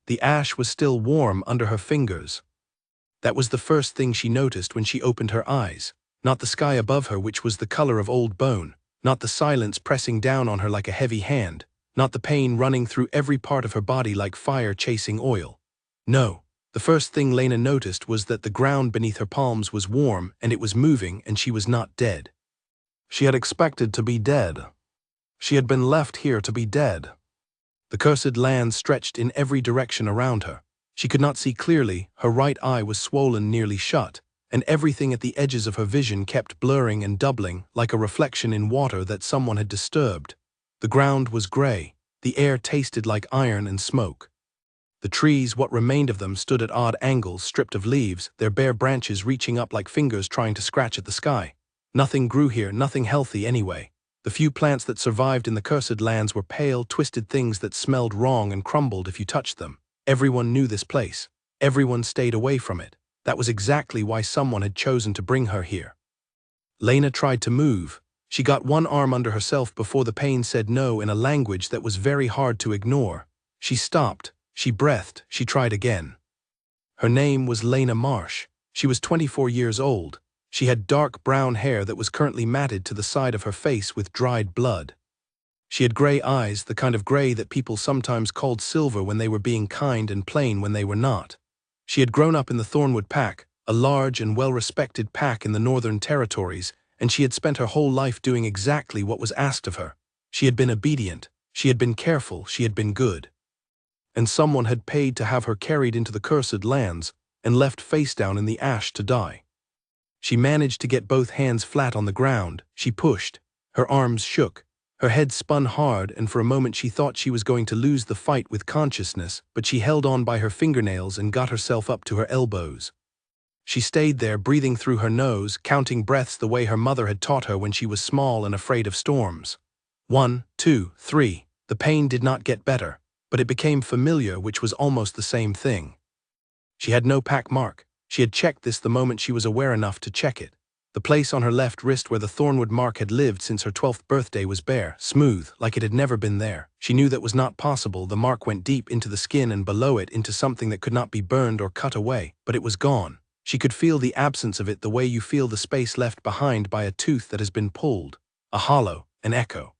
The ash was still warm under her fingers. That was the first thing she noticed when she opened her eyes. Not the sky above her, which was the color of old bone, not the silence pressing down on her like a heavy hand, not the pain running through every part of her body like fire chasing oil. No, the first thing Lena noticed was that the ground beneath her palms was warm and it was moving, and she was not dead. She had expected to be dead. She had been left here to be dead. The cursed land stretched in every direction around her. She could not see clearly, her right eye was swollen nearly shut, and everything at the edges of her vision kept blurring and doubling like a reflection in water that someone had disturbed. The ground was gray, the air tasted like iron and smoke. The trees, what remained of them, stood at odd angles, stripped of leaves, their bare branches reaching up like fingers trying to scratch at the sky. Nothing grew here, nothing healthy anyway. The few plants that survived in the cursed lands were pale, twisted things that smelled wrong and crumbled if you touched them. Everyone knew this place. Everyone stayed away from it. That was exactly why someone had chosen to bring her here. Lena tried to move. She got one arm under herself before the pain said no in a language that was very hard to ignore. She stopped. She breathed. She tried again. Her name was Lena Marsh. She was 24 years old. She had dark brown hair that was currently matted to the side of her face with dried blood. She had gray eyes, the kind of gray that people sometimes called silver when they were being kind and plain when they were not. She had grown up in the Thornwood Pack, a large and well-respected pack in the Northern Territories, and she had spent her whole life doing exactly what was asked of her. She had been obedient, she had been careful, she had been good. And someone had paid to have her carried into the cursed lands and left face down in the ash to die. She managed to get both hands flat on the ground. She pushed. Her arms shook. Her head spun hard, and for a moment she thought she was going to lose the fight with consciousness, but she held on by her fingernails and got herself up to her elbows. She stayed there, breathing through her nose, counting breaths the way her mother had taught her when she was small and afraid of storms. 1, 2, 3. The pain did not get better, but it became familiar, which was almost the same thing. She had no pack mark. She had checked this the moment she was aware enough to check it. The place on her left wrist where the Thornwood mark had lived since her 12th birthday was bare, smooth, like it had never been there. She knew that was not possible. The mark went deep into the skin and below it into something that could not be burned or cut away, but it was gone. She could feel the absence of it the way you feel the space left behind by a tooth that has been pulled. A hollow, an echo.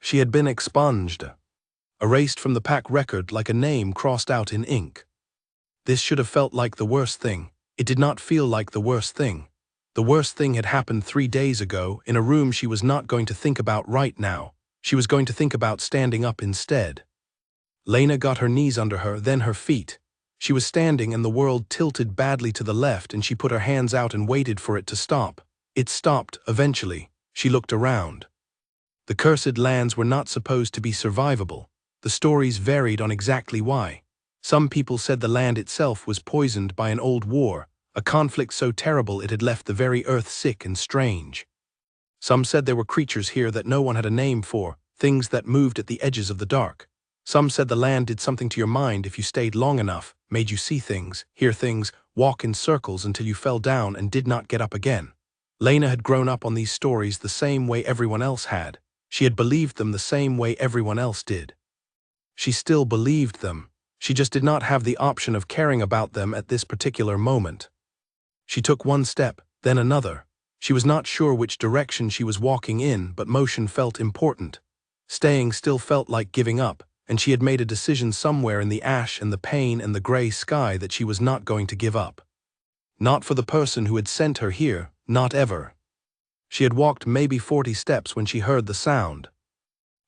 She had been expunged. Erased from the pack record like a name crossed out in ink. This should have felt like the worst thing. It did not feel like the worst thing. The worst thing had happened 3 days ago, in a room she was not going to think about right now. She was going to think about standing up instead. Lena got her knees under her, then her feet. She was standing and the world tilted badly to the left, and she put her hands out and waited for it to stop. It stopped, eventually. She looked around. The cursed lands were not supposed to be survivable. The stories varied on exactly why. Some people said the land itself was poisoned by an old war, a conflict so terrible it had left the very earth sick and strange. Some said there were creatures here that no one had a name for, things that moved at the edges of the dark. Some said the land did something to your mind if you stayed long enough, made you see things, hear things, walk in circles until you fell down and did not get up again. Lena had grown up on these stories the same way everyone else had. She had believed them the same way everyone else did. She still believed them. She just did not have the option of caring about them at this particular moment. She took one step, then another. She was not sure which direction she was walking in, but motion felt important. Staying still felt like giving up, and she had made a decision somewhere in the ash and the pain and the gray sky that she was not going to give up. Not for the person who had sent her here, not ever. She had walked maybe 40 steps when she heard the sound.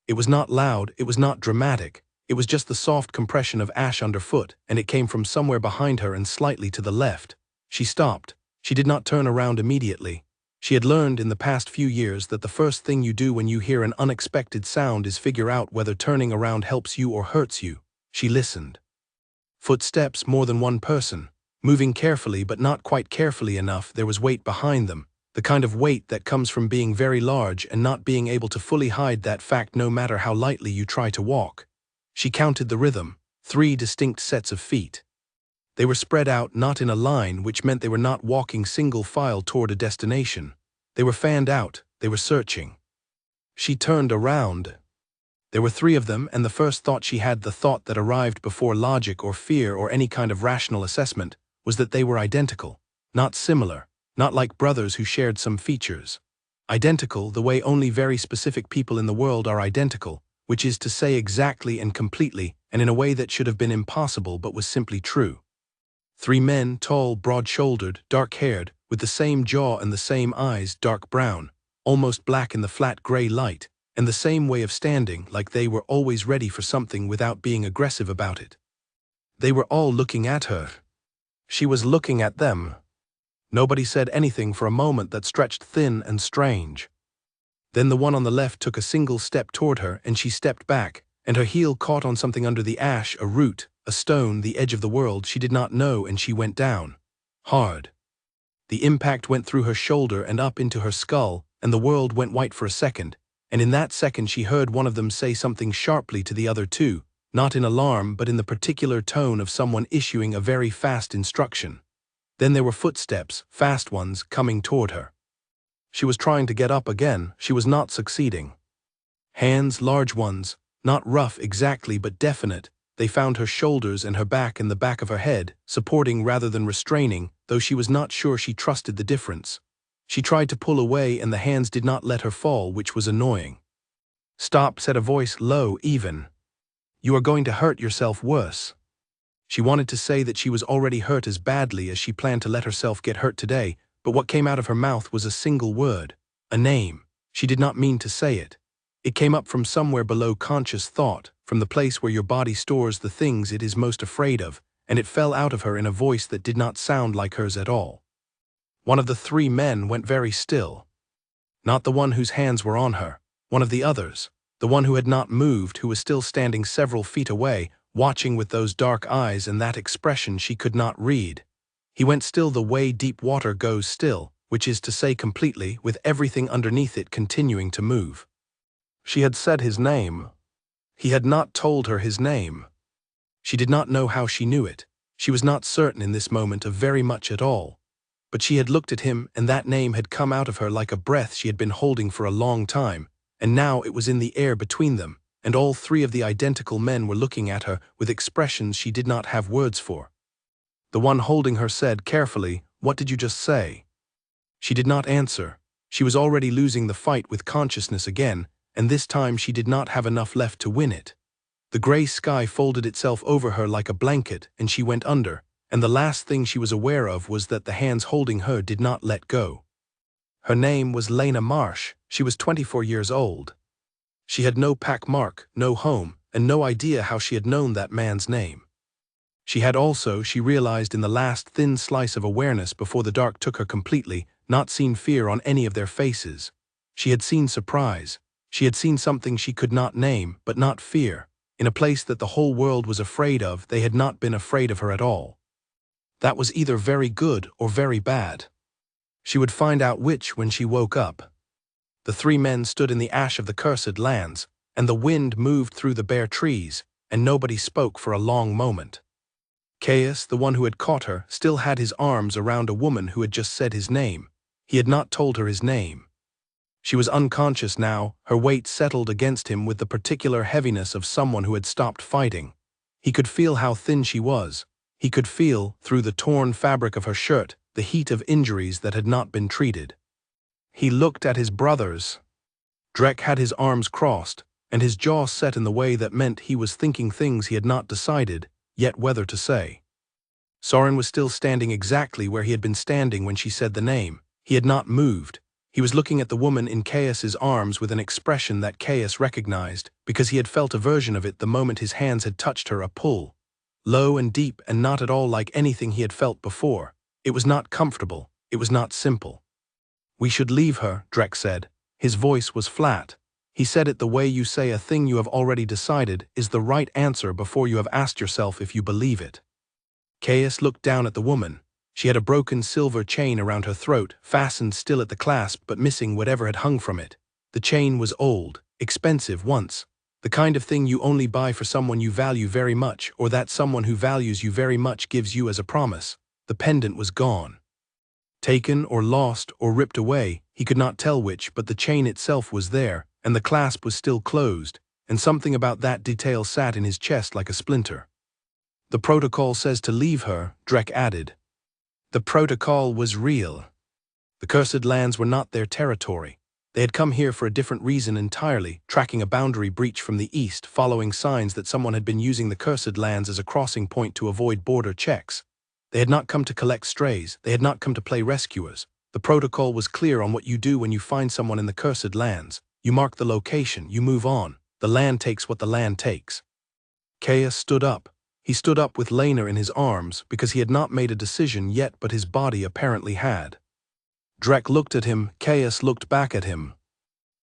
It was not loud, it was not dramatic. It was just the soft compression of ash underfoot, and it came from somewhere behind her and slightly to the left. She stopped. She did not turn around immediately. She had learned in the past few years that the first thing you do when you hear an unexpected sound is figure out whether turning around helps you or hurts you. She listened. Footsteps, more than one person. Moving carefully but not quite carefully enough. There was weight behind them. The kind of weight that comes from being very large and not being able to fully hide that fact no matter how lightly you try to walk. She counted the rhythm. 3 distinct sets of feet. They were spread out, not in a line, which meant they were not walking single file toward a destination. They were fanned out. They were searching. She turned around. There were three of them, and the first thought she had, the thought that arrived before logic or fear or any kind of rational assessment, was that they were identical, not similar, not like brothers who shared some features. Identical the way only very specific people in the world are identical, which is to say exactly and completely, and in a way that should have been impossible but was simply true. Three men, tall, broad-shouldered, dark-haired, with the same jaw and the same eyes, dark brown, almost black in the flat gray light, and the same way of standing, like they were always ready for something without being aggressive about it. They were all looking at her. She was looking at them. Nobody said anything for a moment that stretched thin and strange. Then the one on the left took a single step toward her, and she stepped back, and her heel caught on something under the ash, a root, a stone, the edge of the world she did not know, and she went down. Hard. The impact went through her shoulder and up into her skull, and the world went white for a second, and in that second she heard one of them say something sharply to the other two, not in alarm but in the particular tone of someone issuing a very fast instruction. Then there were footsteps, fast ones, coming toward her. She was trying to get up again. She was not succeeding. Hands, large ones, not rough exactly but definite, they found her shoulders and her back and the back of her head, supporting rather than restraining, though she was not sure she trusted the difference. She tried to pull away and the hands did not let her fall, which was annoying. "Stop," said a voice, low, even. "You are going to hurt yourself worse." She wanted to say that she was already hurt as badly as she planned to let herself get hurt today, but what came out of her mouth was a single word, a name. She did not mean to say it. It came up from somewhere below conscious thought, from the place where your body stores the things it is most afraid of, and it fell out of her in a voice that did not sound like hers at all. One of the three men went very still. Not the one whose hands were on her, one of the others, the one who had not moved, who was still standing several feet away, watching with those dark eyes and that expression she could not read. He went still the way deep water goes still, which is to say completely, with everything underneath it continuing to move. She had said his name. He had not told her his name. She did not know how she knew it. She was not certain in this moment of very much at all. But she had looked at him, and that name had come out of her like a breath she had been holding for a long time, and now it was in the air between them, and all three of the identical men were looking at her with expressions she did not have words for. The one holding her said carefully, "What did you just say?" She did not answer. She was already losing the fight with consciousness again, and this time she did not have enough left to win it. The gray sky folded itself over her like a blanket, and she went under, and the last thing she was aware of was that the hands holding her did not let go. Her name was Lena Marsh. She was 24 years old. She had no pack mark, no home, and no idea how she had known that man's name. She had also, she realized in the last thin slice of awareness before the dark took her completely, not seen fear on any of their faces. She had seen surprise. She had seen something she could not name, but not fear. In a place that the whole world was afraid of, they had not been afraid of her at all. That was either very good or very bad. She would find out which when she woke up. The three men stood in the ash of the cursed lands, and the wind moved through the bare trees, and nobody spoke for a long moment. Caius, the one who had caught her, still had his arms around a woman who had just said his name. He had not told her his name. She was unconscious now, her weight settled against him with the particular heaviness of someone who had stopped fighting. He could feel how thin she was. He could feel, through the torn fabric of her shirt, the heat of injuries that had not been treated. He looked at his brothers. Drek had his arms crossed, and his jaw set in the way that meant he was thinking things he had not decided, yet whether to say. Soren was still standing exactly where he had been standing when she said the name. He had not moved. He was looking at the woman in Caius's arms with an expression that Caius recognized, because he had felt a version of it the moment his hands had touched her, a pull. Low and deep and not at all like anything he had felt before. It was not comfortable. It was not simple. "We should leave her," Drek said. His voice was flat. He said it the way you say a thing you have already decided is the right answer before you have asked yourself if you believe it. Caius looked down at the woman. She had a broken silver chain around her throat, fastened still at the clasp but missing whatever had hung from it. The chain was old, expensive once. The kind of thing you only buy for someone you value very much, or that someone who values you very much gives you as a promise. The pendant was gone. Taken or lost or ripped away, he could not tell which, but the chain itself was there, and the clasp was still closed. and something about that detail sat in his chest like a splinter. The protocol says to leave her, Drek added. The protocol was real. The cursed lands were not their territory. They had come here for a different reason entirely, tracking a boundary breach from the east, following signs that someone had been using the cursed lands as a crossing point to avoid border checks. They had not come to collect strays, they had not come to play rescuers. The protocol was clear on what you do when you find someone in the cursed lands. You mark the location, you move on. The land takes what the land takes. Caius stood up. He stood up with Lena in his arms because he had not made a decision yet, but his body apparently had. Drek looked at him, Caius looked back at him.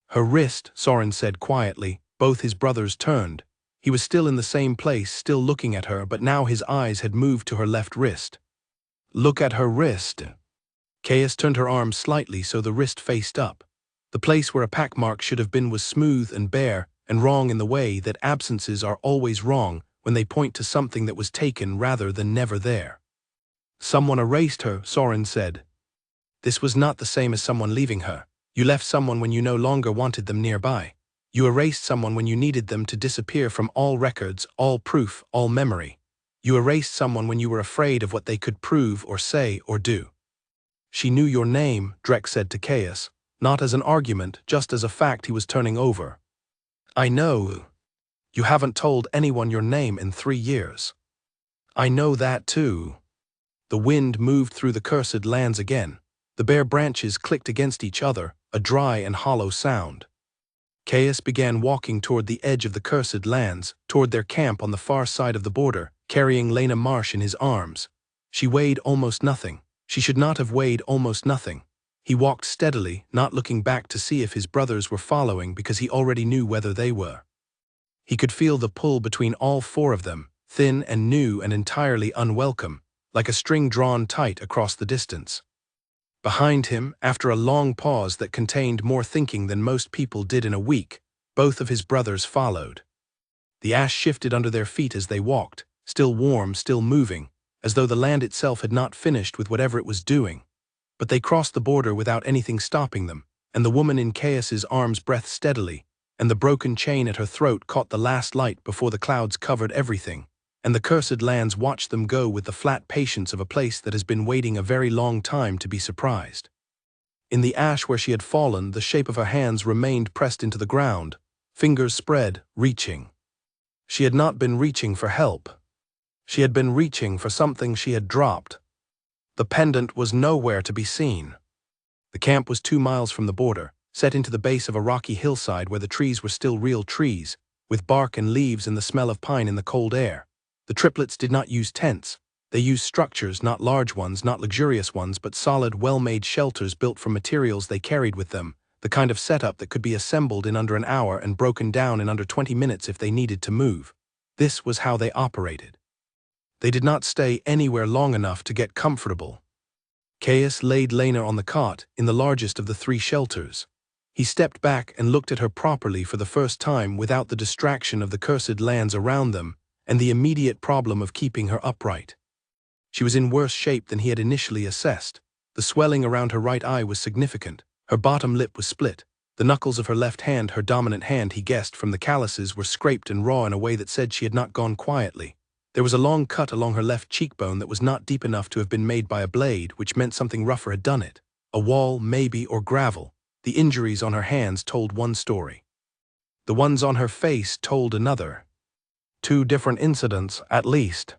Her wrist, Soren said quietly. Both his brothers turned. He was still in the same place, still looking at her, but now his eyes had moved to her left wrist. Look at her wrist. Caius turned her arm slightly so the wrist faced up. The place where a pack mark should have been was smooth and bare, and wrong in the way that absences are always wrong when they point to something that was taken rather than never there. Someone erased her, Soren said. This was not the same as someone leaving her. You left someone when you no longer wanted them nearby. You erased someone when you needed them to disappear from all records, all proof, all memory. You erased someone when you were afraid of what they could prove or say or do. She knew your name, Drek said to Caius, not as an argument, just as a fact he was turning over. I know. You haven't told anyone your name in 3 years. I know that too. The wind moved through the cursed lands again. The bare branches clicked against each other, a dry and hollow sound. Caius began walking toward the edge of the cursed lands, toward their camp on the far side of the border, carrying Lena Marsh in his arms. She weighed almost nothing. She should not have weighed almost nothing. He walked steadily, not looking back to see if his brothers were following because he already knew whether they were. He could feel the pull between all 4 of them, thin and new and entirely unwelcome, like a string drawn tight across the distance. Behind him, after a long pause that contained more thinking than most people did in a week, both of his brothers followed. The ash shifted under their feet as they walked, still warm, still moving, as though the land itself had not finished with whatever it was doing. But they crossed the border without anything stopping them, and the woman in Caius's arms breathed steadily, and the broken chain at her throat caught the last light before the clouds covered everything, and the cursed lands watched them go with the flat patience of a place that has been waiting a very long time to be surprised. In the ash where she had fallen, the shape of her hands remained pressed into the ground, fingers spread, reaching. She had not been reaching for help. She had been reaching for something she had dropped. The pendant was nowhere to be seen. The camp was 2 miles from the border, set into the base of a rocky hillside where the trees were still real trees, with bark and leaves and the smell of pine in the cold air. The triplets did not use tents. They used structures, not large ones, not luxurious ones, but solid, well-made shelters built from materials they carried with them, the kind of setup that could be assembled in under an hour and broken down in under 20 minutes if they needed to move. This was how they operated. They did not stay anywhere long enough to get comfortable. Caius laid Lena on the cot in the largest of the 3 shelters. He stepped back and looked at her properly for the first time without the distraction of the cursed lands around them and the immediate problem of keeping her upright. She was in worse shape than he had initially assessed. The swelling around her right eye was significant. Her bottom lip was split. The knuckles of her left hand, her dominant hand, he guessed from the calluses, were scraped and raw in a way that said she had not gone quietly. There was a long cut along her left cheekbone that was not deep enough to have been made by a blade, which meant something rougher had done it. A wall, maybe, or gravel. The injuries on her hands told one story. The ones on her face told another. 2 different incidents, at least.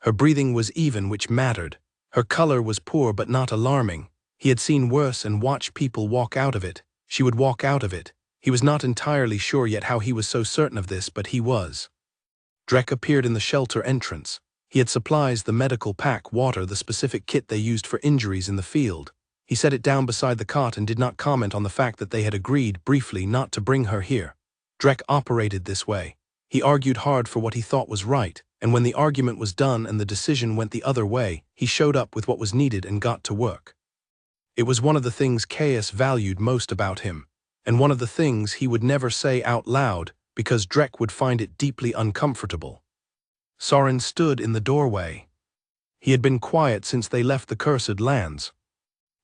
Her breathing was even, which mattered. Her color was poor but not alarming. He had seen worse and watched people walk out of it. She would walk out of it. He was not entirely sure yet how he was so certain of this, but he was. Drek appeared in the shelter entrance. He had supplies, the medical pack, water, the specific kit they used for injuries in the field. He set it down beside the cot and did not comment on the fact that they had agreed, briefly, not to bring her here. Drek operated this way. He argued hard for what he thought was right, and when the argument was done and the decision went the other way, he showed up with what was needed and got to work. It was one of the things Caius valued most about him, and one of the things he would never say out loud because Drek would find it deeply uncomfortable. Soren stood in the doorway. He had been quiet since they left the cursed lands.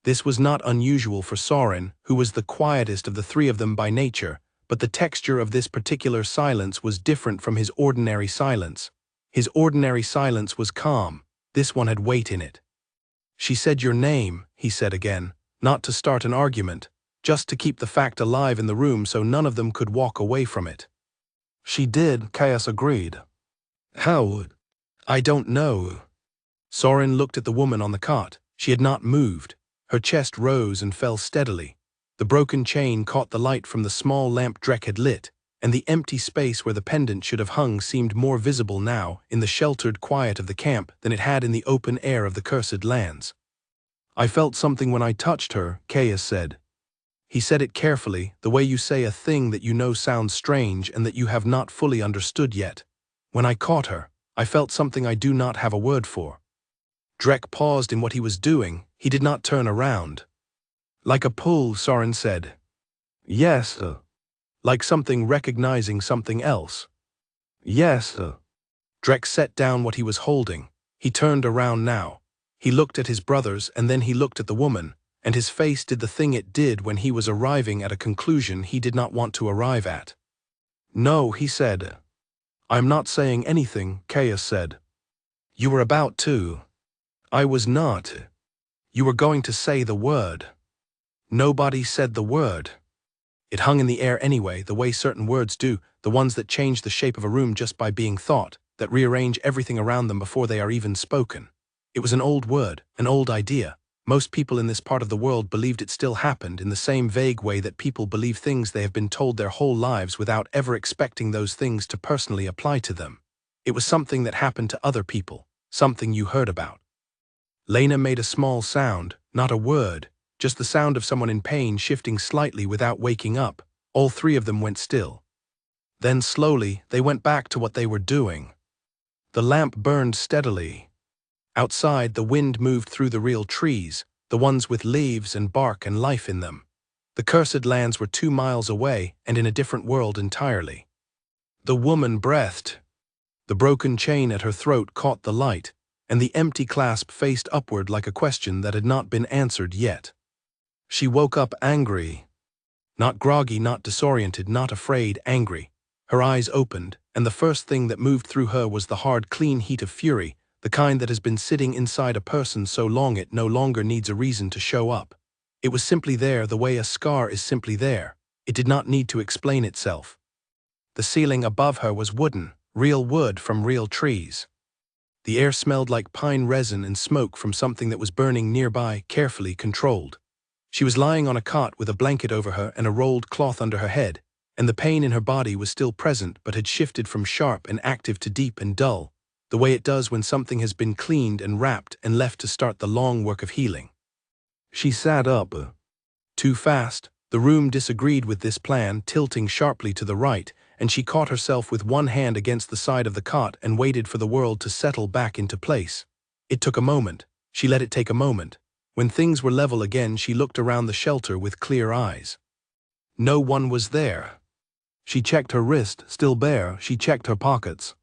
This was not unusual for Soren, who was the quietest of the 3 of them by nature, but the texture of this particular silence was different from his ordinary silence. His ordinary silence was calm. This one had weight in it. "She said your name," he said again, not to start an argument, just to keep the fact alive in the room so none of them could walk away from it. "She did," Caius agreed. "How?" "I don't know." Soren looked at the woman on the cot. She had not moved. Her chest rose and fell steadily. The broken chain caught the light from the small lamp Drek had lit, and the empty space where the pendant should have hung seemed more visible now in the sheltered quiet of the camp than it had in the open air of the cursed lands. "I felt something when I touched her," Caius said. He said it carefully, the way you say a thing that you know sounds strange and that you have not fully understood yet. "When I caught her, I felt something I do not have a word for." Drek paused in what he was doing. He did not turn around. "Like a pull," Soren said. "Yes, like something recognizing something else." "Yes, Drek set down what he was holding. He turned around now. He looked at his brothers and then he looked at the woman, and his face did the thing it did when he was arriving at a conclusion he did not want to arrive at. "No," he said. "I'm not saying anything," Caius said. "You were about to." "I was not." "You were going to say the word." "Nobody said the word." It hung in the air anyway, the way certain words do, the ones that change the shape of a room just by being thought, that rearrange everything around them before they are even spoken. It was an old word, an old idea. Most people in this part of the world believed it still happened in the same vague way that people believe things they have been told their whole lives without ever expecting those things to personally apply to them. It was something that happened to other people, something you heard about. Lena made a small sound, not a word, just the sound of someone in pain shifting slightly without waking up. All three of them went still. Then slowly, they went back to what they were doing. The lamp burned steadily. Outside, the wind moved through the real trees, the ones with leaves and bark and life in them. The cursed lands were 2 miles away and in a different world entirely. The woman breathed. The broken chain at her throat caught the light, and the empty clasp faced upward like a question that had not been answered yet. She woke up angry. Not groggy, not disoriented, not afraid, angry. Her eyes opened, and the first thing that moved through her was the hard, clean heat of fury, the kind that has been sitting inside a person so long it no longer needs a reason to show up. It was simply there the way a scar is simply there. It did not need to explain itself. The ceiling above her was wooden, real wood from real trees. The air smelled like pine resin and smoke from something that was burning nearby, carefully controlled. She was lying on a cot with a blanket over her and a rolled cloth under her head, and the pain in her body was still present but had shifted from sharp and active to deep and dull, the way it does when something has been cleaned and wrapped and left to start the long work of healing. She sat up. Too fast. The room disagreed with this plan, tilting sharply to the right, and she caught herself with one hand against the side of the cot and waited for the world to settle back into place. It took a moment. She let it take a moment. When things were level again, she looked around the shelter with clear eyes. No one was there. She checked her wrist, still bare. She checked her pockets.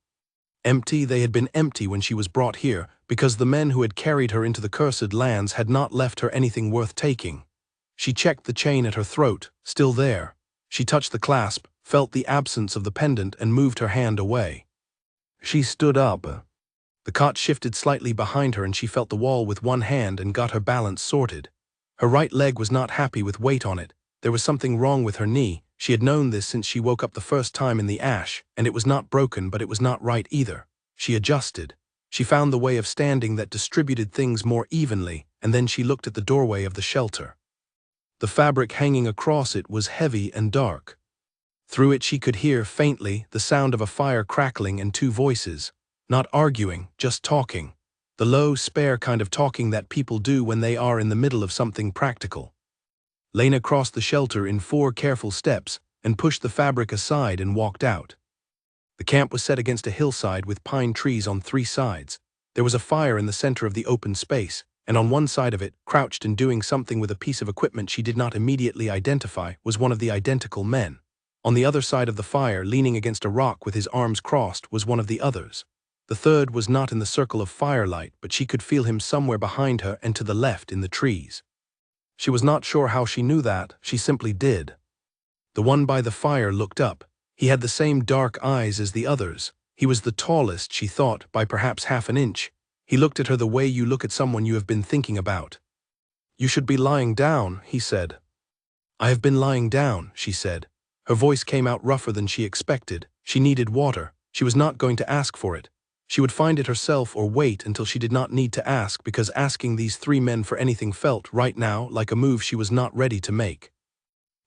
Empty. They had been empty when she was brought here, because the men who had carried her into the cursed lands had not left her anything worth taking. She checked the chain at her throat, still there. She touched the clasp, felt the absence of the pendant, and moved her hand away. She stood up. The cot shifted slightly behind her and she felt the wall with one hand and got her balance sorted. Her right leg was not happy with weight on it. There was something wrong with her knee. She had known this since she woke up the first time in the ash, and it was not broken but it was not right either. She adjusted. She found the way of standing that distributed things more evenly, and then she looked at the doorway of the shelter. The fabric hanging across it was heavy and dark. Through it she could hear, faintly, the sound of a fire crackling and 2 voices. Not arguing, just talking. The low, spare kind of talking that people do when they are in the middle of something practical. Lena crossed the shelter in 4 careful steps and pushed the fabric aside and walked out. The camp was set against a hillside with pine trees on 3 sides. There was a fire in the center of the open space, and on one side of it, crouched and doing something with a piece of equipment she did not immediately identify, was one of the identical men. On the other side of the fire, leaning against a rock with his arms crossed, was one of the others. The third was not in the circle of firelight, but she could feel him somewhere behind her and to the left in the trees. She was not sure how she knew that, she simply did. The one by the fire looked up. He had the same dark eyes as the others. He was the tallest, she thought, by perhaps half an inch. He looked at her the way you look at someone you have been thinking about. "You should be lying down," he said. "I have been lying down," she said. Her voice came out rougher than she expected. She needed water. She was not going to ask for it. She would find it herself or wait until she did not need to ask, because asking these three men for anything felt, right now, like a move she was not ready to make.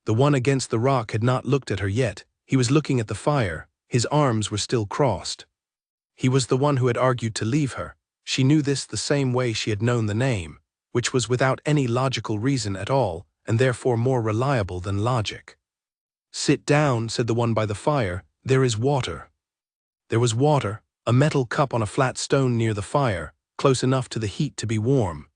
The one against the rock had not looked at her yet. He was looking at the fire. His arms were still crossed. He was the one who had argued to leave her. She knew this the same way she had known the name, which was without any logical reason at all, and therefore more reliable than logic. "Sit down," said the one by the fire. "There is water." There was water, a metal cup on a flat stone near the fire, close enough to the heat to be warm.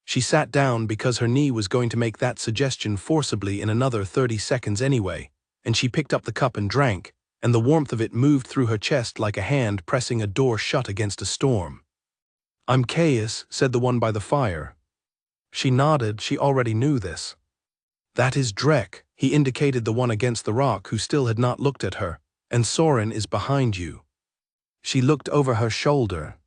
She sat down because her knee was going to make that suggestion forcibly in another 30 seconds anyway, and she picked up the cup and drank, and the warmth of it moved through her chest like a hand pressing a door shut against a storm. "I'm Caius," said the one by the fire. She nodded. She already knew this. "That is Drek," he indicated the one against the rock who still had not looked at her, "and Soren is behind you." She looked over her shoulder.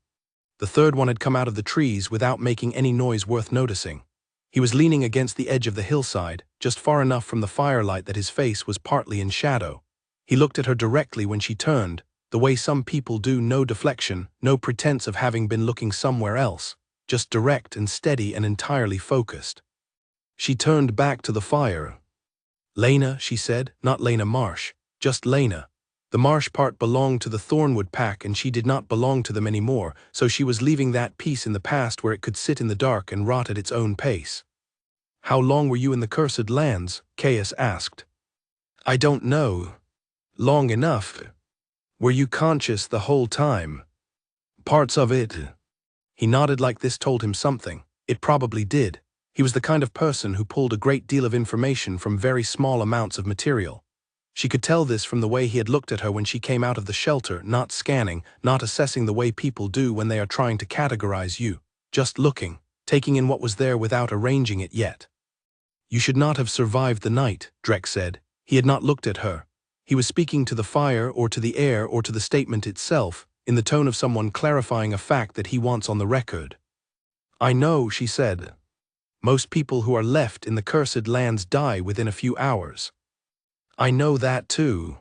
The third one had come out of the trees without making any noise worth noticing. He was leaning against the edge of the hillside, just far enough from the firelight that his face was partly in shadow. He looked at her directly when she turned, the way some people do, no deflection, no pretense of having been looking somewhere else, just direct and steady and entirely focused. She turned back to the fire. "Lena," she said, "not Lena Marsh, just Lena." The Marsh part belonged to the Thornwood pack, and she did not belong to them anymore, so she was leaving that piece in the past where it could sit in the dark and rot at its own pace. "How long were you in the Cursed Lands?" Caius asked. "I don't know. Long enough." "Were you conscious the whole time?" "Parts of it." He nodded like this told him something. It probably did. He was the kind of person who pulled a great deal of information from very small amounts of material. She could tell this from the way he had looked at her when she came out of the shelter, not scanning, not assessing the way people do when they are trying to categorize you, just looking, taking in what was there without arranging it yet. "You should not have survived the night," Drek said. He had not looked at her. He was speaking to the fire or to the air or to the statement itself, in the tone of someone clarifying a fact that he wants on the record. "I know," she said. "Most people who are left in the Cursed Lands die within a few hours." "I know that too."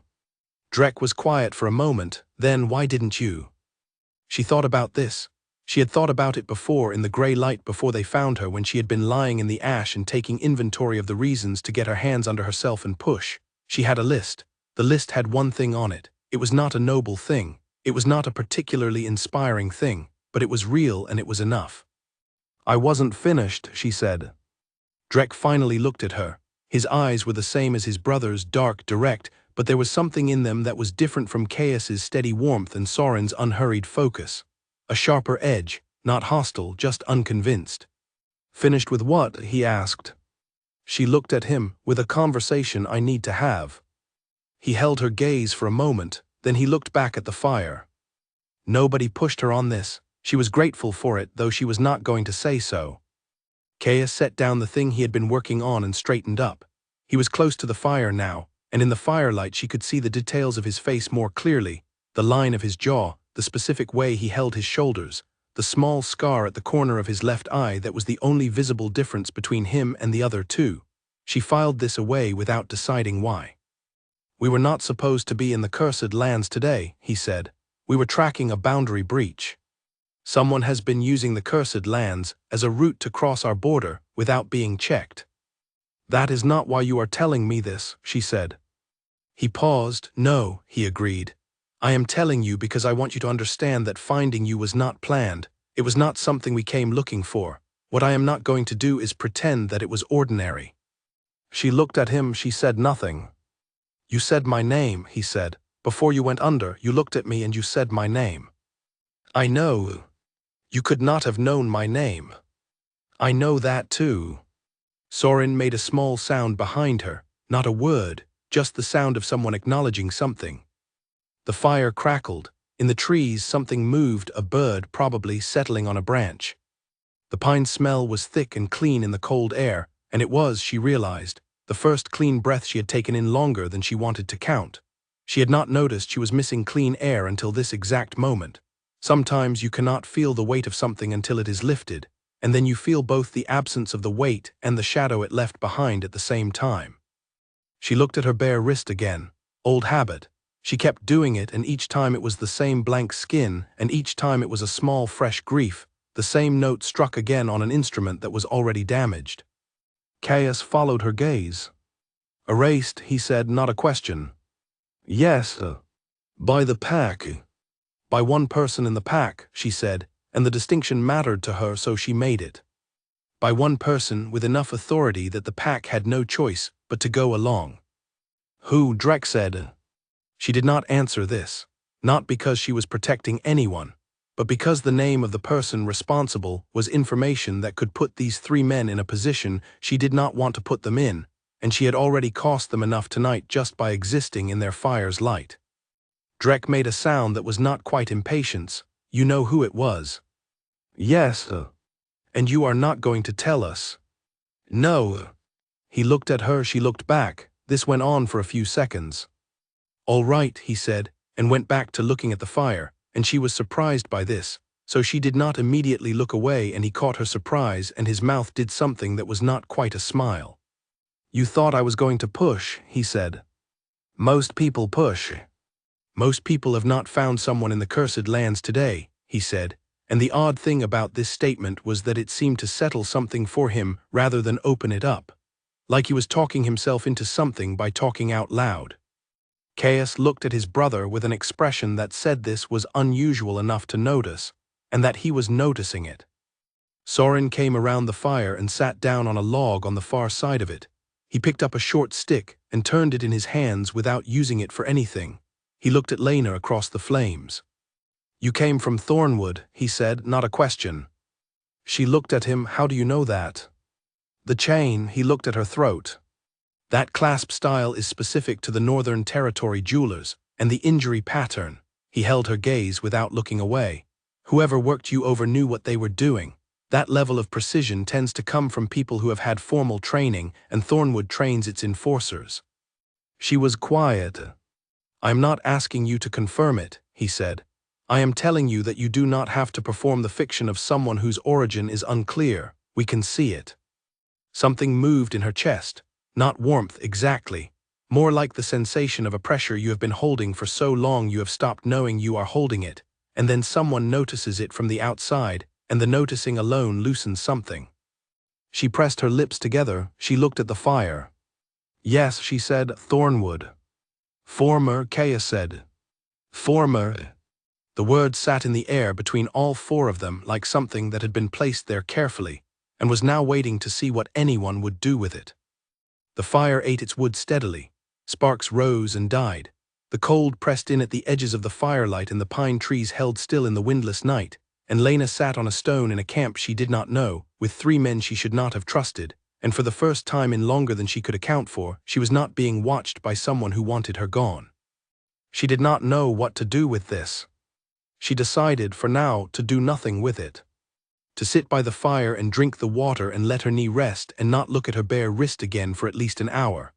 Drek was quiet for a moment. Then, "Why didn't you?" She thought about this. She had thought about it before, in the gray light before they found her, when she had been lying in the ash and taking inventory of the reasons to get her hands under herself and push. She had a list. The list had one thing on it. It was not a noble thing. It was not a particularly inspiring thing, but it was real and it was enough. "I wasn't finished," she said. Drek finally looked at her. His eyes were the same as his brother's, dark, direct, but there was something in them that was different from Caius's steady warmth and Soren's unhurried focus. A sharper edge, not hostile, just unconvinced. "Finished with what?" he asked. She looked at him. "With a conversation I need to have." He held her gaze for a moment, then he looked back at the fire. Nobody pushed her on this. She was grateful for it, though she was not going to say so. Caius set down the thing he had been working on and straightened up. He was close to the fire now, and in the firelight she could see the details of his face more clearly, the line of his jaw, the specific way he held his shoulders, the small scar at the corner of his left eye that was the only visible difference between him and the other two. She filed this away without deciding why. "We were not supposed to be in the Cursed Lands today," he said. "We were tracking a boundary breach. Someone has been using the Cursed Lands as a route to cross our border without being checked." "That is not why you are telling me this," she said. He paused. "No," he agreed. "I am telling you because I want you to understand that finding you was not planned. It was not something we came looking for. What I am not going to do is pretend that it was ordinary." She looked at him. She said nothing. "You said my name," he said. "Before you went under, you looked at me and you said my name." "I know. You could not have known my name." "I know that too." Soren made a small sound behind her, not a word, just the sound of someone acknowledging something. The fire crackled. In the trees something moved, a bird probably settling on a branch. The pine smell was thick and clean in the cold air, and it was, she realized, The first clean breath she had taken in longer than she wanted to count. She had not noticed she was missing clean air until this exact moment. Sometimes you cannot feel the weight of something until it is lifted, and then you feel both the absence of the weight and the shadow it left behind at the same time. She looked at her bare wrist again. Old habit. She kept doing it, and each time it was the same blank skin, and each time it was a small fresh grief, the same note struck again on an instrument that was already damaged. Caius followed her gaze. "Erased," he said, not a question. "Yes, by the pack." "By one person in the pack," she said, and the distinction mattered to her, so she made it. By one person with enough authority that the pack had no choice but to go along. "Who?" Drek said. She did not answer this, not because she was protecting anyone, but because the name of the person responsible was information that could put these three men in a position she did not want to put them in, and she had already cost them enough tonight just by existing in their fire's light. Drek made a sound that was not quite impatience. "You know who it was?" "Yes, and you are not going to tell us?" "No." He looked at her, she looked back. This went on for a few seconds. "All right," he said, and went back to looking at the fire, and she was surprised by this, so she did not immediately look away, and he caught her surprise, and his mouth did something that was not quite a smile. "You thought I was going to push," he said. "Most people push." "Most people have not found someone in the cursed lands today," he said, and the odd thing about this statement was that it seemed to settle something for him rather than open it up, like he was talking himself into something by talking out loud. Caius looked at his brother with an expression that said this was unusual enough to notice, and that he was noticing it. Soren came around the fire and sat down on a log on the far side of it. He picked up a short stick and turned it in his hands without using it for anything. He looked at Lena across the flames. "You came from Thornwood," he said, not a question. She looked at him. "How do you know that?" "The chain." He looked at her throat. "That clasp style is specific to the Northern Territory jewelers, and the injury pattern." He held her gaze without looking away. "Whoever worked you over knew what they were doing. That level of precision tends to come from people who have had formal training, and Thornwood trains its enforcers." She was quiet. "I am not asking you to confirm it," he said. "I am telling you that you do not have to perform the fiction of someone whose origin is unclear. We can see it." Something moved in her chest. Not warmth exactly, more like the sensation of a pressure you have been holding for so long you have stopped knowing you are holding it, and then someone notices it from the outside, and the noticing alone loosens something. She pressed her lips together. She looked at the fire. "Yes," she said, "Thornwood." "Former," Caius said. "Former." The word sat in the air between all four of them like something that had been placed there carefully, and was now waiting to see what anyone would do with it. The fire ate its wood steadily. Sparks rose and died. The cold pressed in at the edges of the firelight, and the pine trees held still in the windless night, and Lena sat on a stone in a camp she did not know, with three men she should not have trusted, and for the first time in longer than she could account for, she was not being watched by someone who wanted her gone. She did not know what to do with this. She decided, for now, to do nothing with it. To sit by the fire and drink the water and let her knee rest and not look at her bare wrist again for at least an hour.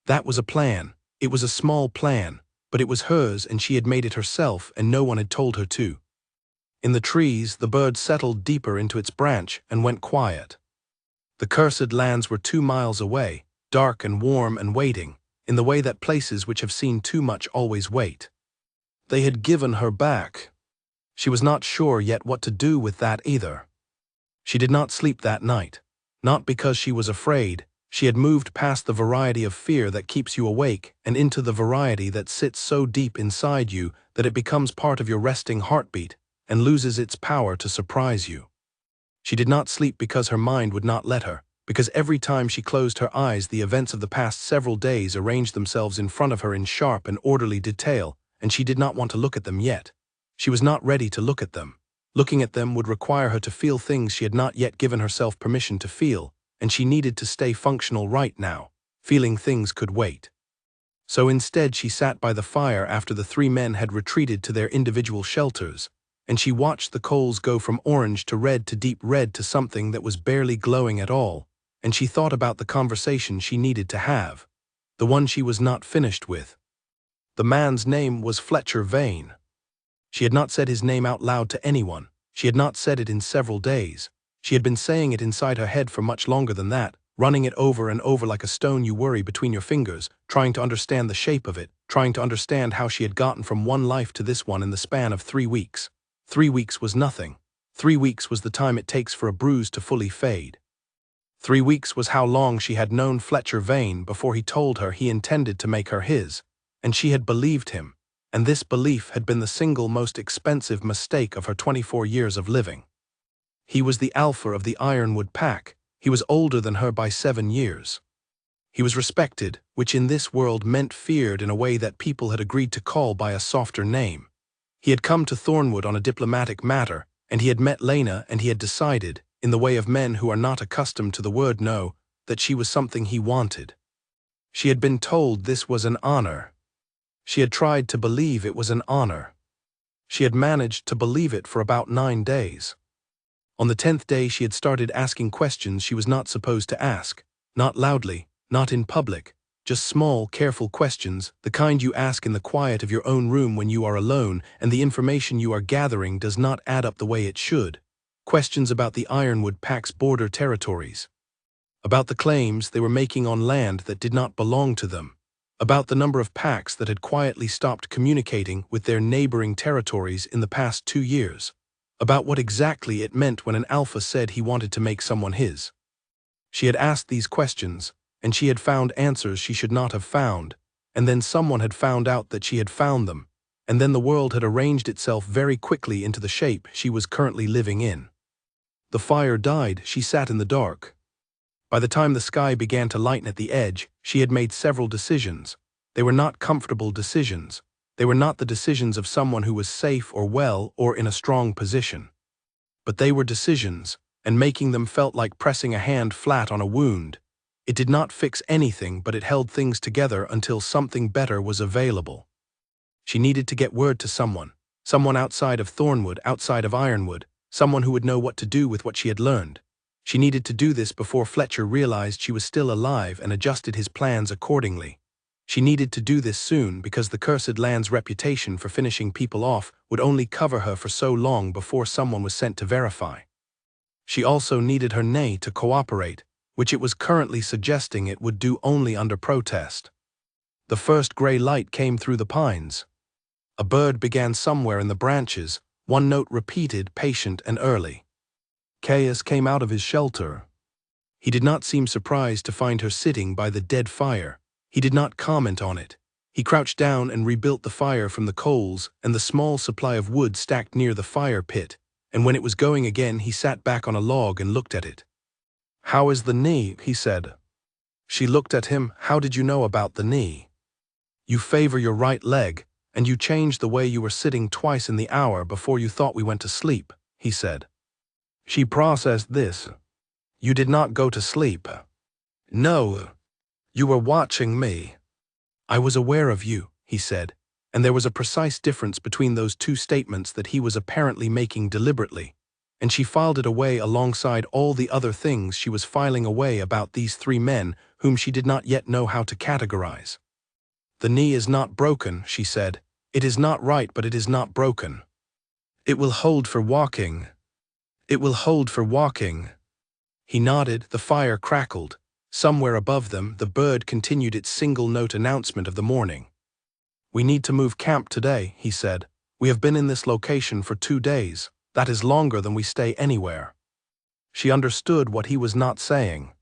That was a plan. It was a small plan, but it was hers, and she had made it herself, and no one had told her to. In the trees, the bird settled deeper into its branch and went quiet. The cursed lands were 2 miles away, dark and warm and waiting, in the way that places which have seen too much always wait. They had given her back. She was not sure yet what to do with that either. She did not sleep that night. Not because she was afraid. She had moved past the variety of fear that keeps you awake and into the variety that sits so deep inside you that it becomes part of your resting heartbeat and loses its power to surprise you. She did not sleep because her mind would not let her, because every time she closed her eyes the events of the past several days arranged themselves in front of her in sharp and orderly detail, and she did not want to look at them yet. She was not ready to look at them. Looking at them would require her to feel things she had not yet given herself permission to feel, and she needed to stay functional right now. Feeling things could wait. So instead she sat by the fire after the three men had retreated to their individual shelters, and she watched the coals go from orange to red to deep red to something that was barely glowing at all, and she thought about the conversation she needed to have, the one she was not finished with. The man's name was Fletcher Vane. She had not said his name out loud to anyone. She had not said it in several days. She had been saying it inside her head for much longer than that, running it over and over like a stone you worry between your fingers, trying to understand the shape of it, trying to understand how she had gotten from one life to this one in the span of 3 weeks. 3 weeks was nothing. 3 weeks was the time it takes for a bruise to fully fade. 3 weeks was how long she had known Fletcher Vane before he told her he intended to make her his, and she had believed him, and this belief had been the single most expensive mistake of her 24 years of living. He was the alpha of the Ironwood pack. He was older than her by 7 years. He was respected, which in this world meant feared in a way that people had agreed to call by a softer name. He had come to Thornwood on a diplomatic matter, and he had met Lena, and he had decided, in the way of men who are not accustomed to the word no, that she was something he wanted. She had been told this was an honor. She had tried to believe it was an honor. She had managed to believe it for about 9 days. On the 10th day she had started asking questions she was not supposed to ask, not loudly, not in public, just small, careful questions, the kind you ask in the quiet of your own room when you are alone and the information you are gathering does not add up the way it should. Questions about the Ironwood pack's border territories. About the claims they were making on land that did not belong to them. About the number of packs that had quietly stopped communicating with their neighboring territories in the past 2 years. About what exactly it meant when an alpha said he wanted to make someone his. She had asked these questions, and she had found answers she should not have found, and then someone had found out that she had found them, and then the world had arranged itself very quickly into the shape she was currently living in. The fire died, she sat in the dark. By the time the sky began to lighten at the edge, she had made several decisions. They were not comfortable decisions. They were not the decisions of someone who was safe or well or in a strong position. But they were decisions, and making them felt like pressing a hand flat on a wound. It did not fix anything, but it held things together until something better was available. She needed to get word to someone outside of Thornwood, outside of Ironwood, someone who would know what to do with what she had learned. She needed to do this before Fletcher realized she was still alive and adjusted his plans accordingly. She needed to do this soon because the cursed land's reputation for finishing people off would only cover her for so long before someone was sent to verify. She also needed her nay to cooperate, which it was currently suggesting it would do only under protest. The first gray light came through the pines. A bird began somewhere in the branches, one note repeated, patient and early. Caius came out of his shelter. He did not seem surprised to find her sitting by the dead fire. He did not comment on it. He crouched down and rebuilt the fire from the coals and the small supply of wood stacked near the fire pit, and when it was going again he sat back on a log and looked at it. "How is the knee?" he said. She looked at him. "How did you know about the knee?" "You favor your right leg, and you changed the way you were sitting twice in the hour before you thought we went to sleep," he said. She processed this. "You did not go to sleep." "No. You were watching me." "I was aware of you," he said, and there was a precise difference between those two statements that he was apparently making deliberately, and she filed it away alongside all the other things she was filing away about these 3 men whom she did not yet know how to categorize. "The knee is not broken," she said. "It is not right, but it is not broken. It will hold for walking. It will hold for walking." He nodded. The fire crackled. Somewhere above them, the bird continued its single-note announcement of the morning. "We need to move camp today," he said. "We have been in this location for 2 days. That is longer than we stay anywhere." She understood what he was not saying.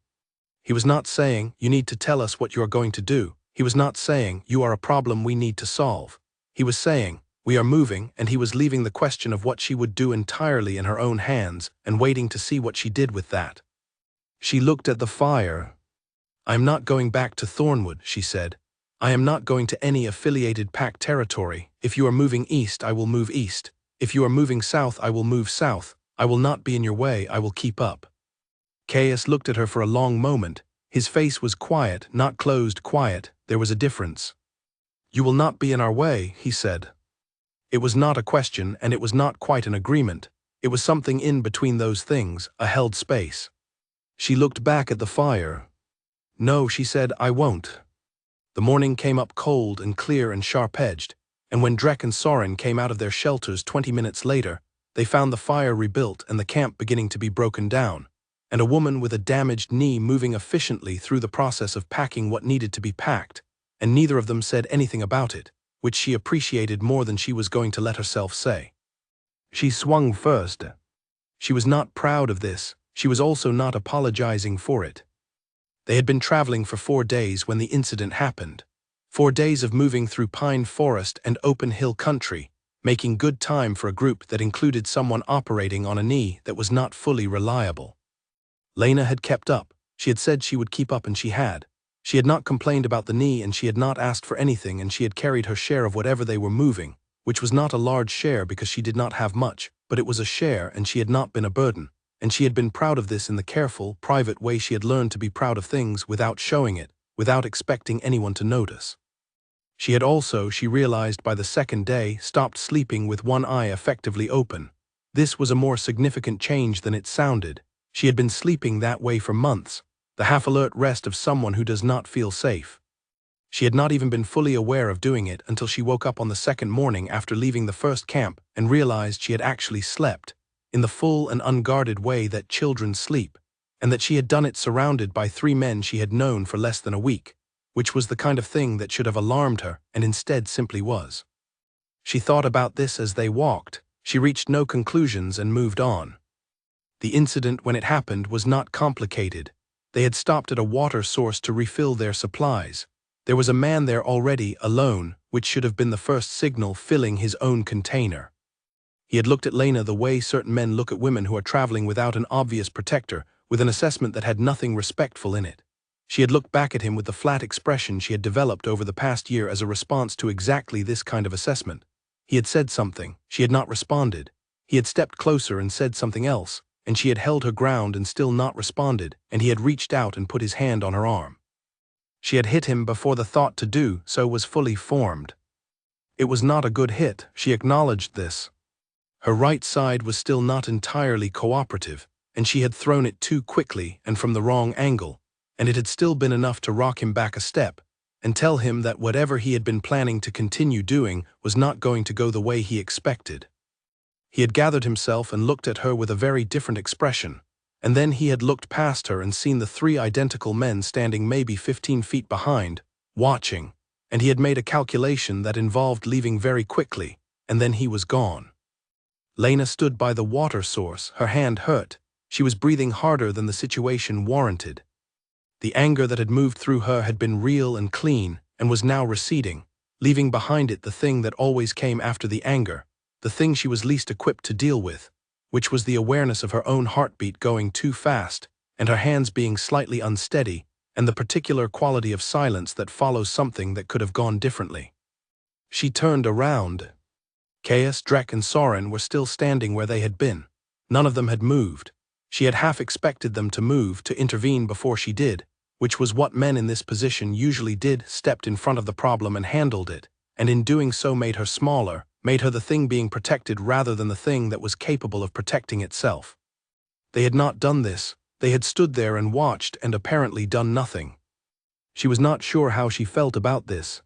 He was not saying, "You need to tell us what you are going to do." He was not saying, "You are a problem we need to solve." He was saying, "We are moving," and he was leaving the question of what she would do entirely in her own hands and waiting to see what she did with that. She looked at the fire. "I am not going back to Thornwood," she said. "I am not going to any affiliated pack territory. If you are moving east, I will move east. If you are moving south, I will move south. I will not be in your way, I will keep up." Caius looked at her for a long moment. His face was quiet, not closed, quiet. There was a difference. "You will not be in our way," he said. It was not a question, and it was not quite an agreement. It was something in between those things, a held space. She looked back at the fire. "No," she said, "I won't." The morning came up cold and clear and sharp-edged, and when Drek and Soren came out of their shelters 20 minutes later, they found the fire rebuilt and the camp beginning to be broken down, and a woman with a damaged knee moving efficiently through the process of packing what needed to be packed, and neither of them said anything about it, which she appreciated more than she was going to let herself say. She swung first. She was not proud of this, she was also not apologizing for it. They had been traveling for 4 days when the incident happened. 4 days of moving through pine forest and open hill country, making good time for a group that included someone operating on a knee that was not fully reliable. Lena had kept up. She had said she would keep up, and she had. She had not complained about the knee, and she had not asked for anything, and she had carried her share of whatever they were moving, which was not a large share because she did not have much, but it was a share, and she had not been a burden. And she had been proud of this in the careful, private way she had learned to be proud of things without showing it, without expecting anyone to notice. She had also, she realized by the second day, stopped sleeping with one eye effectively open. This was a more significant change than it sounded. She had been sleeping that way for months, the half-alert rest of someone who does not feel safe. She had not even been fully aware of doing it until she woke up on the second morning after leaving the first camp and realized she had actually slept, in the full and unguarded way that children sleep, and that she had done it surrounded by 3 men she had known for less than a week, which was the kind of thing that should have alarmed her and instead simply was. She thought about this as they walked. She reached no conclusions and moved on. The incident when it happened was not complicated. They had stopped at a water source to refill their supplies. There was a man there already, alone, which should have been the first signal, filling his own container. He had looked at Lena the way certain men look at women who are traveling without an obvious protector, with an assessment that had nothing respectful in it. She had looked back at him with the flat expression she had developed over the past year as a response to exactly this kind of assessment. He had said something, she had not responded. He had stepped closer and said something else, and she had held her ground and still not responded, and he had reached out and put his hand on her arm. She had hit him before the thought to do so was fully formed. It was not a good hit, she acknowledged this. Her right side was still not entirely cooperative, and she had thrown it too quickly and from the wrong angle, and it had still been enough to rock him back a step, and tell him that whatever he had been planning to continue doing was not going to go the way he expected. He had gathered himself and looked at her with a very different expression, and then he had looked past her and seen the 3 identical men standing maybe 15 feet behind, watching, and he had made a calculation that involved leaving very quickly, and then he was gone. Lena stood by the water source, her hand hurt. She was breathing harder than the situation warranted. The anger that had moved through her had been real and clean, and was now receding, leaving behind it the thing that always came after the anger, the thing she was least equipped to deal with, which was the awareness of her own heartbeat going too fast, and her hands being slightly unsteady, and the particular quality of silence that follows something that could have gone differently. She turned around. Caius, Drek, and Soren were still standing where they had been. None of them had moved. She had half expected them to move, to intervene before she did, which was what men in this position usually did, stepped in front of the problem and handled it, and in doing so made her smaller, made her the thing being protected rather than the thing that was capable of protecting itself. They had not done this. They had stood there and watched and apparently done nothing. She was not sure how she felt about this.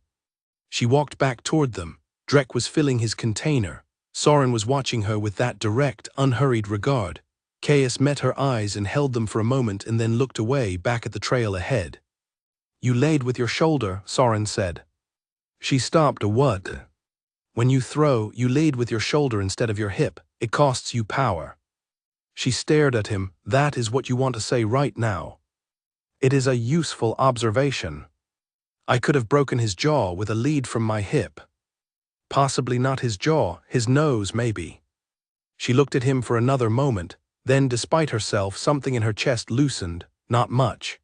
She walked back toward them. Drek was filling his container. Soren was watching her with that direct, unhurried regard. Caius met her eyes and held them for a moment and then looked away, back at the trail ahead. "You laid with your shoulder," Soren said. She stopped. "A what?" "When you throw, you lead with your shoulder instead of your hip. It costs you power." She stared at him. "That is what you want to say right now?" "It is a useful observation. I could have broken his jaw with a lead from my hip." "Possibly not his jaw, his nose maybe." She looked at him for another moment, then despite herself something in her chest loosened, not much.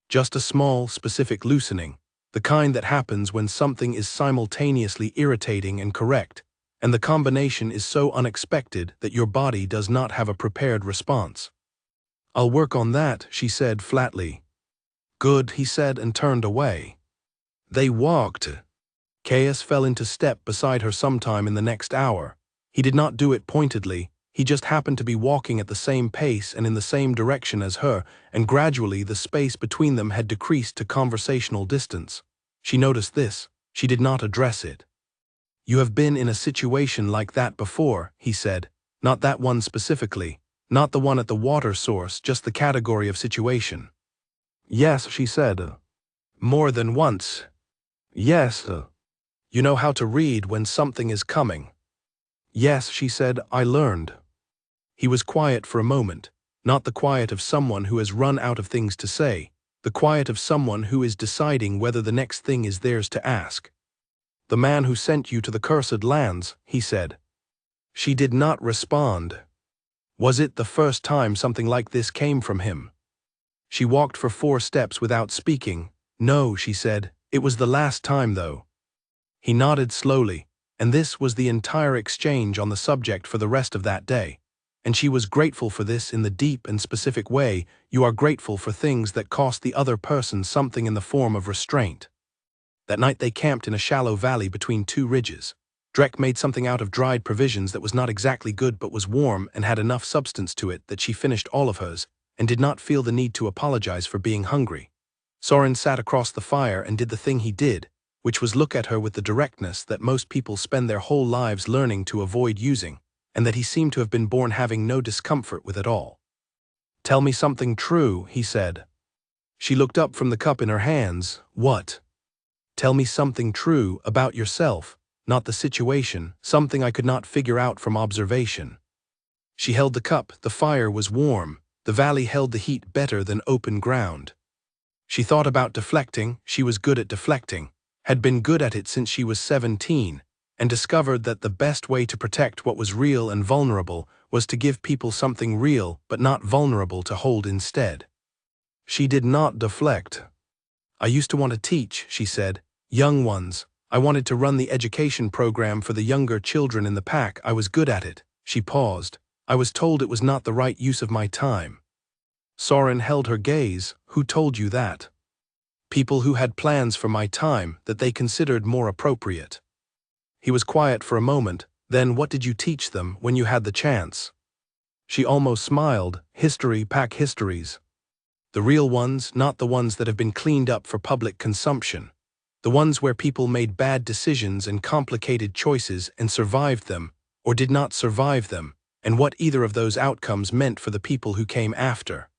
Just a small, specific loosening, the kind that happens when something is simultaneously irritating and correct, and the combination is so unexpected that your body does not have a prepared response. "I'll work on that," she said flatly. "Good," he said and turned away. They walked. Caius fell into step beside her sometime in the next hour. He did not do it pointedly, He just happened to be walking at the same pace and in the same direction as her, and gradually the space between them had decreased to conversational distance. She noticed this. She did not address it. "You have been in a situation like that before," he said. "Not that one specifically. Not the one at the water source, just the category of situation." "Yes," she said. "More than once." "Yes." "You know how to read when something is coming." "Yes," she said, "I learned." He was quiet for a moment, not the quiet of someone who has run out of things to say, the quiet of someone who is deciding whether the next thing is theirs to ask. "The man who sent you to the cursed lands," he said. She did not respond. Was it the first time something like this came from him? She walked for 4 steps without speaking. "No," she said, "it was the last time though." He nodded slowly, and this was the entire exchange on the subject for the rest of that day. And she was grateful for this in the deep and specific way you are grateful for things that cost the other person something in the form of restraint. That night they camped in a shallow valley between 2 ridges. Drek made something out of dried provisions that was not exactly good but was warm and had enough substance to it that she finished all of hers and did not feel the need to apologize for being hungry. Soren sat across the fire and did the thing he did, which was look at her with the directness that most people spend their whole lives learning to avoid using, and that he seemed to have been born having no discomfort with at all. "Tell me something true," he said. She looked up from the cup in her hands. "What?" "Tell me something true about yourself, not the situation, something I could not figure out from observation." She held the cup. The fire was warm. The valley held the heat better than open ground. She thought about deflecting. She was good at deflecting, had been good at it since she was 17, and discovered that the best way to protect what was real and vulnerable was to give people something real but not vulnerable to hold instead. She did not deflect. "I used to want to teach," she said. "Young ones. I wanted to run the education program for the younger children in the pack. I was good at it." She paused. "I was told it was not the right use of my time." Soren held her gaze. "Who told you that?" "People who had plans for my time that they considered more appropriate." He was quiet for a moment. "Then what did you teach them when you had the chance?" She almost smiled. "History, pack histories. The real ones, not the ones that have been cleaned up for public consumption. The ones where people made bad decisions and complicated choices and survived them, or did not survive them, and what either of those outcomes meant for the people who came after."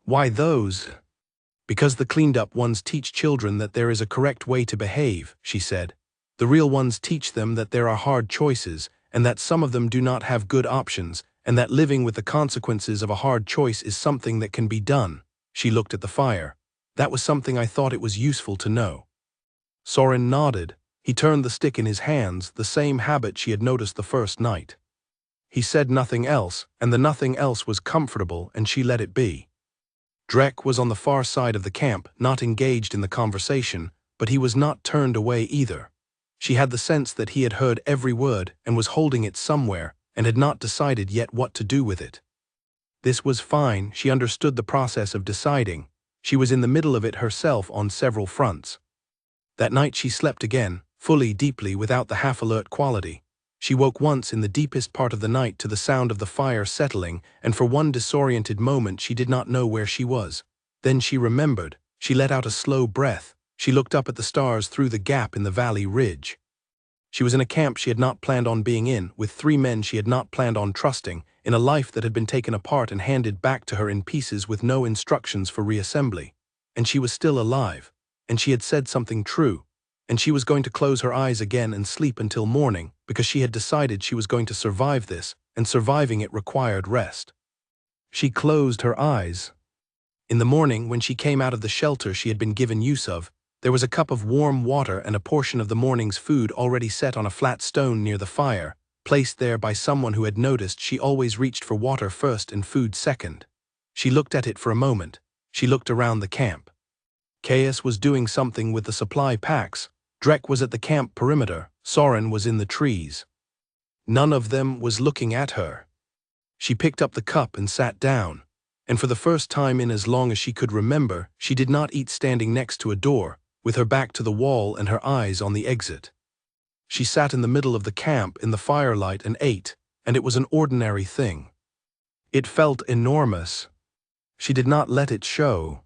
"Why those?" "Because the cleaned-up ones teach children that there is a correct way to behave," she said. "The real ones teach them that there are hard choices, and that some of them do not have good options, and that living with the consequences of a hard choice is something that can be done." She looked at the fire. "That was something I thought it was useful to know." Soren nodded. He turned the stick in his hands, the same habit she had noticed the first night. He said nothing else, and the nothing else was comfortable, and she let it be. Drek was on the far side of the camp, not engaged in the conversation, but he was not turned away either. She had the sense that he had heard every word and was holding it somewhere and had not decided yet what to do with it. This was fine. She understood the process of deciding. She was in the middle of it herself on several fronts. That night she slept again, fully, deeply, without the half-alert quality. She woke once in the deepest part of the night to the sound of the fire settling, and for one disoriented moment she did not know where she was. Then she remembered. She let out a slow breath. She looked up at the stars through the gap in the valley ridge. She was in a camp she had not planned on being in, with 3 men she had not planned on trusting, in a life that had been taken apart and handed back to her in pieces with no instructions for reassembly. And she was still alive. And she had said something true. And she was going to close her eyes again and sleep until morning, because she had decided she was going to survive this, and surviving it required rest. She closed her eyes. In the morning, when she came out of the shelter she had been given use of, there was a cup of warm water and a portion of the morning's food already set on a flat stone near the fire, placed there by someone who had noticed she always reached for water first and food second. She looked at it for a moment. She looked around the camp. Caius was doing something with the supply packs. Drek was at the camp perimeter. Soren was in the trees. None of them was looking at her. She picked up the cup and sat down. And for the first time in as long as she could remember, she did not eat standing next to a door, with her back to the wall and her eyes on the exit. She sat in the middle of the camp in the firelight and ate, and it was an ordinary thing. It felt enormous. She did not let it show.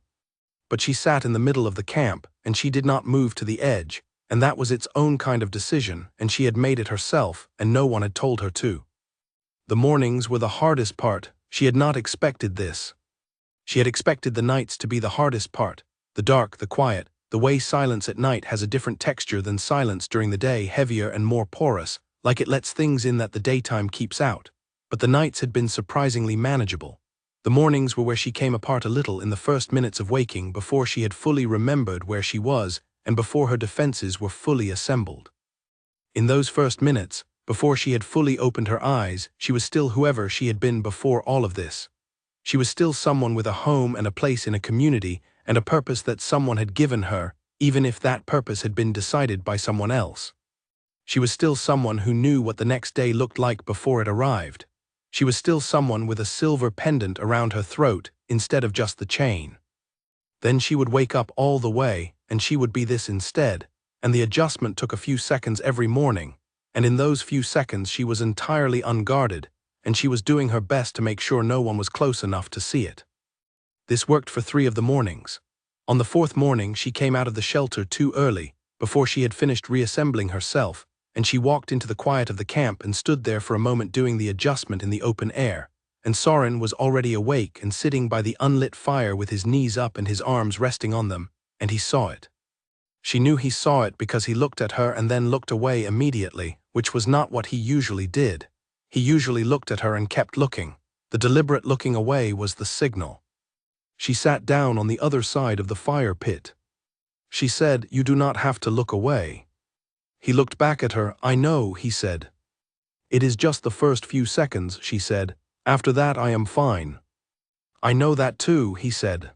But she sat in the middle of the camp, and she did not move to the edge, and that was its own kind of decision, and she had made it herself, and no one had told her to. The mornings were the hardest part. She had not expected this. She had expected the nights to be the hardest part, the dark, the quiet, the way silence at night has a different texture than silence during the day, heavier and more porous, like it lets things in that the daytime keeps out. But the nights had been surprisingly manageable. The mornings were where she came apart a little in the first minutes of waking, before she had fully remembered where she was and before her defenses were fully assembled. In those first minutes, before she had fully opened her eyes, she was still whoever she had been before all of this. She was still someone with a home and a place in a community and a purpose that someone had given her, even if that purpose had been decided by someone else. She was still someone who knew what the next day looked like before it arrived. She was still someone with a silver pendant around her throat instead of just the chain. Then she would wake up all the way, and she would be this instead, and the adjustment took a few seconds every morning, and in those few seconds she was entirely unguarded, and she was doing her best to make sure no one was close enough to see it. This worked for 3 of the mornings. On the 4th morning she came out of the shelter too early, before she had finished reassembling herself, and she walked into the quiet of the camp and stood there for a moment doing the adjustment in the open air, and Soren was already awake and sitting by the unlit fire with his knees up and his arms resting on them, and he saw it. She knew he saw it because he looked at her and then looked away immediately, which was not what he usually did. He usually looked at her and kept looking. The deliberate looking away was the signal. She sat down on the other side of the fire pit. She said, "You do not have to look away." He looked back at her. "I know," he said. "It is just the first few seconds," she said. "After that I am fine." "I know that too," he said.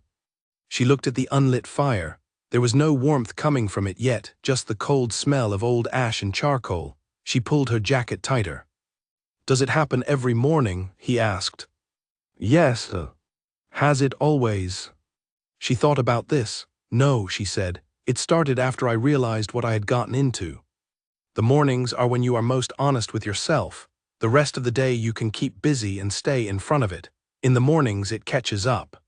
She looked at the unlit fire. There was no warmth coming from it yet, just the cold smell of old ash and charcoal. She pulled her jacket tighter. "Does it happen every morning?" he asked. "Yes. Has it always?" She thought about this. "No," she said. "It started after I realized what I had gotten into. The mornings are when you are most honest with yourself. The rest of the day you can keep busy and stay in front of it. In the mornings it catches up."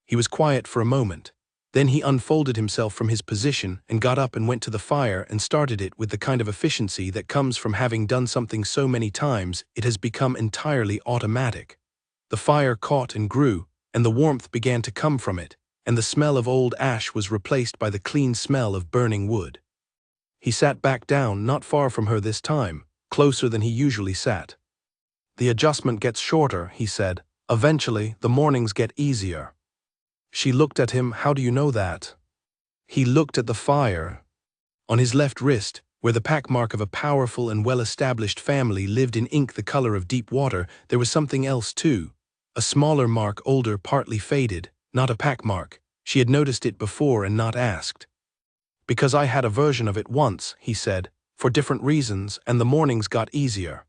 He was quiet for a moment. Then he unfolded himself from his position and got up and went to the fire and started it with the kind of efficiency that comes from having done something so many times it has become entirely automatic. The fire caught and grew, and the warmth began to come from it, and the smell of old ash was replaced by the clean smell of burning wood. He sat back down, not far from her this time, closer than he usually sat. "The adjustment gets shorter," he said. "Eventually, the mornings get easier." She looked at him. "How do you know that?" He looked at the fire. On his left wrist, where the packmark of a powerful and well-established family lived in ink the color of deep water, there was something else too. A smaller mark, older, partly faded, not a packmark. She had noticed it before and not asked. "Because I had a version of it once," he said, "for different reasons, and the mornings got easier."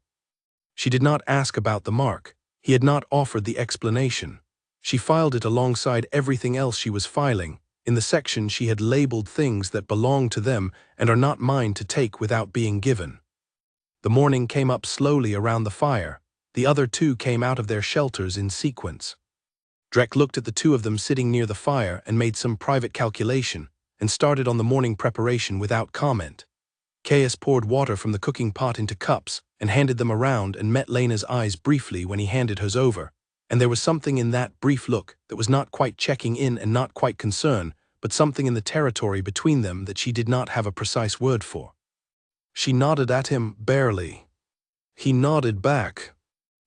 She did not ask about the mark. He had not offered the explanation. She filed it alongside everything else she was filing. In the section she had labeled things that belong to them and are not mine to take without being given. The morning came up slowly around the fire. The other 2 came out of their shelters in sequence. Drek looked at the 2 of them sitting near the fire and made some private calculation, and started on the morning preparation without comment. Caius poured water from the cooking pot into cups and handed them around and met Lena's eyes briefly when he handed hers over, and there was something in that brief look that was not quite checking in and not quite concern, but something in the territory between them that she did not have a precise word for. She nodded at him, barely. He nodded back.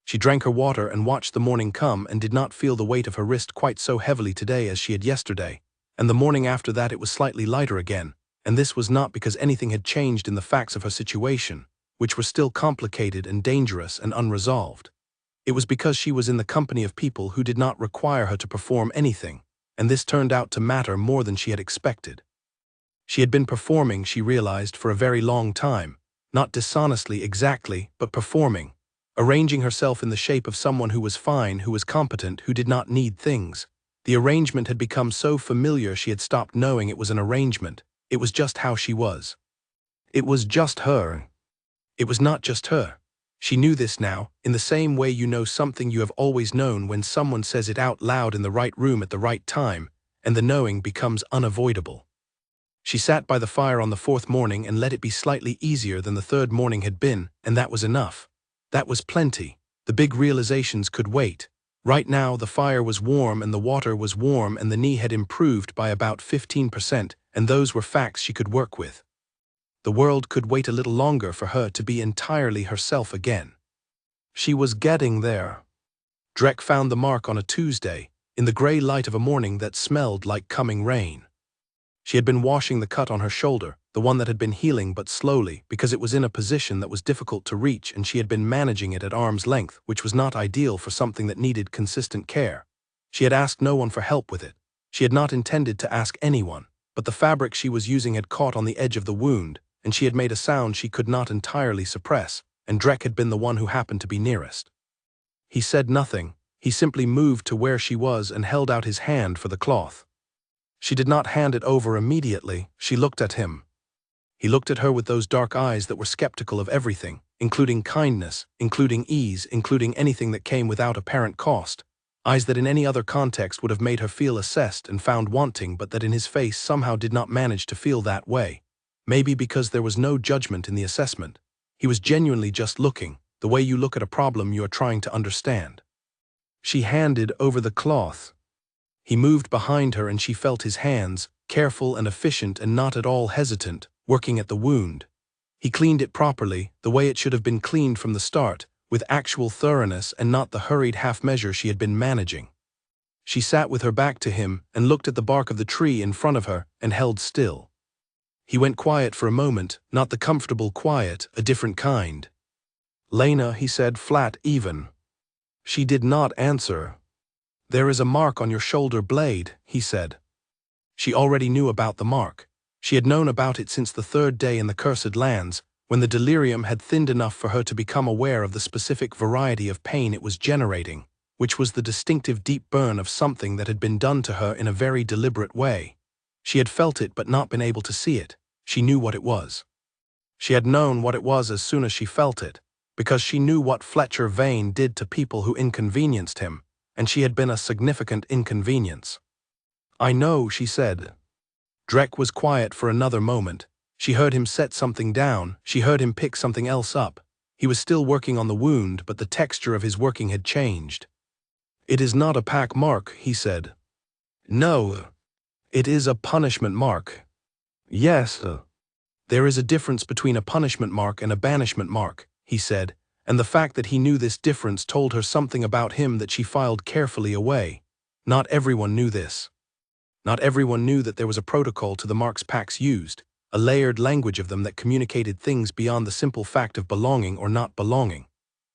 She drank her water and watched the morning come and did not feel the weight of her wrist quite so heavily today as she had yesterday, and the morning after that it was slightly lighter again, and this was not because anything had changed in the facts of her situation, which were still complicated and dangerous and unresolved. It was because she was in the company of people who did not require her to perform anything, and this turned out to matter more than she had expected. She had been performing, she realized, for a very long time, not dishonestly exactly, but performing, arranging herself in the shape of someone who was fine, who was competent, who did not need things. The arrangement had become so familiar she had stopped knowing it was an arrangement. It was just how she was. It was just her. It was not just her. She knew this now, in the same way you know something you have always known when someone says it out loud in the right room at the right time, and the knowing becomes unavoidable. She sat by the fire on the fourth morning and let it be slightly easier than the third morning had been, and that was enough. That was plenty. The big realizations could wait. Right now the fire was warm and the water was warm and the knee had improved by about 15%, and those were facts she could work with. The world could wait a little longer for her to be entirely herself again. She was getting there. Drek found the mark on a Tuesday, in the grey light of a morning that smelled like coming rain. She had been washing the cut on her shoulder, the one that had been healing but slowly, because it was in a position that was difficult to reach, and she had been managing it at arm's length, which was not ideal for something that needed consistent care. She had asked no one for help with it. She had not intended to ask anyone, but the fabric she was using had caught on the edge of the wound, and she had made a sound she could not entirely suppress, and Drek had been the one who happened to be nearest. He said nothing. He simply moved to where she was and held out his hand for the cloth. She did not hand it over immediately. She looked at him. He looked at her with those dark eyes that were skeptical of everything, including kindness, including ease, including anything that came without apparent cost. Eyes that in any other context would have made her feel assessed and found wanting, but that in his face somehow did not manage to feel that way. Maybe because there was no judgment in the assessment. He was genuinely just looking, the way you look at a problem you are trying to understand. She handed over the cloth. He moved behind her and she felt his hands, careful and efficient and not at all hesitant, working at the wound. He cleaned it properly, the way it should have been cleaned from the start, with actual thoroughness and not the hurried half-measure she had been managing. She sat with her back to him and looked at the bark of the tree in front of her and held still. He went quiet for a moment, not the comfortable quiet, a different kind. "Lena," he said, flat, even. She did not answer. "There is a mark on your shoulder blade," he said. She already knew about the mark. She had known about it since the third day in the Cursed Lands, when the delirium had thinned enough for her to become aware of the specific variety of pain it was generating, which was the distinctive deep burn of something that had been done to her in a very deliberate way. She had felt it but not been able to see it. She knew what it was. She had known what it was as soon as she felt it, because she knew what Fletcher Vane did to people who inconvenienced him, and she had been a significant inconvenience. "I know," she said. Drek was quiet for another moment. She heard him set something down, she heard him pick something else up. He was still working on the wound, but the texture of his working had changed. "It is not a pack mark," he said. "No. It is a punishment mark." "Yes. There is a difference between a punishment mark and a banishment mark," he said, and the fact that he knew this difference told her something about him that she filed carefully away. Not everyone knew this. Not everyone knew that there was a protocol to the marks packs used, a layered language of them that communicated things beyond the simple fact of belonging or not belonging.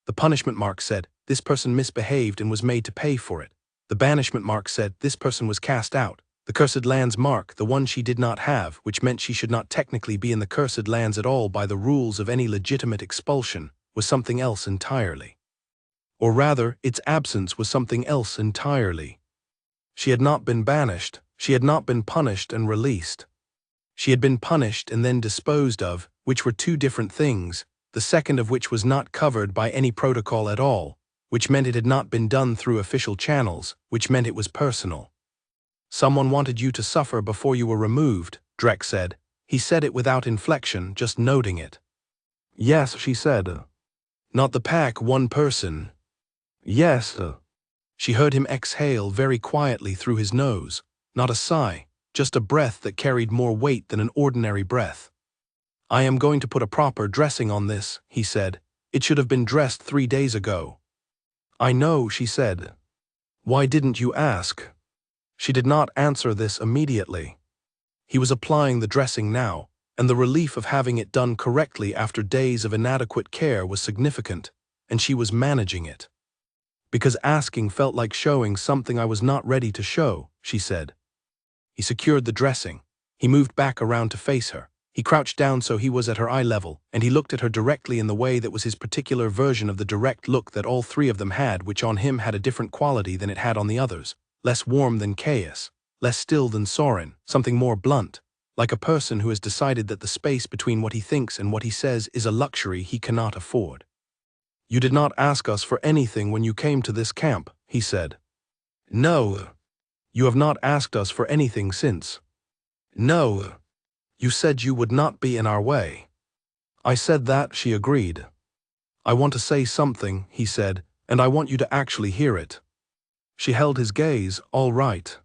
The punishment mark said, "This person misbehaved and was made to pay for it." The banishment mark said, "This person was cast out." The Cursed Lands mark, the one she did not have, which meant she should not technically be in the Cursed Lands at all by the rules of any legitimate expulsion, was something else entirely. Or rather, its absence was something else entirely. She had not been banished, she had not been punished and released. She had been punished and then disposed of, which were two different things, the second of which was not covered by any protocol at all, which meant it had not been done through official channels, which meant it was personal. "Someone wanted you to suffer before you were removed," Drek said. He said it without inflection, just noting it. "Yes," she said. "Not the pack, one person." "Yes." She heard him exhale very quietly through his nose, not a sigh, just a breath that carried more weight than an ordinary breath. "I am going to put a proper dressing on this," he said. "It should have been dressed 3 days ago." "I know," she said. "Why didn't you ask?" She did not answer this immediately. He was applying the dressing now, and the relief of having it done correctly after days of inadequate care was significant, and she was managing it. "Because asking felt like showing something I was not ready to show," she said. He secured the dressing. He moved back around to face her. He crouched down so he was at her eye level, and he looked at her directly in the way that was his particular version of the direct look that all three of them had, which on him had a different quality than it had on the others. Less warm than chaos, less still than Soren, something more blunt, like a person who has decided that the space between what he thinks and what he says is a luxury he cannot afford. You did not ask us for anything when you came to this camp, he said. No. You have not asked us for anything since. No. You said you would not be in our way. I said that, she agreed. I want to say something, he said, and I want you to actually hear it. She held his gaze. All right.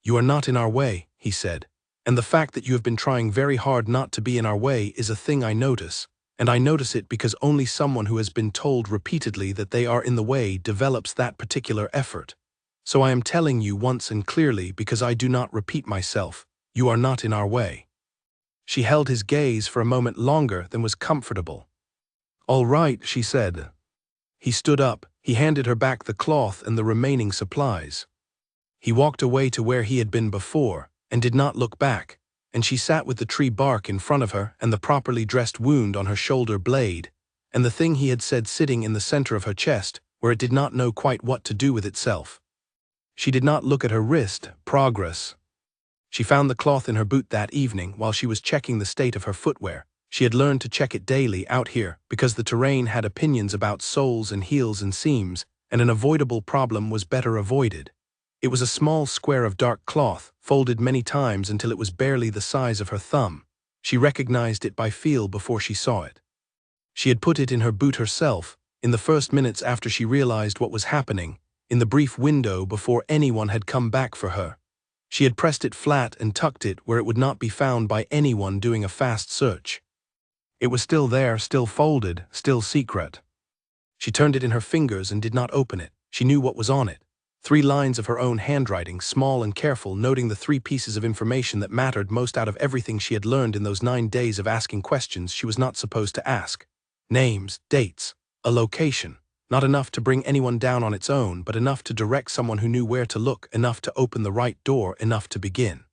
You are not in our way, he said, and the fact that you have been trying very hard not to be in our way is a thing I notice, and I notice it because only someone who has been told repeatedly that they are in the way develops that particular effort. So I am telling you once and clearly because I do not repeat myself, you are not in our way. She held his gaze for a moment longer than was comfortable. All right, she said. He stood up. He handed her back the cloth and the remaining supplies. He walked away to where he had been before, and did not look back, and she sat with the tree bark in front of her and the properly dressed wound on her shoulder blade, and the thing he had said sitting in the center of her chest, where it did not know quite what to do with itself. She did not look at her wrist. Progress. She found the cloth in her boot that evening while she was checking the state of her footwear. She had learned to check it daily out here because the terrain had opinions about soles and heels and seams, and an avoidable problem was better avoided. It was a small square of dark cloth, folded many times until it was barely the size of her thumb. She recognized it by feel before she saw it. She had put it in her boot herself, in the first minutes after she realized what was happening, in the brief window before anyone had come back for her. She had pressed it flat and tucked it where it would not be found by anyone doing a fast search. It was still there, still folded, still secret. She turned it in her fingers and did not open it. She knew what was on it. 3 lines of her own handwriting, small and careful, noting the 3 pieces of information that mattered most out of everything she had learned in those 9 days of asking questions she was not supposed to ask. Names, dates, a location. Not enough to bring anyone down on its own, but enough to direct someone who knew where to look, enough to open the right door, enough to begin.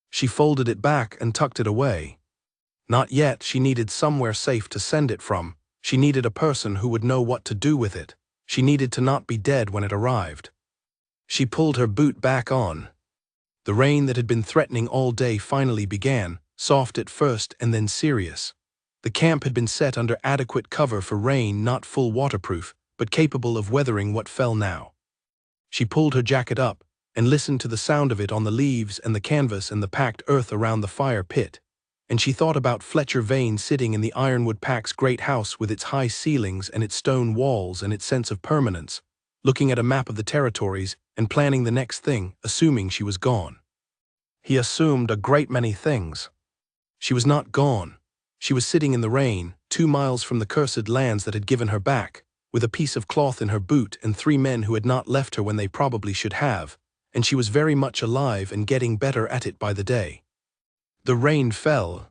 She folded it back and tucked it away. Not yet. She needed somewhere safe to send it from. She needed a person who would know what to do with it. She needed to not be dead when it arrived. She pulled her boot back on. The rain that had been threatening all day finally began, soft at first and then serious. The camp had been set under adequate cover for rain, not full waterproof, but capable of weathering what fell now. She pulled her jacket up and listened to the sound of it on the leaves and the canvas and the packed earth around the fire pit. And she thought about Fletcher Vane sitting in the Ironwood Pack's great house with its high ceilings and its stone walls and its sense of permanence, looking at a map of the territories and planning the next thing, assuming she was gone. He assumed a great many things. She was not gone. She was sitting in the rain, 2 miles from the cursed lands that had given her back, with a piece of cloth in her boot and 3 men who had not left her when they probably should have, and she was very much alive and getting better at it by the day. The rain fell.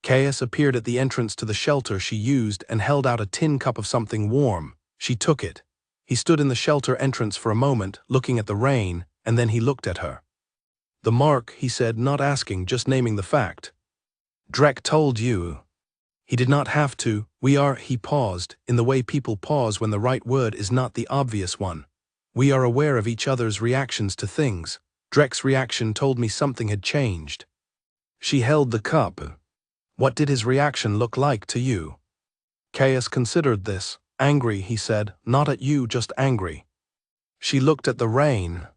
Caius appeared at the entrance to the shelter she used and held out a tin cup of something warm. She took it. He stood in the shelter entrance for a moment, looking at the rain, and then he looked at her. The mark, he said, not asking, just naming the fact. Drek told you. He did not have to. He paused, in the way people pause when the right word is not the obvious one. We are aware of each other's reactions to things. Drek's reaction told me something had changed. She held the cup. What did his reaction look like to you? Caius considered this. Angry, he said, not at you, just angry. She looked at the rain.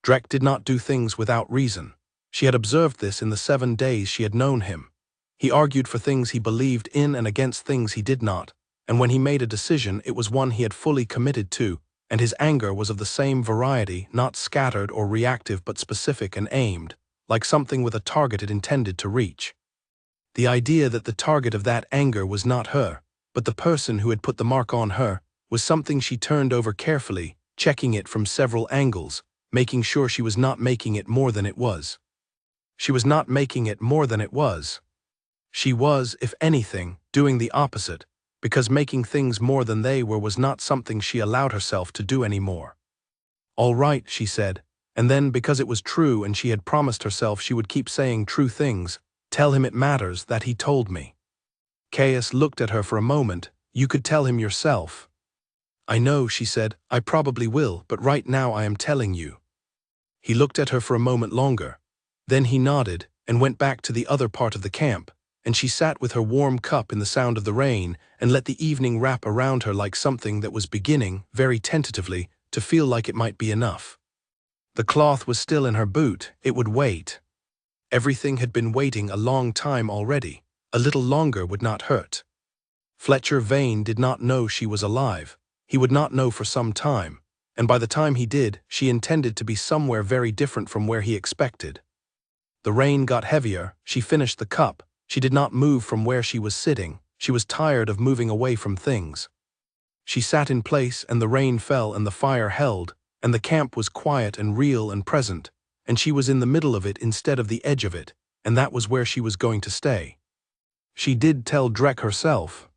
Drek did not do things without reason. She had observed this in the 7 days she had known him. He argued for things he believed in and against things he did not, and when he made a decision it was one he had fully committed to, and his anger was of the same variety, not scattered or reactive but specific and aimed, like something with a target it intended to reach. The idea that the target of that anger was not her, but the person who had put the mark on her, was something she turned over carefully, checking it from several angles, making sure she was not making it more than it was. She was not making it more than it was. She was, if anything, doing the opposite, because making things more than they were was not something she allowed herself to do anymore. All right, she said, and then because it was true and she had promised herself she would keep saying true things, tell him it matters that he told me. Caius looked at her for a moment. You could tell him yourself. I know, she said, I probably will, but right now I am telling you. He looked at her for a moment longer. Then he nodded and went back to the other part of the camp, and she sat with her warm cup in the sound of the rain and let the evening wrap around her like something that was beginning, very tentatively, to feel like it might be enough. The cloth was still in her boot. It would wait. Everything had been waiting a long time already. A little longer would not hurt. Fletcher Vane did not know she was alive. He would not know for some time, and by the time he did, she intended to be somewhere very different from where he expected. The rain got heavier. She finished the cup. She did not move from where she was sitting. She was tired of moving away from things. She sat in place, and the rain fell and the fire held, and the camp was quiet and real and present, and she was in the middle of it instead of the edge of it, and that was where she was going to stay. She did tell Drek herself.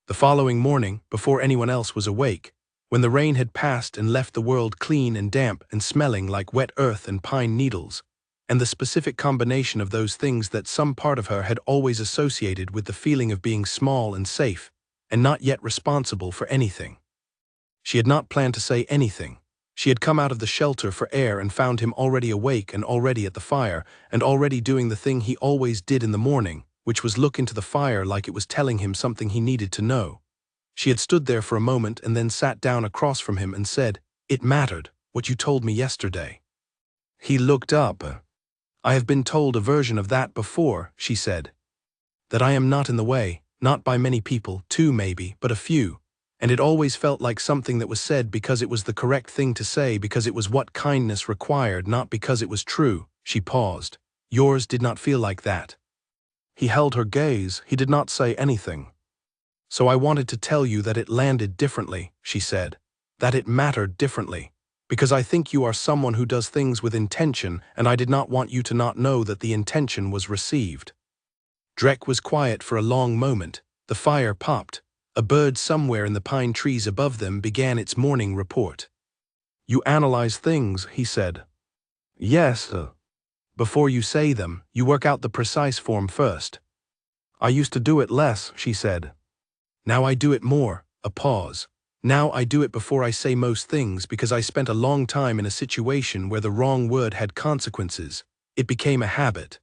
The following morning, before anyone else was awake, when the rain had passed and left the world clean and damp and smelling like wet earth and pine needles, and the specific combination of those things that some part of her had always associated with the feeling of being small and safe, and not yet responsible for anything. She had not planned to say anything. She had come out of the shelter for air and found him already awake and already at the fire, and already doing the thing he always did in the morning, which was look into the fire like it was telling him something he needed to know. She had stood there for a moment and then sat down across from him and said, "It mattered, what you told me yesterday." He looked up. "I have been told a version of that before," she said. "That I am not in the way, not by many people, two maybe, but a few. And it always felt like something that was said because it was the correct thing to say, because it was what kindness required, not because it was true." She paused. "Yours did not feel like that." He held her gaze. He did not say anything. "So I wanted to tell you that it landed differently," she said. "That it mattered differently. Because I think you are someone who does things with intention, and I did not want you to not know that the intention was received." Drek was quiet for a long moment. The fire popped. A bird somewhere in the pine trees above them began its morning report. "You analyze things," he said. "Yes. Before you say them, you work out the precise form first." "I used to do it less," she said. "Now I do it more." A pause. "Now I do it before I say most things because I spent a long time in a situation where the wrong word had consequences. It became a habit."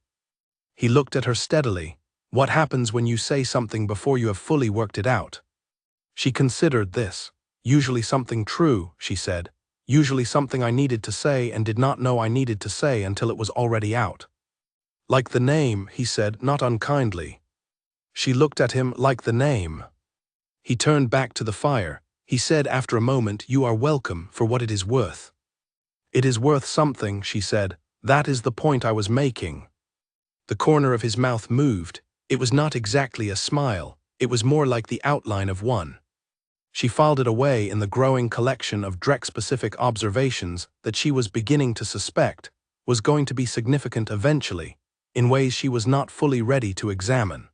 He looked at her steadily. "What happens when you say something before you have fully worked it out?" She considered this. "Usually something true," she said. "Usually something I needed to say and did not know I needed to say until it was already out." "Like the name," he said, not unkindly. She looked at him. "Like the name." He turned back to the fire. He said after a moment, "You are welcome for what it is worth." "It is worth something," she said. "That is the point I was making." The corner of his mouth moved. It was not exactly a smile. It was more like the outline of one. She filed it away in the growing collection of Drek-specific observations that she was beginning to suspect was going to be significant eventually, in ways she was not fully ready to examine.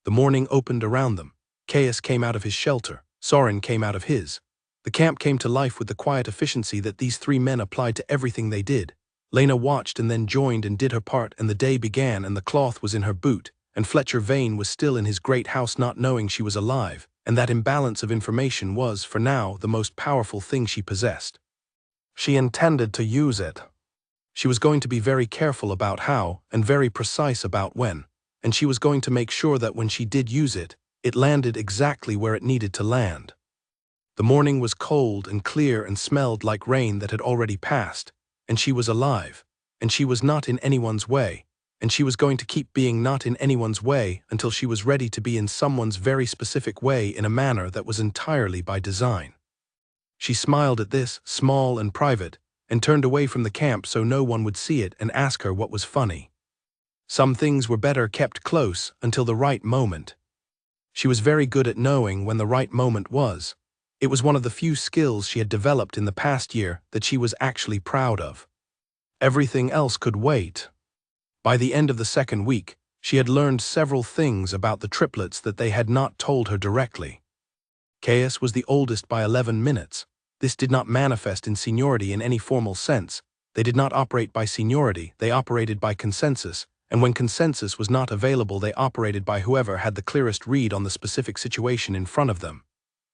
The morning opened around them. Caius came out of his shelter. Soren came out of his. The camp came to life with the quiet efficiency that these three men applied to everything they did. Lena watched and then joined and did her part, and the day began, and the cloth was in her boot, and Fletcher Vane was still in his great house not knowing she was alive, and that imbalance of information was, for now, the most powerful thing she possessed. She intended to use it. She was going to be very careful about how, and very precise about when, and she was going to make sure that when she did use it, it landed exactly where it needed to land. The morning was cold and clear and smelled like rain that had already passed, and she was alive, and she was not in anyone's way, and she was going to keep being not in anyone's way until she was ready to be in someone's very specific way in a manner that was entirely by design. She smiled at this, small and private, and turned away from the camp so no one would see it and ask her what was funny. Some things were better kept close until the right moment. She was very good at knowing when the right moment was. It was one of the few skills she had developed in the past year that she was actually proud of. Everything else could wait. By the end of the second week, she had learned several things about the triplets that they had not told her directly. Caius was the oldest by 11 minutes. This did not manifest in seniority in any formal sense. They did not operate by seniority, they operated by consensus, and when consensus was not available they operated by whoever had the clearest read on the specific situation in front of them.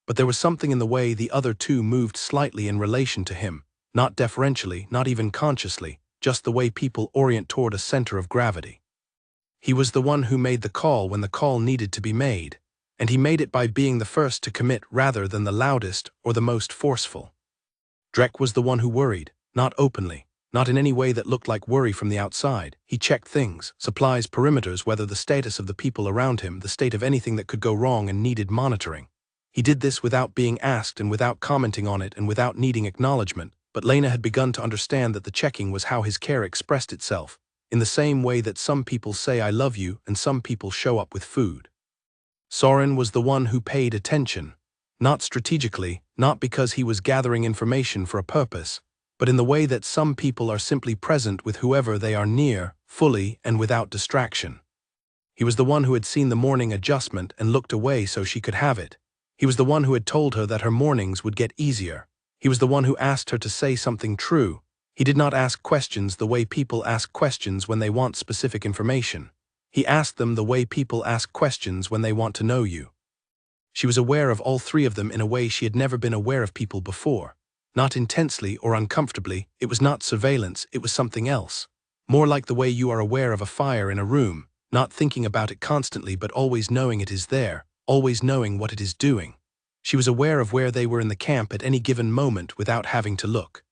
But there was something in the way the other two moved slightly in relation to him, not deferentially, not even consciously, just the way people orient toward a center of gravity. He was the one who made the call when the call needed to be made, and he made it by being the first to commit rather than the loudest or the most forceful. Drek was the one who worried, not openly, not in any way that looked like worry from the outside. He checked things, supplies, perimeters, whether the status of the people around him, the state of anything that could go wrong and needed monitoring. He did this without being asked and without commenting on it and without needing acknowledgement, but Lena had begun to understand that the checking was how his care expressed itself, in the same way that some people say I love you and some people show up with food. Soren was the one who paid attention, not strategically, not because he was gathering information for a purpose, but in the way that some people are simply present with whoever they are near, fully and without distraction. He was the one who had seen the morning adjustment and looked away so she could have it. He was the one who had told her that her mornings would get easier. He was the one who asked her to say something true. He did not ask questions the way people ask questions when they want specific information. He asked them the way people ask questions when they want to know you. She was aware of all three of them in a way she had never been aware of people before. Not intensely or uncomfortably, it was not surveillance, it was something else. More like the way you are aware of a fire in a room, not thinking about it constantly but always knowing it is there, always knowing what it is doing. She was aware of where they were in the camp at any given moment without having to look.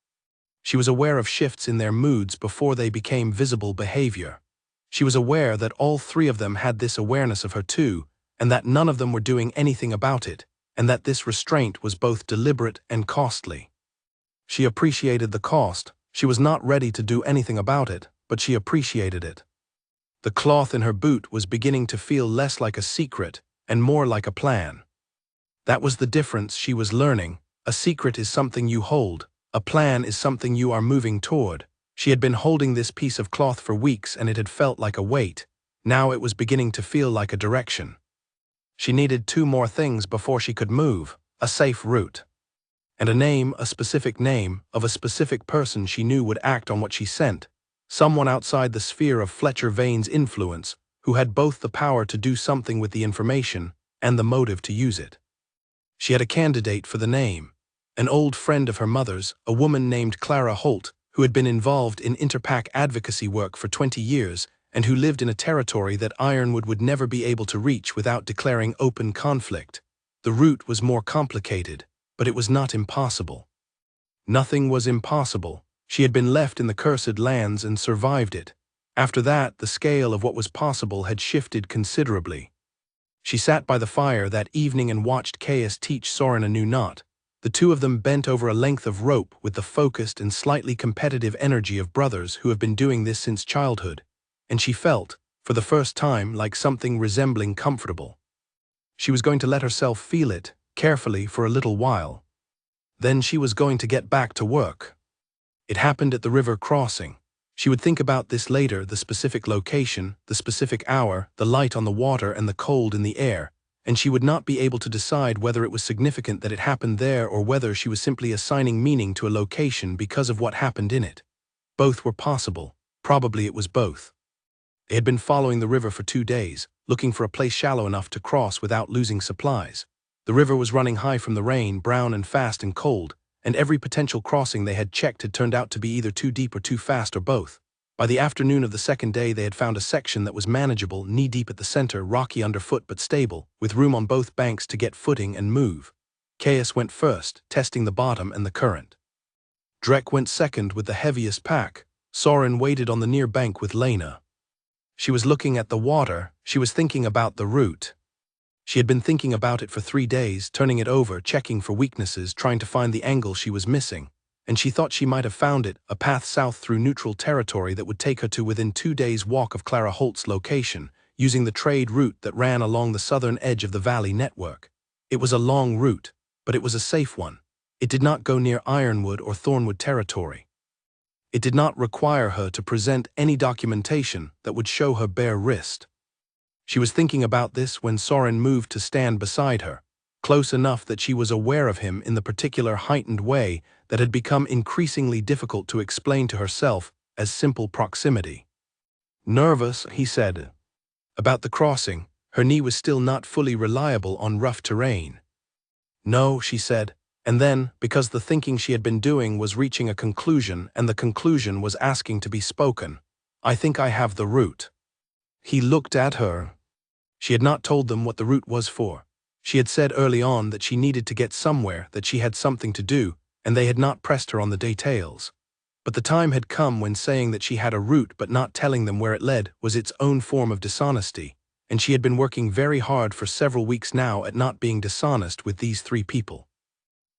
She was aware of shifts in their moods before they became visible behavior. She was aware that all three of them had this awareness of her too, and that none of them were doing anything about it, and that this restraint was both deliberate and costly. She appreciated the cost. She was not ready to do anything about it, but she appreciated it. The cloth in her boot was beginning to feel less like a secret and more like a plan. That was the difference she was learning. A secret is something you hold. A plan is something you are moving toward. She had been holding this piece of cloth for weeks and it had felt like a weight. Now it was beginning to feel like a direction. She needed two more things before she could move: a safe route. And a name, a specific name, of a specific person she knew would act on what she sent. Someone outside the sphere of Fletcher Vane's influence, who had both the power to do something with the information and the motive to use it. She had a candidate for the name. An old friend of her mother's, a woman named Clara Holt, who had been involved in interpack advocacy work for 20 years and who lived in a territory that Ironwood would never be able to reach without declaring open conflict. The route was more complicated, but it was not impossible. Nothing was impossible. She had been left in the cursed lands and survived it. After that, the scale of what was possible had shifted considerably. She sat by the fire that evening and watched Caius teach Soren a new knot. The two of them bent over a length of rope with the focused and slightly competitive energy of brothers who have been doing this since childhood, and she felt, for the first time, like something resembling comfortable. She was going to let herself feel it, carefully for a little while. Then she was going to get back to work. It happened at the river crossing. She would think about this later, the specific location, the specific hour, the light on the water and the cold in the air, and she would not be able to decide whether it was significant that it happened there or whether she was simply assigning meaning to a location because of what happened in it. Both were possible. Probably it was both. They had been following the river for 2 days, looking for a place shallow enough to cross without losing supplies. The river was running high from the rain, brown and fast and cold, and every potential crossing they had checked had turned out to be either too deep or too fast or both. By the afternoon of the second day they had found a section that was manageable, knee-deep at the center, rocky underfoot but stable, with room on both banks to get footing and move. Caius went first, testing the bottom and the current. Drek went second with the heaviest pack. Soren waited on the near bank with Lena. She was looking at the water. She was thinking about the route. She had been thinking about it for 3 days, turning it over, checking for weaknesses, trying to find the angle she was missing. And she thought she might have found it, a path south through neutral territory that would take her to within 2 days' walk of Clara Holt's location, using the trade route that ran along the southern edge of the valley network. It was a long route, but it was a safe one. It did not go near Ironwood or Thornwood territory. It did not require her to present any documentation that would show her bare wrist. She was thinking about this when Soren moved to stand beside her, close enough that she was aware of him in the particular heightened way that had become increasingly difficult to explain to herself as simple proximity. "Nervous," he said. About the crossing, her knee was still not fully reliable on rough terrain. "No," she said, and then, because the thinking she had been doing was reaching a conclusion and the conclusion was asking to be spoken, "I think I have the route." He looked at her. She had not told them what the route was for. She had said early on that she needed to get somewhere, that she had something to do, and they had not pressed her on the details. But the time had come when saying that she had a route but not telling them where it led was its own form of dishonesty, and she had been working very hard for several weeks now at not being dishonest with these three people.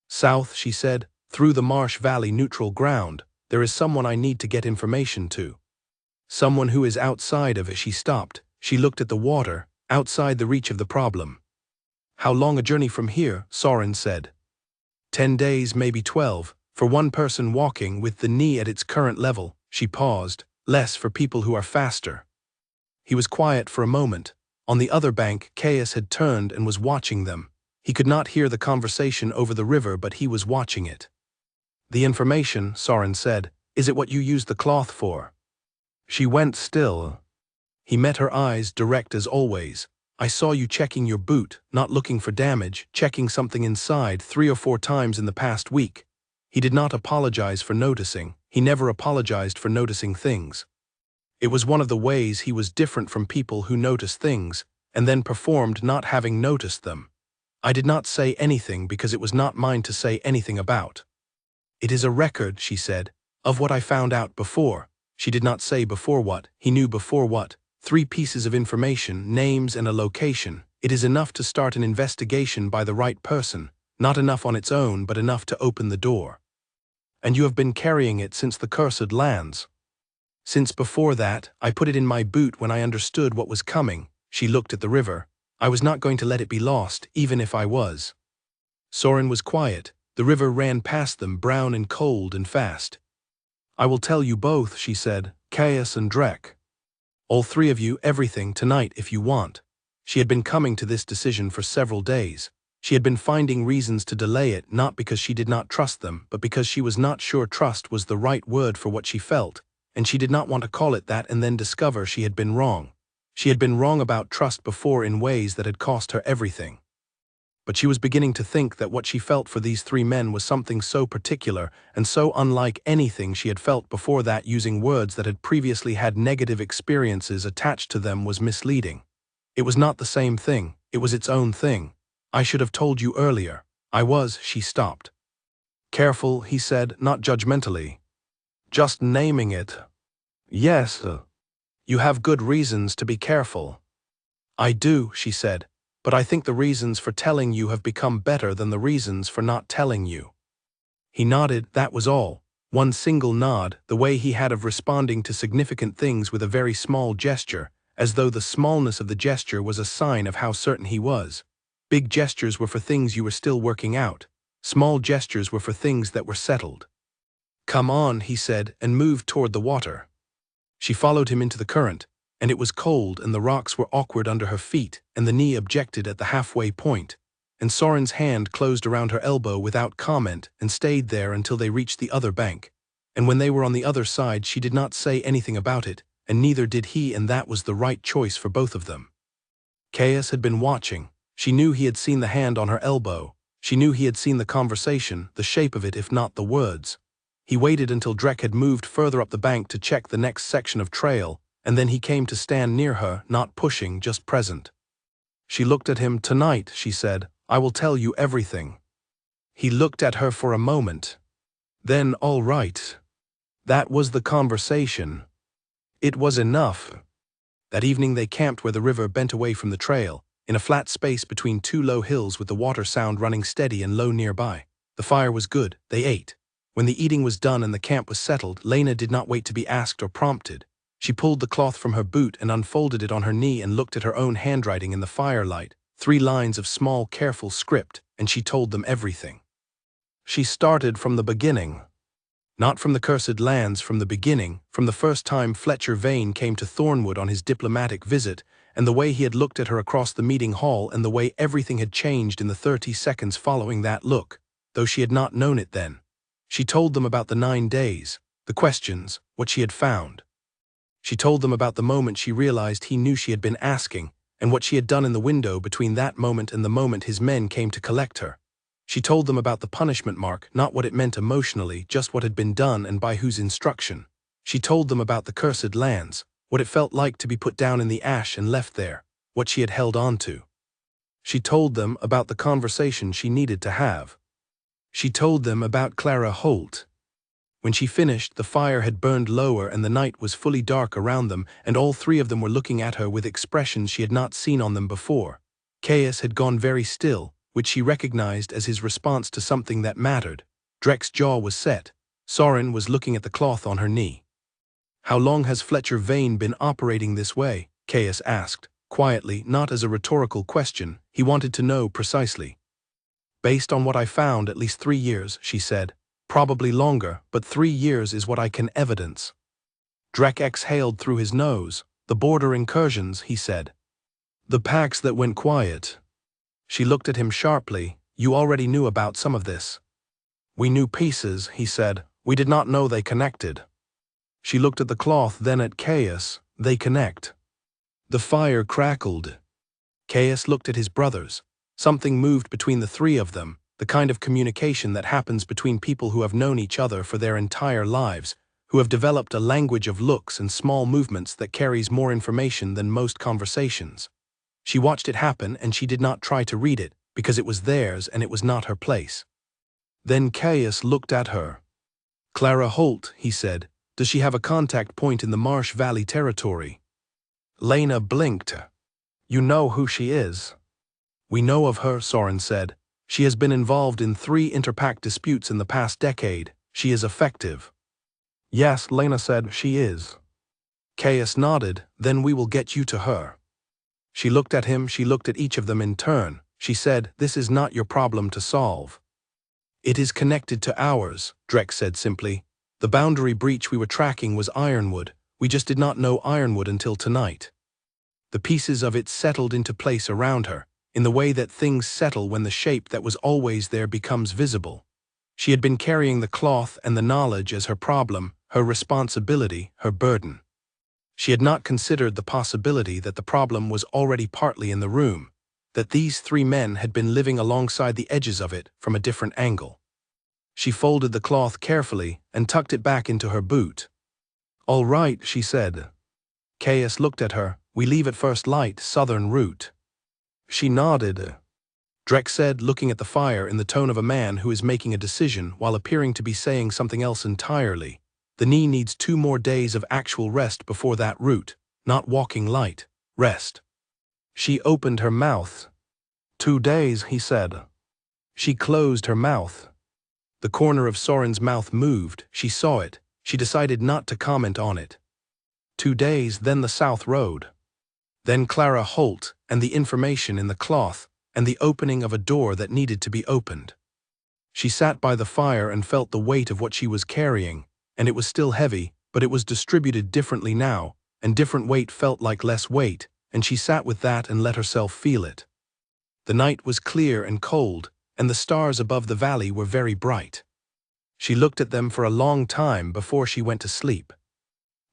South, she said, through the Marsh Valley neutral ground, there is someone I need to get information to. Someone who is outside of it. She stopped. She looked at the water, outside the reach of the problem. How long a journey from here? Soren said. 10 days, maybe 12, for one person walking with the knee at its current level. She paused. Less for people who are faster. He was quiet for a moment. On the other bank, Caius had turned and was watching them. He could not hear the conversation over the river, but he was watching it. The information, Soren said, is it what you used the cloth for? She went still. He met her eyes, direct as always. I saw you checking your boot, not looking for damage, checking something inside 3 or 4 times in the past week. He did not apologize for noticing. He never apologized for noticing things. It was one of the ways he was different from people who notice things, and then performed not having noticed them. I did not say anything because it was not mine to say anything about. It is a record, she said, of what I found out before. She did not say before what. He knew before what. 3 pieces of information, names and a location. It is enough to start an investigation by the right person, not enough on its own but enough to open the door. And you have been carrying it since the cursed lands. Since before that, I put it in my boot when I understood what was coming. She looked at the river. I was not going to let it be lost, even if I was. Soren was quiet. The river ran past them, brown and cold and fast. I will tell you both, she said, Caius and Drek. All 3 of you, everything, tonight if you want. She had been coming to this decision for several days. She had been finding reasons to delay it, not because she did not trust them, but because she was not sure trust was the right word for what she felt, and she did not want to call it that and then discover she had been wrong. She had been wrong about trust before in ways that had cost her everything. But she was beginning to think that what she felt for these 3 men was something so particular and so unlike anything she had felt before that using words that had previously had negative experiences attached to them was misleading. It was not the same thing, it was its own thing. I should have told you earlier. She stopped. Careful, he said, not judgmentally. Just naming it. Yes. You have good reasons to be careful. I do, she said. But I think the reasons for telling you have become better than the reasons for not telling you. He nodded, that was all. One single nod, the way he had of responding to significant things with a very small gesture, as though the smallness of the gesture was a sign of how certain he was. Big gestures were for things you were still working out. Small gestures were for things that were settled. Come on, he said, and moved toward the water. She followed him into the current, and it was cold and the rocks were awkward under her feet, and the knee objected at the halfway point, and Soren's hand closed around her elbow without comment and stayed there until they reached the other bank. And when they were on the other side she did not say anything about it, and neither did he, and that was the right choice for both of them. Caius had been watching. She knew he had seen the hand on her elbow. She knew he had seen the conversation, the shape of it if not the words. He waited until Drek had moved further up the bank to check the next section of trail, and then he came to stand near her, not pushing, just present. She looked at him. Tonight, she said, I will tell you everything. He looked at her for a moment. Then, all right. That was the conversation. It was enough. That evening they camped where the river bent away from the trail, in a flat space between 2 low hills with the water sound running steady and low nearby. The fire was good. They ate. When the eating was done and the camp was settled, Lena did not wait to be asked or prompted. She pulled the cloth from her boot and unfolded it on her knee and looked at her own handwriting in the firelight, 3 lines of small, careful script, and she told them everything. She started from the beginning. Not from the cursed lands, from the beginning, from the first time Fletcher Vane came to Thornwood on his diplomatic visit, and the way he had looked at her across the meeting hall and the way everything had changed in the 30 seconds following that look, though she had not known it then. She told them about the 9 days, the questions, what she had found. She told them about the moment she realized he knew she had been asking, and what she had done in the window between that moment and the moment his men came to collect her. She told them about the punishment mark, not what it meant emotionally, just what had been done and by whose instruction. She told them about the cursed lands, what it felt like to be put down in the ash and left there, what she had held on to. She told them about the conversation she needed to have. She told them about Clara Holt. When she finished, the fire had burned lower and the night was fully dark around them, and all three of them were looking at her with expressions she had not seen on them before. Caius had gone very still, which she recognized as his response to something that mattered. Drek's jaw was set. Soren was looking at the cloth on her knee. "How long has Fletcher Vane been operating this way?" Caius asked, quietly, not as a rhetorical question. He wanted to know precisely. "Based on what I found, at least 3 years," she said. "Probably longer, but 3 years is what I can evidence." Drek exhaled through his nose. "The border incursions," he said. "The packs that went quiet." She looked at him sharply. "You already knew about some of this." "We knew pieces," he said. "We did not know they connected." She looked at the cloth, then at Caius. "They connect." The fire crackled. Caius looked at his brothers. Something moved between the three of them, the kind of communication that happens between people who have known each other for their entire lives, who have developed a language of looks and small movements that carries more information than most conversations. She watched it happen, and she did not try to read it, because it was theirs and it was not her place. Then Caius looked at her. "Clara Holt," he said. "Does she have a contact point in the Marsh Valley territory?" Lena blinked. "You know who she is." "We know of her," Soren said. "She has been involved in 3 interpack disputes in the past decade. She is effective." "Yes," Lena said, "she is." Caius nodded. "Then we will get you to her." She looked at him, she looked at each of them in turn. She said, "This is not your problem to solve." "It is connected to ours," Drek said simply. "The boundary breach we were tracking was Ironwood. We just did not know Ironwood until tonight." The pieces of it settled into place around her, in the way that things settle when the shape that was always there becomes visible. She had been carrying the cloth and the knowledge as her problem, her responsibility, her burden. She had not considered the possibility that the problem was already partly in the room, that these 3 men had been living alongside the edges of it from a different angle. She folded the cloth carefully and tucked it back into her boot. "All right," she said. Caius looked at her. "We leave at first light, southern route." She nodded. Drek said, looking at the fire in the tone of a man who is making a decision while appearing to be saying something else entirely. "The knee needs 2 more days of actual rest before that route, not walking light. Rest." She opened her mouth. "2 days," he said. She closed her mouth. The corner of Soren's mouth moved. She saw it. She decided not to comment on it. 2 days, then the South Road. Then Clara Holt, and the information in the cloth, and the opening of a door that needed to be opened. She sat by the fire and felt the weight of what she was carrying, and it was still heavy, but it was distributed differently now, and different weight felt like less weight, and she sat with that and let herself feel it. The night was clear and cold, and the stars above the valley were very bright. She looked at them for a long time before she went to sleep.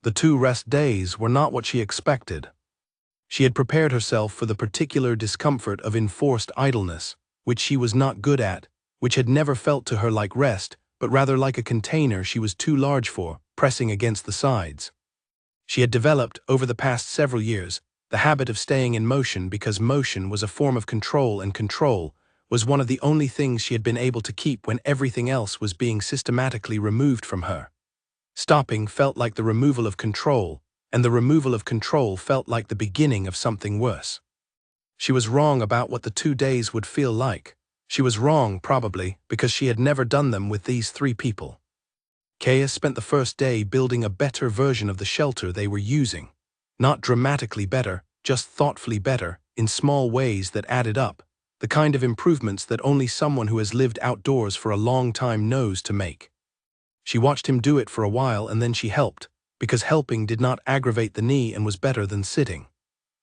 The 2 rest days were not what she expected. She had prepared herself for the particular discomfort of enforced idleness, which she was not good at, which had never felt to her like rest, but rather like a container she was too large for, pressing against the sides. She had developed, over the past several years, the habit of staying in motion because motion was a form of control, and control was one of the only things she had been able to keep when everything else was being systematically removed from her. Stopping felt like the removal of control, and the removal of control felt like the beginning of something worse. She was wrong about what the 2 days would feel like. She was wrong, probably, because she had never done them with these 3 people. Caius spent the first day building a better version of the shelter they were using. Not dramatically better, just thoughtfully better, in small ways that added up, the kind of improvements that only someone who has lived outdoors for a long time knows to make. She watched him do it for a while, and then she helped, because helping did not aggravate the knee and was better than sitting.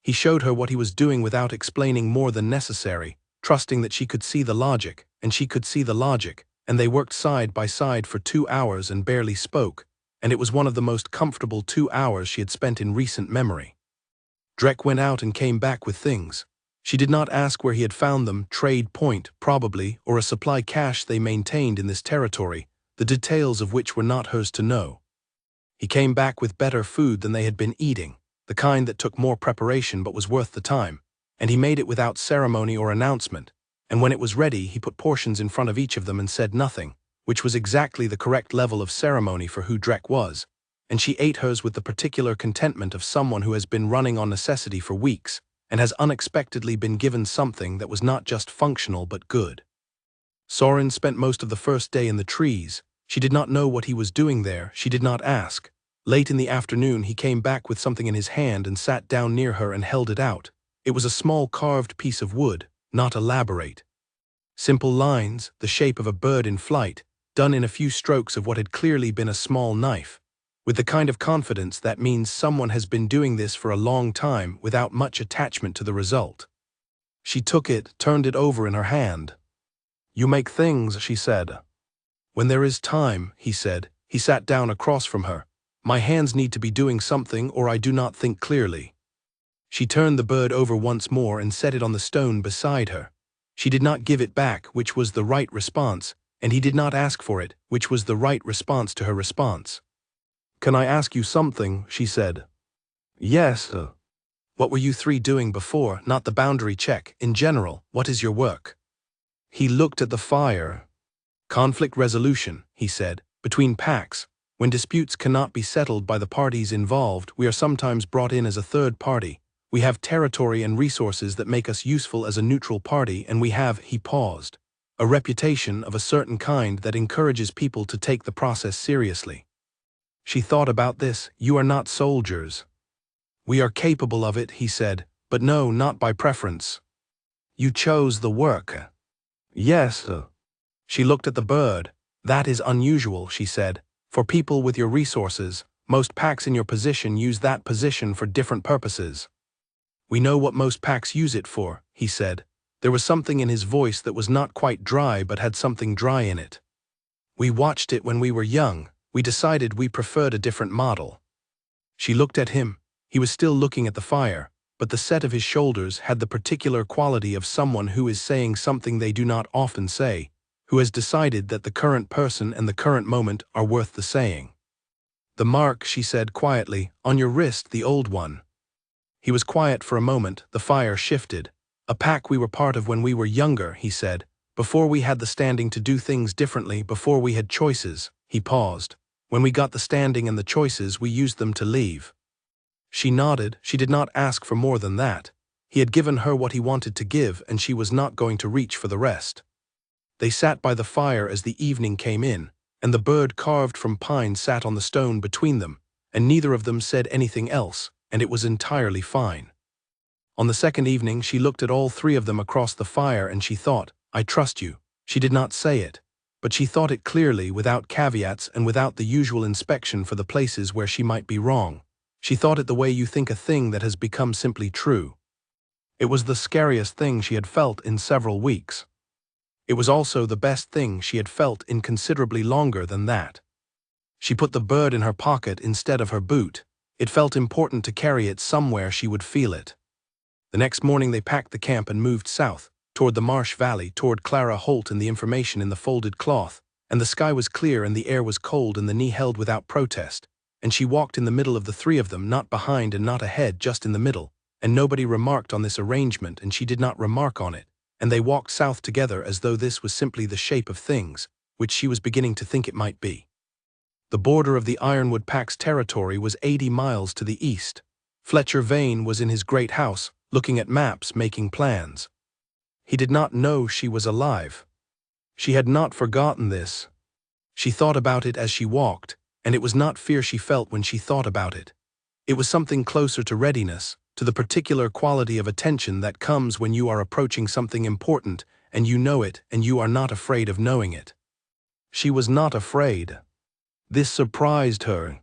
He showed her what he was doing without explaining more than necessary, trusting that she could see the logic, and she could see the logic, and they worked side by side for 2 hours and barely spoke, and it was one of the most comfortable 2 hours she had spent in recent memory. Drek went out and came back with things. She did not ask where he had found them, trade point, probably, or a supply cache they maintained in this territory, the details of which were not hers to know. He came back with better food than they had been eating, the kind that took more preparation but was worth the time, and he made it without ceremony or announcement, and when it was ready he put portions in front of each of them and said nothing, which was exactly the correct level of ceremony for who Drek was, and she ate hers with the particular contentment of someone who has been running on necessity for weeks, and has unexpectedly been given something that was not just functional but good. Soren spent most of the first day in the trees. She did not know what he was doing there, she did not ask. Late in the afternoon he came back with something in his hand and sat down near her and held it out. It was a small carved piece of wood, not elaborate. Simple lines, the shape of a bird in flight, done in a few strokes of what had clearly been a small knife, with the kind of confidence that means someone has been doing this for a long time without much attachment to the result. She took it, turned it over in her hand. "You make things," she said. "When there is time," he said. He sat down across from her. "My hands need to be doing something or I do not think clearly." She turned the bird over once more and set it on the stone beside her. She did not give it back, which was the right response, and he did not ask for it, which was the right response to her response. "Can I ask you something?" she said. "Yes." "What were you three doing before, not the boundary check, in general, what is your work?" He looked at the fire. "Conflict resolution," he said, "between packs. When disputes cannot be settled by the parties involved, we are sometimes brought in as a third party. We have territory and resources that make us useful as a neutral party, and we have," he paused, "a reputation of a certain kind that encourages people to take the process seriously." She thought about this. "You are not soldiers." "We are capable of it," he said, "but no, not by preference." "You chose the work." "Yes." She looked at the bird. "That is unusual," she said. "For people with your resources, most packs in your position use that position for different purposes." "We know what most packs use it for," he said. There was something in his voice that was not quite dry but had something dry in it. "We watched it when we were young. We decided we preferred a different model." She looked at him. He was still looking at the fire, but the set of his shoulders had the particular quality of someone who is saying something they do not often say, who has decided that the current person and the current moment are worth the saying. "The mark," she said quietly, "on your wrist, the old one." He was quiet for a moment. The fire shifted. "A pack we were part of when we were younger," he said, "before we had the standing to do things differently, before we had choices." He paused. "When we got the standing and the choices, we used them to leave." She nodded. She did not ask for more than that. He had given her what he wanted to give, and she was not going to reach for the rest. They sat by the fire as the evening came in, and the bird carved from pine sat on the stone between them, and neither of them said anything else, and it was entirely fine. On the second evening she looked at all three of them across the fire and she thought, "I trust you." She did not say it, but she thought it clearly, without caveats and without the usual inspection for the places where she might be wrong. She thought it the way you think a thing that has become simply true. It was the scariest thing she had felt in several weeks. It was also the best thing she had felt in considerably longer than that. She put the bird in her pocket instead of her boot. It felt important to carry it somewhere she would feel it. The next morning they packed the camp and moved south, toward the marsh valley, toward Clara Holt and the information in the folded cloth, and the sky was clear and the air was cold and the knee held without protest, and she walked in the middle of the three of them, not behind and not ahead, just in the middle, and nobody remarked on this arrangement and she did not remark on it, and they walked south together as though this was simply the shape of things, which she was beginning to think it might be. The border of the Ironwood Pack's territory was 80 miles to the east. Fletcher Vane was in his great house, looking at maps, making plans. He did not know she was alive. She had not forgotten this. She thought about it as she walked, and it was not fear she felt when she thought about it. It was something closer to readiness, to the particular quality of attention that comes when you are approaching something important, and you know it, and you are not afraid of knowing it. She was not afraid. This surprised her.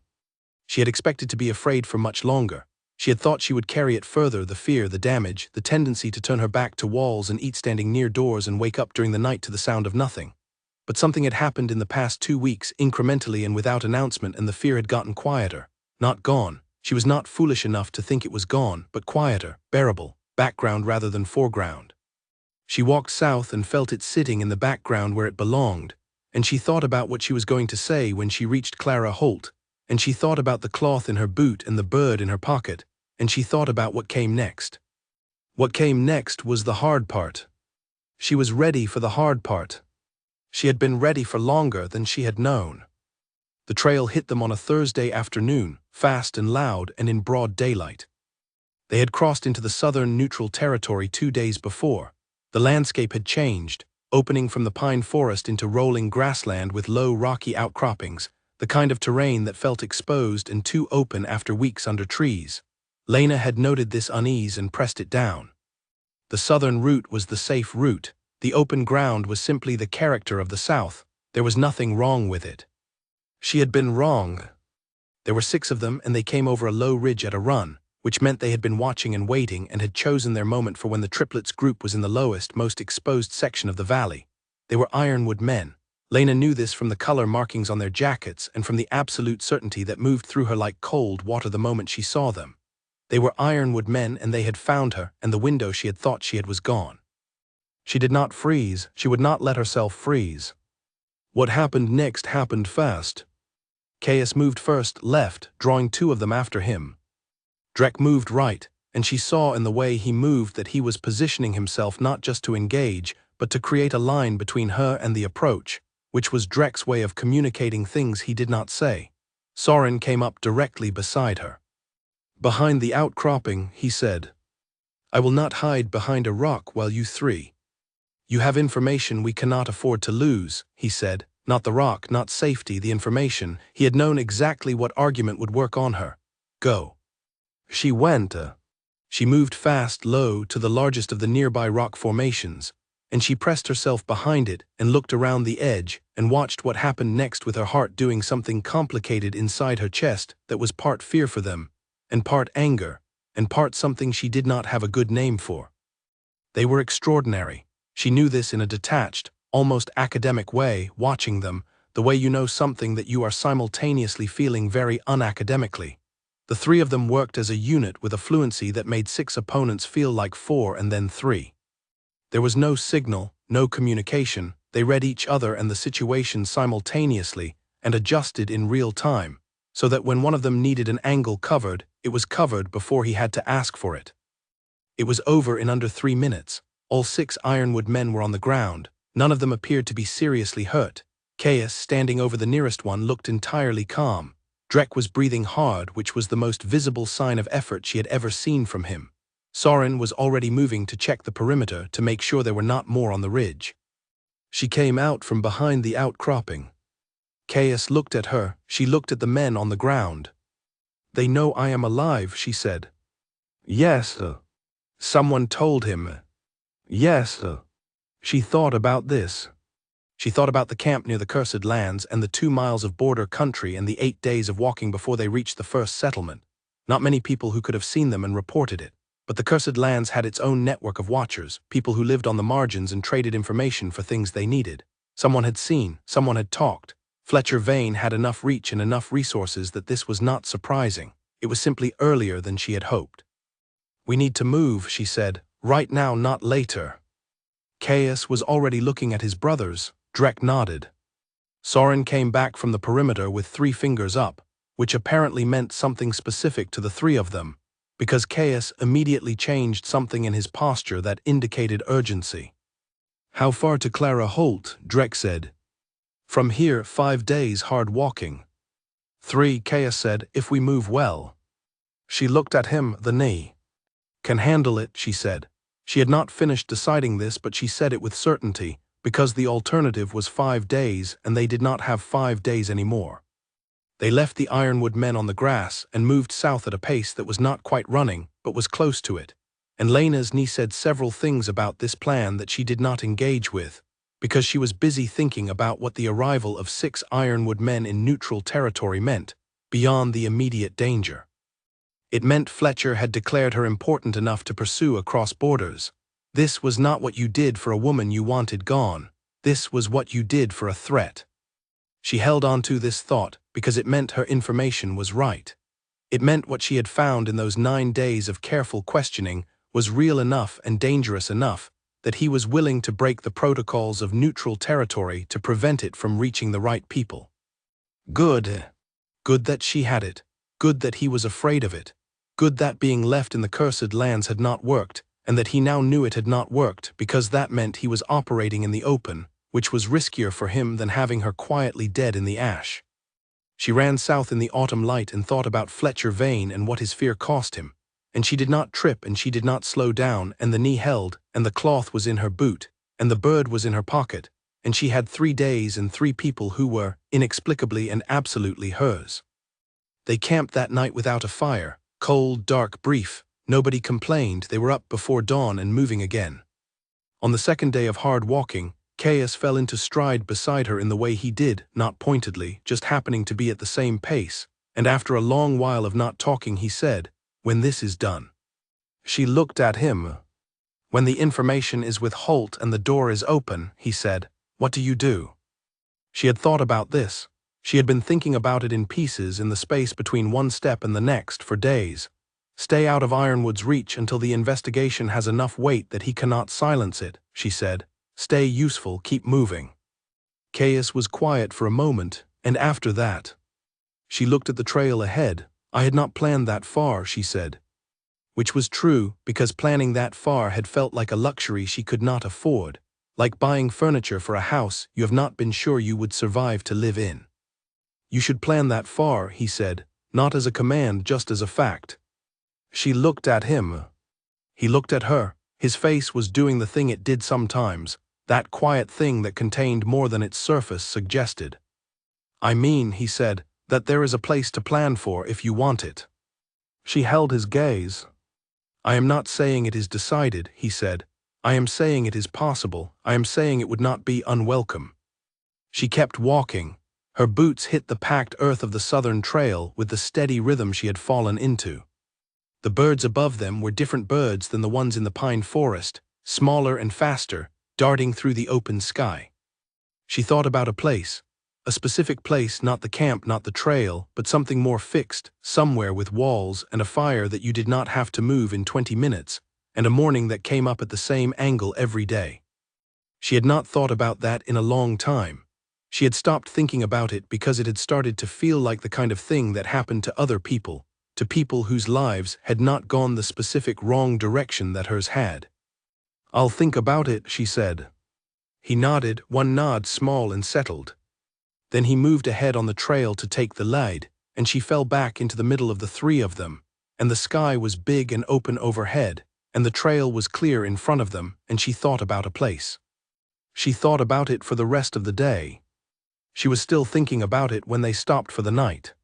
She had expected to be afraid for much longer. She had thought she would carry it further, the fear, the damage, the tendency to turn her back to walls and eat standing near doors and wake up during the night to the sound of nothing. But something had happened in the past 2 weeks, incrementally and without announcement, and the fear had gotten quieter. Not gone. She was not foolish enough to think it was gone, but quieter, bearable, background rather than foreground. She walked south and felt it sitting in the background where it belonged, and she thought about what she was going to say when she reached Clara Holt, and she thought about the cloth in her boot and the bird in her pocket, and she thought about what came next. What came next was the hard part. She was ready for the hard part. She had been ready for longer than she had known. The trail hit them on a Thursday afternoon, fast and loud and in broad daylight. They had crossed into the southern neutral territory 2 days before. The landscape had changed, opening from the pine forest into rolling grassland with low rocky outcroppings, the kind of terrain that felt exposed and too open after weeks under trees. Lena had noted this unease and pressed it down. The southern route was the safe route. The open ground was simply the character of the South. There was nothing wrong with it. She had been wrong. There were 6 of them, and they came over a low ridge at a run, which meant they had been watching and waiting and had chosen their moment for when the Triplets group was in the lowest, most exposed section of the valley. They were Ironwood men. Lena knew this from the color markings on their jackets and from the absolute certainty that moved through her like cold water the moment she saw them. They were Ironwood men, and they had found her, and the window she had thought she had was gone. She did not freeze. She would not let herself freeze. What happened next happened fast. Caius moved first, left, drawing 2 of them after him. Drek moved right, and she saw in the way he moved that he was positioning himself not just to engage, but to create a line between her and the approach, which was Drek's way of communicating things he did not say. Soren came up directly beside her. "Behind the outcropping," he said. "I will not hide behind a rock while you 3. You have information we cannot afford to lose," he said. Not the rock, not safety, the information. He had known exactly what argument would work on her. "Go." She went. She moved fast, low, to the largest of the nearby rock formations, and she pressed herself behind it and looked around the edge and watched what happened next, with her heart doing something complicated inside her chest that was part fear for them, and part anger, and part something she did not have a good name for. They were extraordinary. She knew this in a detached, almost academic way, watching them, the way you know something that you are simultaneously feeling very unacademically. The 3 of them worked as a unit with a fluency that made 6 opponents feel like 4 and then 3. There was no signal, no communication. They read each other and the situation simultaneously and adjusted in real time, so that when one of them needed an angle covered, it was covered before he had to ask for it. It was over in under 3 minutes. All 6 Ironwood men were on the ground. None of them appeared to be seriously hurt. Caius, standing over the nearest one, looked entirely calm. Drek was breathing hard, which was the most visible sign of effort she had ever seen from him. Soren was already moving to check the perimeter to make sure there were not more on the ridge. She came out from behind the outcropping. Caius looked at her. She looked at the men on the ground. "They know I am alive," she said. "Yes, someone told him." "Yes, She thought about this. She thought about the camp near the Cursed Lands and the 2 miles of border country and the 8 days of walking before they reached the first settlement. Not many people who could have seen them and reported it. But the Cursed Lands had its own network of watchers, people who lived on the margins and traded information for things they needed. Someone had seen, someone had talked. Fletcher Vane had enough reach and enough resources that this was not surprising. It was simply earlier than she had hoped. "We need to move," she said. "Right now, not later." Caius was already looking at his brothers. Drek nodded. Soren came back from the perimeter with 3 fingers up, which apparently meant something specific to the 3 of them, because Caius immediately changed something in his posture that indicated urgency. "How far to Clara Holt?" Drek said. "From here, 5 days hard walking." 3, Caius said, "if we move well." She looked at him, the knee. "Can handle it," she said. She had not finished deciding this, but she said it with certainty, because the alternative was 5 days, and they did not have 5 days anymore. They left the Ironwood men on the grass and moved south at a pace that was not quite running, but was close to it. And Lena's knee said several things about this plan that she did not engage with, because she was busy thinking about what the arrival of 6 Ironwood men in neutral territory meant, beyond the immediate danger. It meant Fletcher had declared her important enough to pursue across borders. This was not what you did for a woman you wanted gone. This was what you did for a threat. She held on to this thought because it meant her information was right. It meant what she had found in those 9 days of careful questioning was real enough and dangerous enough that he was willing to break the protocols of neutral territory to prevent it from reaching the right people. Good. Good that she had it. Good that he was afraid of it. Good that being left in the cursed lands had not worked, and that he now knew it had not worked, because that meant he was operating in the open, which was riskier for him than having her quietly dead in the ash. She ran south in the autumn light and thought about Fletcher Vane and what his fear cost him. And she did not trip, and she did not slow down, and the knee held, and the cloth was in her boot, and the bird was in her pocket, and she had 3 days and 3 people who were, inexplicably and absolutely hers. They camped that night without a fire, cold, dark, brief. Nobody complained, they were up before dawn and moving again. On the second day of hard walking, Caius fell into stride beside her in the way he did, not pointedly, just happening to be at the same pace, and after a long while of not talking he said, "When this is done." She looked at him. "When the information is with Holt and the door is open," he said, "what do you do?" She had thought about this. She had been thinking about it in pieces in the space between one step and the next for days. "Stay out of Ironwood's reach until the investigation has enough weight that he cannot silence it," she said. "Stay useful, keep moving." Caius was quiet for a moment, and after that, she looked at the trail ahead. "I had not planned that far," she said. Which was true, because planning that far had felt like a luxury she could not afford, like buying furniture for a house you have not been sure you would survive to live in. "You should plan that far," he said, not as a command, just as a fact. She looked at him. He looked at her. His face was doing the thing it did sometimes, that quiet thing that contained more than its surface suggested. "I mean," he said, "that there is a place to plan for if you want it." She held his gaze. "I am not saying it is decided," he said. "I am saying it is possible. I am saying it would not be unwelcome." She kept walking. Her boots hit the packed earth of the southern trail with the steady rhythm she had fallen into. The birds above them were different birds than the ones in the pine forest, smaller and faster, darting through the open sky. She thought about a place. A specific place, not the camp, not the trail, but something more fixed, somewhere with walls and a fire that you did not have to move in 20 minutes, and a morning that came up at the same angle every day. She had not thought about that in a long time. She had stopped thinking about it because it had started to feel like the kind of thing that happened to other people, to people whose lives had not gone the specific wrong direction that hers had. "I'll think about it," she said. He nodded, one nod small and settled. Then he moved ahead on the trail to take the lead, and she fell back into the middle of the 3 of them, and the sky was big and open overhead, and the trail was clear in front of them, and she thought about a place. She thought about it for the rest of the day. She was still thinking about it when they stopped for the night.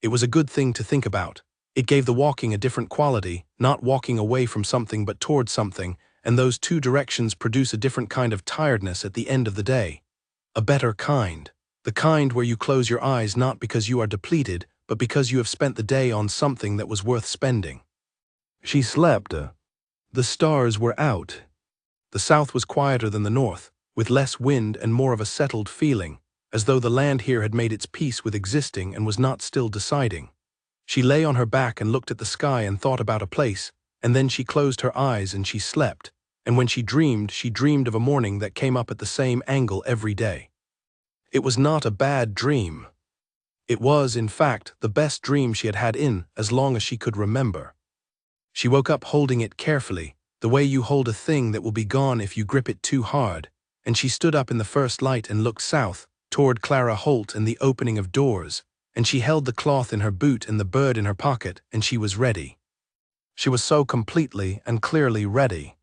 It was a good thing to think about. It gave the walking a different quality, not walking away from something but towards something, and those 2 directions produce a different kind of tiredness at the end of the day. A better kind. The kind where you close your eyes not because you are depleted, but because you have spent the day on something that was worth spending. She slept. The stars were out. The south was quieter than the north, with less wind and more of a settled feeling, as though the land here had made its peace with existing and was not still deciding. She lay on her back and looked at the sky and thought about a place, and then she closed her eyes and she slept, and when she dreamed of a morning that came up at the same angle every day. It was not a bad dream. It was, in fact, the best dream she had had in as long as she could remember. She woke up holding it carefully, the way you hold a thing that will be gone if you grip it too hard, and she stood up in the first light and looked south, toward Clara Holt and the opening of doors, and she held the cloth in her boot and the bird in her pocket, and she was ready. She was so completely and clearly ready.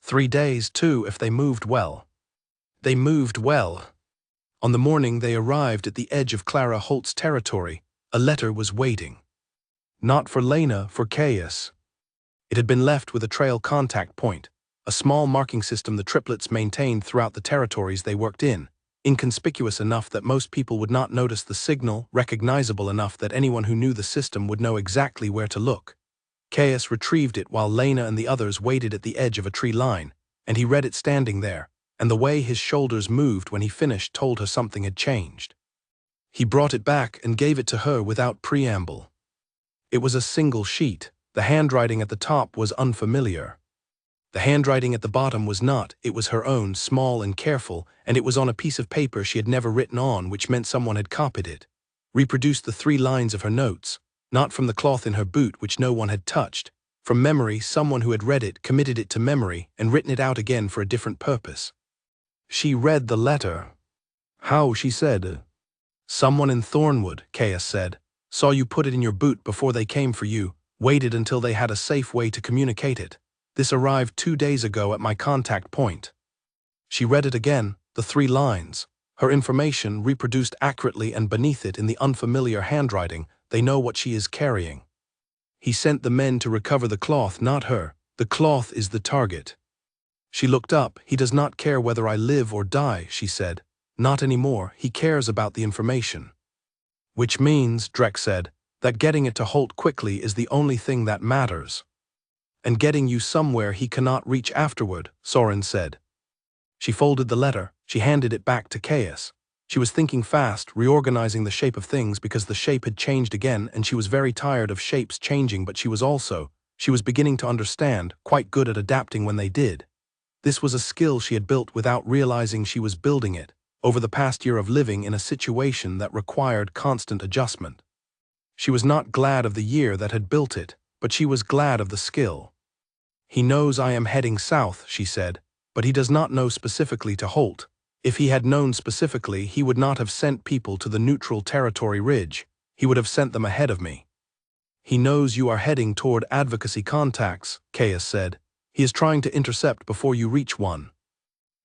3 days, too, if they moved well. They moved well. On the morning they arrived at the edge of Clara Holt's territory, a letter was waiting. Not for Lena, for Caius. It had been left with a trail contact point, a small marking system the triplets maintained throughout the territories they worked in, inconspicuous enough that most people would not notice the signal, recognizable enough that anyone who knew the system would know exactly where to look. Caius retrieved it while Lena and the others waited at the edge of a tree line, and he read it standing there, and the way his shoulders moved when he finished told her something had changed. He brought it back and gave it to her without preamble. It was a single sheet. The handwriting at the top was unfamiliar. The handwriting at the bottom was not, it was her own, small and careful, and it was on a piece of paper she had never written on, which meant someone had copied it. Reproduced the 3 lines of her notes. not from the cloth in her boot which no one had touched. From memory, someone who had read it committed it to memory and written it out again for a different purpose. She read the letter. How, she said. Someone in Thornwood, Caius said, saw you put it in your boot before they came for you, waited until they had a safe way to communicate it. This arrived 2 days ago at my contact point. She read it again, the 3 lines. Her information reproduced accurately, and beneath it in the unfamiliar handwriting, they know what she is carrying. He sent the men to recover the cloth, not her. The cloth is the target. She looked up. He does not care whether I live or die, she said. Not anymore. He cares about the information. Which means, Drek said, that getting it to Holt quickly is the only thing that matters. And getting you somewhere he cannot reach afterward, Soren said. She folded the letter. She handed it back to Caius. She was thinking fast, reorganizing the shape of things because the shape had changed again, and she was very tired of shapes changing, but she was beginning to understand, quite good at adapting when they did. This was a skill she had built without realizing she was building it, over the past year of living in a situation that required constant adjustment. She was not glad of the year that had built it, but she was glad of the skill. He knows I am heading south, she said, but he does not know specifically to Holt. If he had known specifically, he would not have sent people to the neutral territory ridge. He would have sent them ahead of me. He knows you are heading toward advocacy contacts, Caius said. He is trying to intercept before you reach one.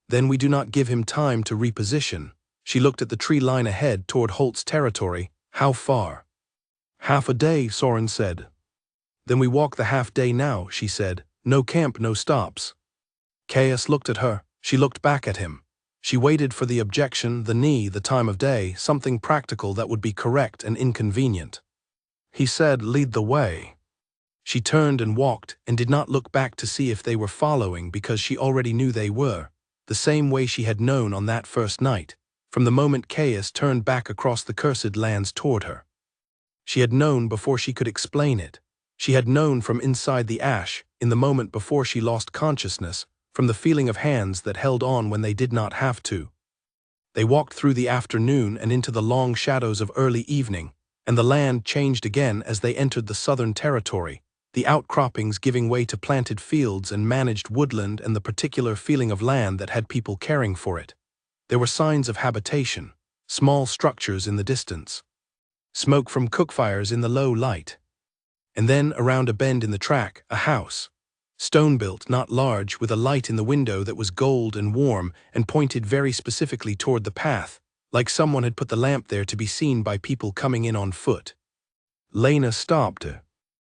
Then we do not give him time to reposition. She looked at the tree line ahead toward Holt's territory. How far? Half a day, Soren said. Then we walk the half day now, she said. No camp, no stops. Caius looked at her. She looked back at him. She waited for the objection, the knee, the time of day, something practical that would be correct and inconvenient. He said, lead the way. She turned and walked, and did not look back to see if they were following, because she already knew they were, the same way she had known on that first night, from the moment Caius turned back across the cursed lands toward her. She had known before she could explain it. She had known from inside the ash, in the moment before she lost consciousness, from the feeling of hands that held on when they did not have to. They walked through the afternoon and into the long shadows of early evening, and the land changed again as they entered the southern territory, the outcroppings giving way to planted fields and managed woodland, and the particular feeling of land that had people caring for it. There were signs of habitation, small structures in the distance, smoke from cookfires in the low light. And then, around a bend in the track, a house. Stone-built, not large, with a light in the window that was gold and warm and pointed very specifically toward the path, like someone had put the lamp there to be seen by people coming in on foot. Lena stopped.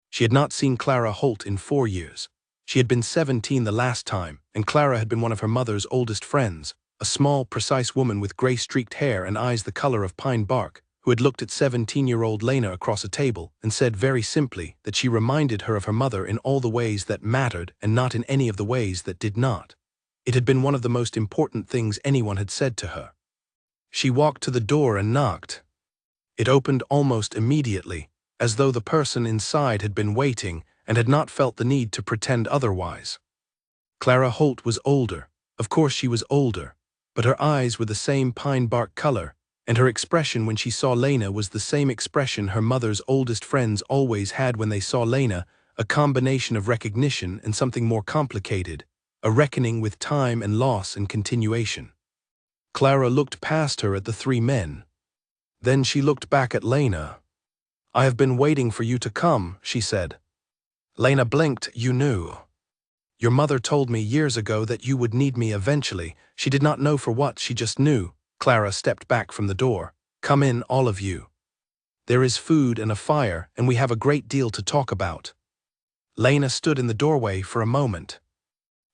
She had not seen Clara Holt in 4 years. She had been 17 the last time, and Clara had been one of her mother's oldest friends, a small, precise woman with gray-streaked hair and eyes the color of pine bark, who had looked at 17-year-old Lena across a table and said very simply that she reminded her of her mother in all the ways that mattered and not in any of the ways that did not. It had been one of the most important things anyone had said to her. She walked to the door and knocked. It opened almost immediately, as though the person inside had been waiting and had not felt the need to pretend otherwise. Clara Holt was older. Of course she was older, but her eyes were the same pine bark color, and her expression when she saw Lena was the same expression her mother's oldest friends always had when they saw Lena, a combination of recognition and something more complicated, a reckoning with time and loss and continuation. Clara looked past her at the 3 men. Then she looked back at Lena. I have been waiting for you to come, she said. Lena blinked. You knew. Your mother told me years ago that you would need me eventually. She did not know for what, she just knew. Clara stepped back from the door. Come in, all of you. There is food and a fire, and we have a great deal to talk about. Lena stood in the doorway for a moment.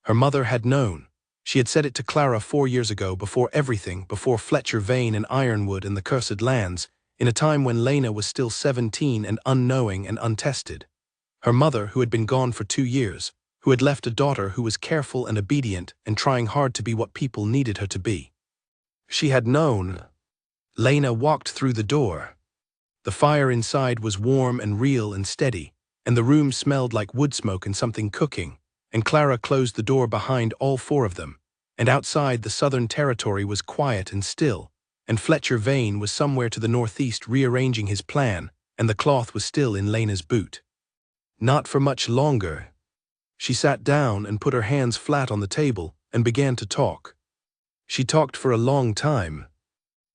Her mother had known. She had said it to Clara 4 years ago, before everything, before Fletcher Vane and Ironwood and the Cursed Lands, in a time when Lena was still 17 and unknowing and untested. Her mother, who had been gone for 2 years, who had left a daughter who was careful and obedient and trying hard to be what people needed her to be. She had known. Lena walked through the door. The fire inside was warm and real and steady, and the room smelled like wood smoke and something cooking, and Clara closed the door behind all 4 of them, and outside the southern territory was quiet and still, and Fletcher Vane was somewhere to the northeast rearranging his plan, and the cloth was still in Lena's boot. Not for much longer. She sat down and put her hands flat on the table and began to talk. She talked for a long time.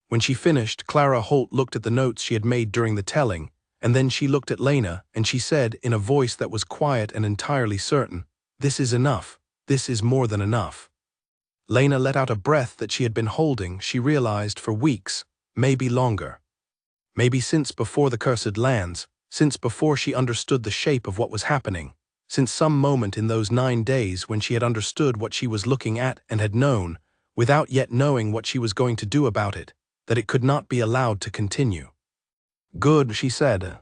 When she finished, Clara Holt looked at the notes she had made during the telling, and then she looked at Lena, and she said, in a voice that was quiet and entirely certain, "This is enough. This is more than enough." Lena let out a breath that she had been holding, she realized, for weeks, maybe longer. Maybe since before the cursed lands, since before she understood the shape of what was happening, since some moment in those 9 days when she had understood what she was looking at and had known, without yet knowing what she was going to do about it, that it could not be allowed to continue. "Good," she said.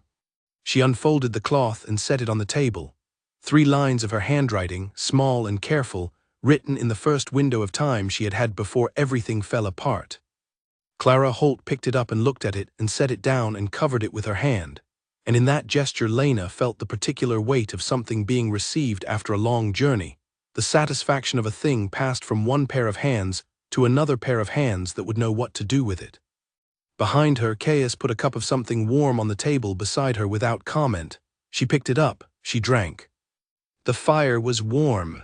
She unfolded the cloth and set it on the table. 3 lines of her handwriting, small and careful, written in the first window of time she had had before everything fell apart. Clara Holt picked it up and looked at it and set it down and covered it with her hand. And in that gesture Lena felt the particular weight of something being received after a long journey, the satisfaction of a thing passed from one pair of hands to another pair of hands that would know what to do with it. Behind her, Caius put a cup of something warm on the table beside her without comment. She picked it up, she drank. The fire was warm.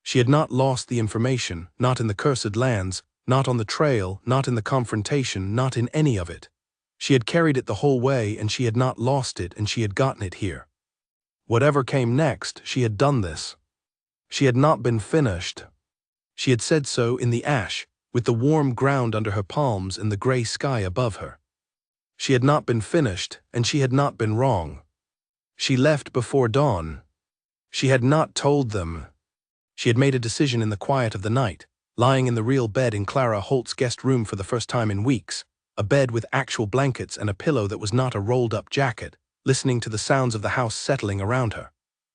She had not lost the information, not in the cursed lands, not on the trail, not in the confrontation, not in any of it. She had carried it the whole way, and she had not lost it, and she had gotten it here. Whatever came next, she had done this. She had not been finished. She had said so in the ash, with the warm ground under her palms and the gray sky above her. She had not been finished, and she had not been wrong. She left before dawn. She had not told them. She had made a decision in the quiet of the night, lying in the real bed in Clara Holt's guest room for the first time in weeks, a bed with actual blankets and a pillow that was not a rolled-up jacket, listening to the sounds of the house settling around her.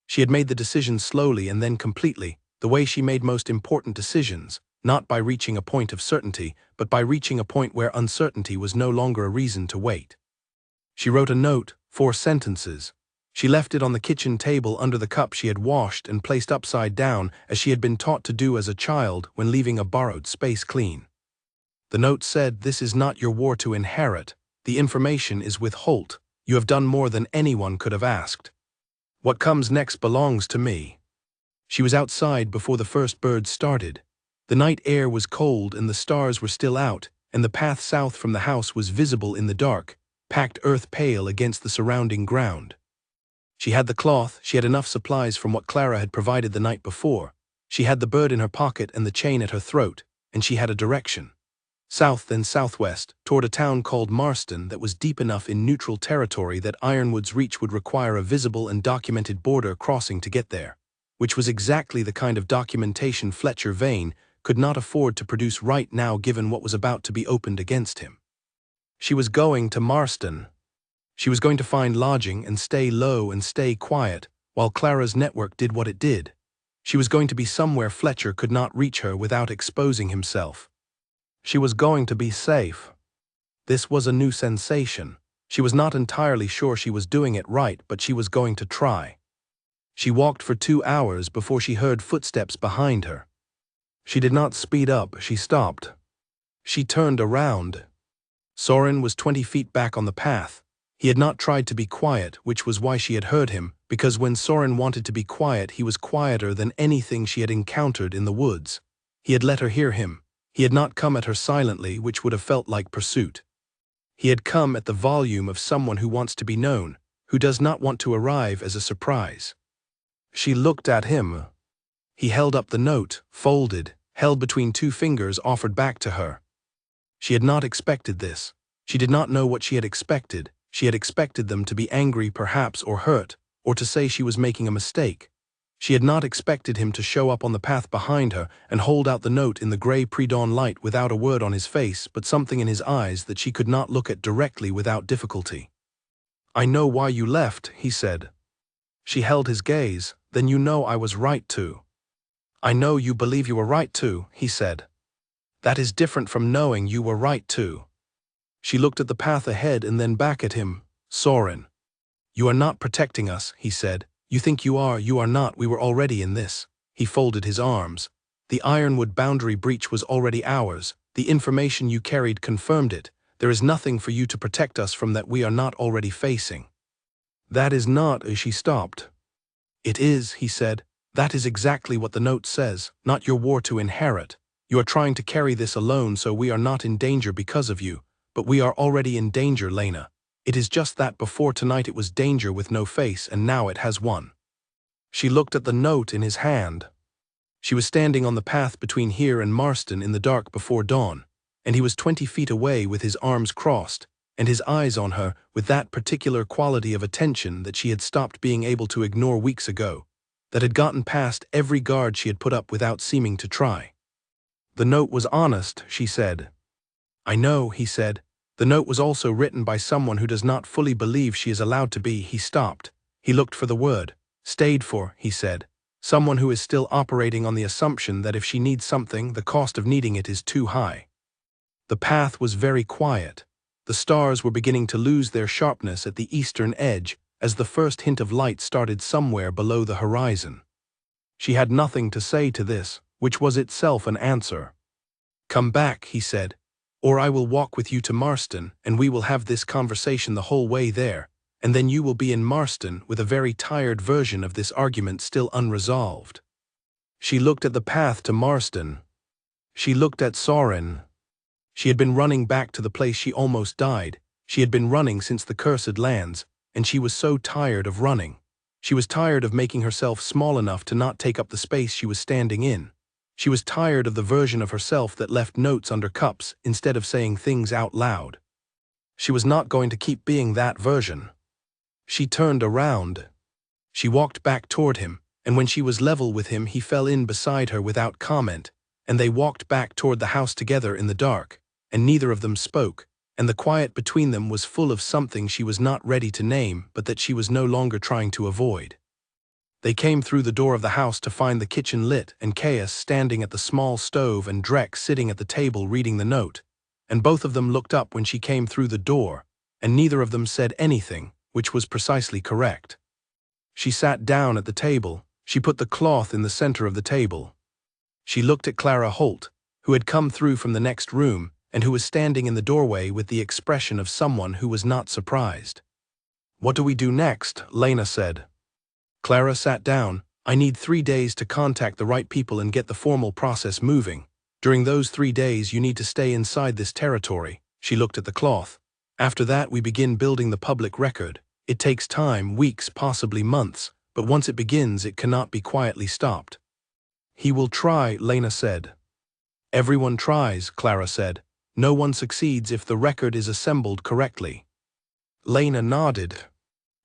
She had made the decision slowly and then completely, the way she made most important decisions, not by reaching a point of certainty, but by reaching a point where uncertainty was no longer a reason to wait. She wrote a note, 4 sentences. She left it on the kitchen table under the cup she had washed and placed upside down as she had been taught to do as a child when leaving a borrowed space clean. The note said, "This is not your war to inherit. The information is with Holt. You have done more than anyone could have asked. What comes next belongs to me." She was outside before the first birds started. The night air was cold and the stars were still out, and the path south from the house was visible in the dark, packed earth pale against the surrounding ground. She had the cloth, she had enough supplies from what Clara had provided the night before. She had the bird in her pocket and the chain at her throat, and she had a direction. South then southwest, toward a town called Marston that was deep enough in neutral territory that Ironwood's reach would require a visible and documented border crossing to get there, which was exactly the kind of documentation Fletcher Vane could not afford to produce right now given what was about to be opened against him. She was going to Marston. She was going to find lodging and stay low and stay quiet, while Clara's network did what it did. She was going to be somewhere Fletcher could not reach her without exposing himself. She was going to be safe. This was a new sensation. She was not entirely sure she was doing it right, but she was going to try. She walked for 2 hours before she heard footsteps behind her. She did not speed up, she stopped. She turned around. Soren was 20 feet back on the path. He had not tried to be quiet, which was why she had heard him, because when Soren wanted to be quiet, he was quieter than anything she had encountered in the woods. He had let her hear him. He had not come at her silently, which would have felt like pursuit. He had come at the volume of someone who wants to be known, who does not want to arrive as a surprise. She looked at him. He held up the note, folded, held between 2 fingers, offered back to her. She had not expected this. She did not know what she had expected. She had expected them to be angry perhaps, or hurt, or to say she was making a mistake. She had not expected him to show up on the path behind her and hold out the note in the gray pre-dawn light without a word on his face, but something in his eyes that she could not look at directly without difficulty. "I know why you left," he said. She held his gaze. "Then you know I was right to." "I know you believe you were right to," he said. "That is different from knowing you were right to." She looked at the path ahead and then back at him. "Soren, you are not protecting us," he said. "You think you are not. We were already in this." He folded his arms. "The Ironwood boundary breach was already ours. The information you carried confirmed it. There is nothing for you to protect us from that we are not already facing. That is not, she stopped. It is, he said. That is exactly what the note says, not your war to inherit. You are trying to carry this alone, so we are not in danger because of you, but we are already in danger, Lena. It is just that before tonight it was danger with no face, and now it has one. She looked at the note in his hand. She was standing on the path between here and Marston in the dark before dawn, and he was 20 feet away with his arms crossed, and his eyes on her with that particular quality of attention that she had stopped being able to ignore weeks ago, that had gotten past every guard she had put up without seeming to try. The note was honest, she said. I know, he said. The note was also written by someone who does not fully believe she is allowed to be. He stopped. He looked for the word. Stayed for, he said. Someone who is still operating on the assumption that if she needs something, the cost of needing it is too high. The path was very quiet. The stars were beginning to lose their sharpness at the eastern edge as the first hint of light started somewhere below the horizon. She had nothing to say to this, which was itself an answer. Come back, he said, or I will walk with you to Marston, and we will have this conversation the whole way there, and then you will be in Marston with a very tired version of this argument still unresolved. She looked at the path to Marston. She looked at Soren. She had been running back to the place she almost died. She had been running since the cursed lands, and she was so tired of running. She was tired of making herself small enough to not take up the space she was standing in. She was tired of the version of herself that left notes under cups instead of saying things out loud. She was not going to keep being that version. She turned around. She walked back toward him, and when she was level with him, he fell in beside her without comment, and they walked back toward the house together in the dark, and neither of them spoke, and the quiet between them was full of something she was not ready to name but that she was no longer trying to avoid. They came through the door of the house to find the kitchen lit and Caius standing at the small stove and Drek sitting at the table reading the note, and both of them looked up when she came through the door, and neither of them said anything, which was precisely correct. She sat down at the table. She put the cloth in the center of the table. She looked at Clara Holt, who had come through from the next room, and who was standing in the doorway with the expression of someone who was not surprised. What do we do next? Lena said. Clara sat down. I need 3 days to contact the right people and get the formal process moving. During those 3 days you need to stay inside this territory. She looked at the cloth. After that we begin building the public record. It takes time, weeks, possibly months, but once it begins it cannot be quietly stopped. He will try, Lena said. Everyone tries, Clara said. No one succeeds if the record is assembled correctly. Lena nodded.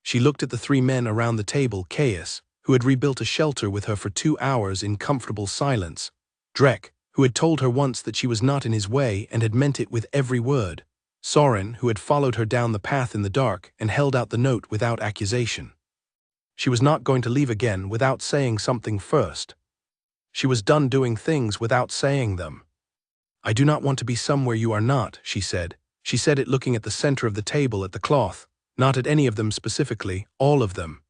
She looked at the 3 men around the table, Caius, who had rebuilt a shelter with her for 2 hours in comfortable silence, Drek, who had told her once that she was not in his way and had meant it with every word, Soren, who had followed her down the path in the dark and held out the note without accusation. She was not going to leave again without saying something first. She was done doing things without saying them. I do not want to be somewhere you are not, she said. She said it looking at the center of the table at the cloth, not at any of them specifically, all of them.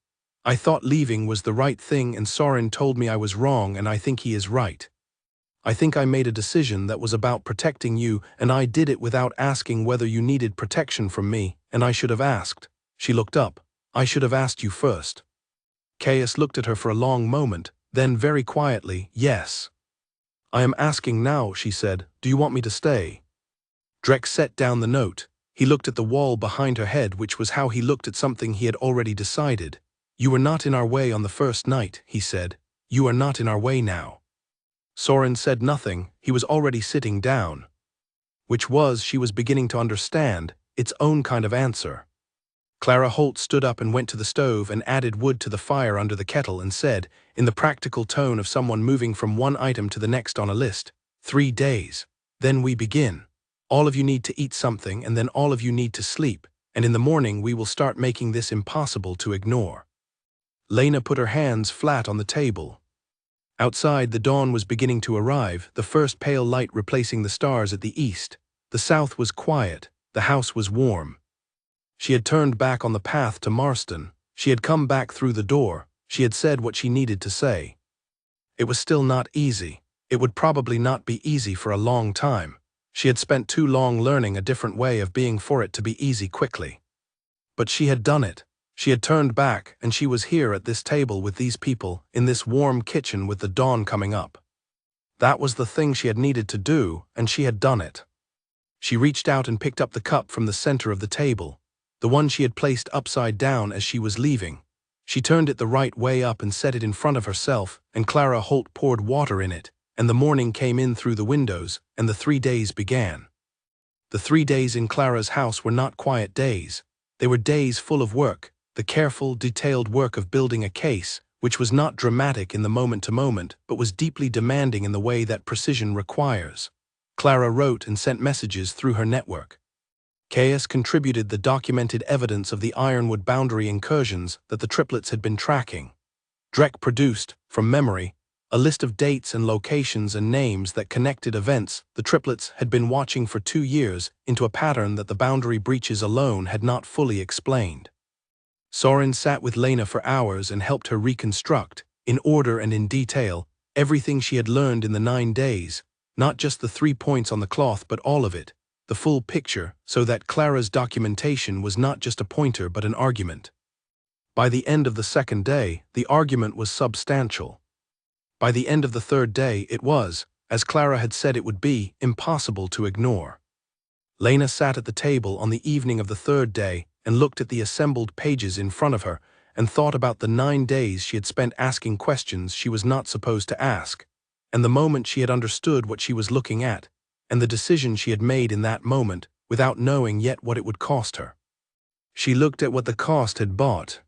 I thought leaving was the right thing and Soren told me I was wrong and I think he is right. I think I made a decision that was about protecting you and I did it without asking whether you needed protection from me, and I should have asked. She looked up. I should have asked you first. Caius looked at her for a long moment, then very quietly, yes. I am asking now, she said. Do you want me to stay? Drek set down the note. He looked at the wall behind her head, which was how he looked at something he had already decided. You were not in our way on the first night, he said. You are not in our way now. Soren said nothing. He was already sitting down. Which was, she was beginning to understand, its own kind of answer. Clara Holt stood up and went to the stove and added wood to the fire under the kettle and said, in the practical tone of someone moving from one item to the next on a list, 3 days. Then we begin. All of you need to eat something and then all of you need to sleep, and in the morning we will start making this impossible to ignore. Lena put her hands flat on the table. Outside, the dawn was beginning to arrive, the first pale light replacing the stars at the east. The south was quiet, the house was warm. She had turned back on the path to Marston. She had come back through the door. She had said what she needed to say. It was still not easy. It would probably not be easy for a long time. She had spent too long learning a different way of being for it to be easy quickly. But she had done it. She had turned back, and she was here at this table with these people, in this warm kitchen with the dawn coming up. That was the thing she had needed to do, and she had done it. She reached out and picked up the cup from the center of the table, the one she had placed upside down as she was leaving. She turned it the right way up and set it in front of herself, and Clara Holt poured water in it, and the morning came in through the windows, and the 3 days began. The 3 days in Clara's house were not quiet days. They were days full of work, the careful, detailed work of building a case, which was not dramatic in the moment-to-moment, but was deeply demanding in the way that precision requires. Clara wrote and sent messages through her network. Caius contributed the documented evidence of the Ironwood boundary incursions that the triplets had been tracking. Drek produced, from memory, a list of dates and locations and names that connected events the triplets had been watching for 2 years into a pattern that the boundary breaches alone had not fully explained. Soren sat with Lena for hours and helped her reconstruct, in order and in detail, everything she had learned in the 9 days, not just the 3 points on the cloth but all of it, the full picture, so that Clara's documentation was not just a pointer but an argument. By the end of the 2nd day, the argument was substantial. By the end of the 3rd day, it was, as Clara had said it would be, impossible to ignore. Lena sat at the table on the evening of the 3rd day and looked at the assembled pages in front of her and thought about the 9 days she had spent asking questions she was not supposed to ask, and the moment she had understood what she was looking at, and the decision she had made in that moment without knowing yet what it would cost her. She looked at what the cost had bought.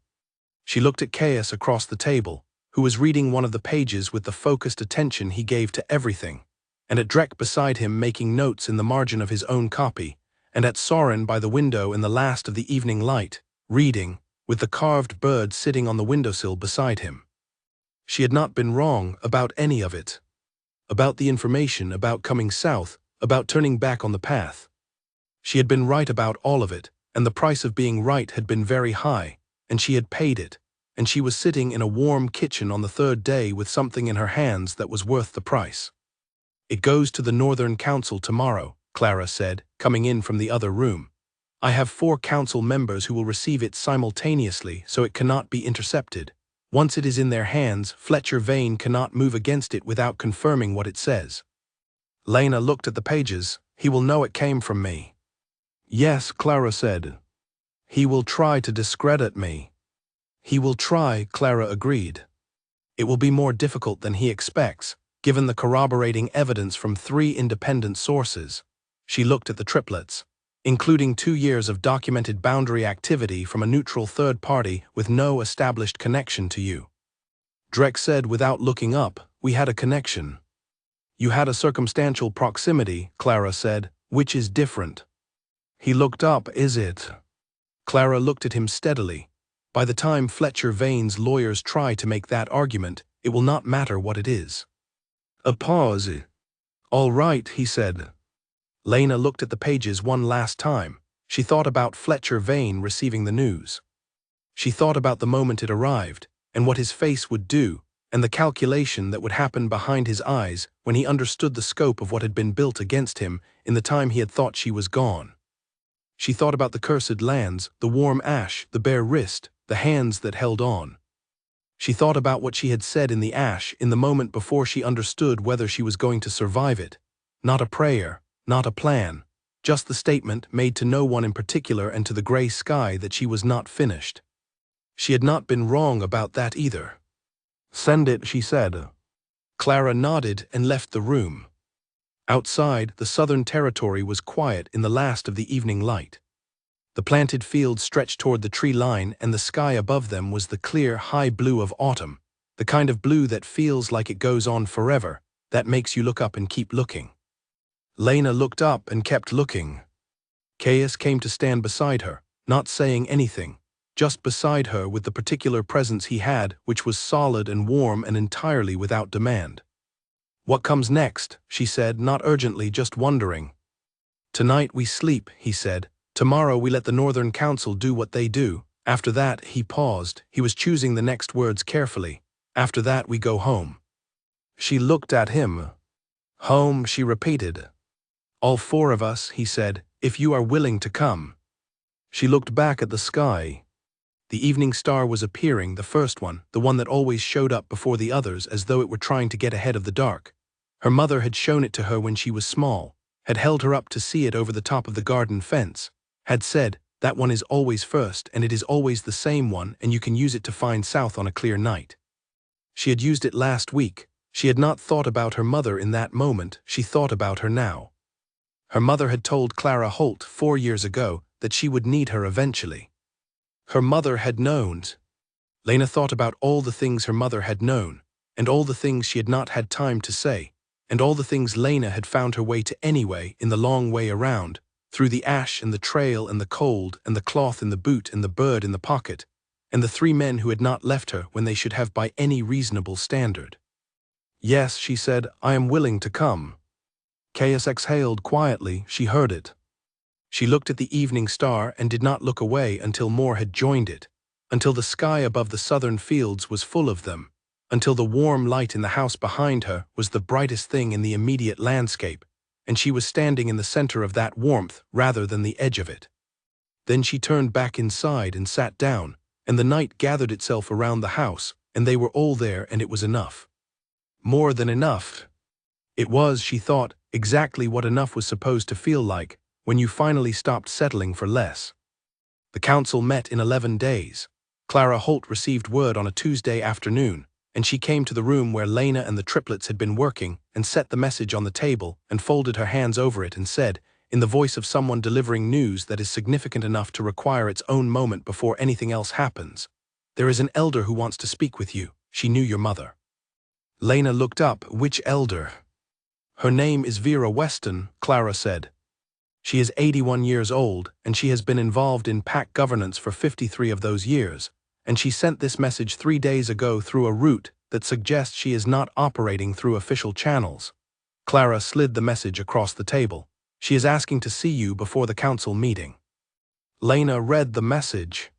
She looked at Caius across the table, who was reading one of the pages with the focused attention he gave to everything, and at Drek beside him making notes in the margin of his own copy, and at Soren by the window in the last of the evening light, reading, with the carved bird sitting on the windowsill beside him. She had not been wrong about any of it. About the information, about coming south, about turning back on the path. She had been right about all of it, and the price of being right had been very high, and she had paid it, and she was sitting in a warm kitchen on the 3rd day with something in her hands that was worth the price. "It goes to the Northern Council tomorrow," Clara said, coming in from the other room. "I have 4 council members who will receive it simultaneously, so it cannot be intercepted. Once it is in their hands, Fletcher Vane cannot move against it without confirming what it says." Lena looked at the pages. "He will know it came from me." "Yes," Clara said. "He will try to discredit me." "He will try," Clara agreed. "It will be more difficult than he expects, given the corroborating evidence from 3 independent sources." She looked at the triplets, including 2 years of documented boundary activity from a neutral third party with no established connection to you. Drek said without looking up, "We had a connection." "You had a circumstantial proximity," Clara said, "which is different." He looked up. "Is it?" Clara looked at him steadily. "By the time Fletcher Vane's lawyers try to make that argument, it will not matter what it is." A pause. "All right," he said. Lena looked at the pages one last time. She thought about Fletcher Vane receiving the news. She thought about the moment it arrived, and what his face would do, and the calculation that would happen behind his eyes when he understood the scope of what had been built against him in the time he had thought she was gone. She thought about the cursed lands, the warm ash, the bare wrist, the hands that held on. She thought about what she had said in the ash in the moment before she understood whether she was going to survive it. Not a prayer, not a plan, just the statement made to no one in particular and to the gray sky that she was not finished. She had not been wrong about that either. "Send it," she said. Clara nodded and left the room. Outside, the Southern Territory was quiet in the last of the evening light. The planted fields stretched toward the tree line, and the sky above them was the clear, high blue of autumn, the kind of blue that feels like it goes on forever, that makes you look up and keep looking. Lena looked up and kept looking. Caius came to stand beside her, not saying anything, just beside her with the particular presence he had, which was solid and warm and entirely without demand. "What comes next?" she said, not urgently, just wondering. "Tonight we sleep," he said. "Tomorrow we let the Northern Council do what they do. After that," he paused, he was choosing the next words carefully, "after that we go home." She looked at him. "Home," she repeated. All four of us, he said, if you are willing to come. She looked back at the sky. The evening star was appearing, the first one, the one that always showed up before the others as though it were trying to get ahead of the dark. Her mother had shown it to her when she was small, had held her up to see it over the top of the garden fence, had said, that one is always first and it is always the same one and you can use it to find south on a clear night. She had used it last week. She had not thought about her mother in that moment, she thought about her now. Her mother had told Clara Holt 4 years ago that she would need her eventually. Her mother had known. Lena thought about all the things her mother had known, and all the things she had not had time to say, and all the things Lena had found her way to anyway in the long way around, through the ash and the trail and the cold and the cloth in the boot and the bird in the pocket, and the 3 men who had not left her when they should have by any reasonable standard. Yes, she said, I am willing to come. Caius exhaled quietly, she heard it. She looked at the evening star and did not look away until more had joined it, until the sky above the southern fields was full of them, until the warm light in the house behind her was the brightest thing in the immediate landscape, and she was standing in the center of that warmth rather than the edge of it. Then she turned back inside and sat down, and the night gathered itself around the house, and they were all there and it was enough. More than enough. It was, she thought, exactly what enough was supposed to feel like, when you finally stopped settling for less. The council met in 11 days. Clara Holt received word on a Tuesday afternoon, and she came to the room where Lena and the triplets had been working and set the message on the table and folded her hands over it and said, in the voice of someone delivering news that is significant enough to require its own moment before anything else happens, there is an elder who wants to speak with you. She knew your mother. Lena looked up. Which elder? Her name is Vera Weston, Clara said. She is 81 years old, and she has been involved in pack governance for 53 of those years, and she sent this message 3 days ago through a route that suggests she is not operating through official channels. Clara slid the message across the table. She is asking to see you before the council meeting. Lena read the message.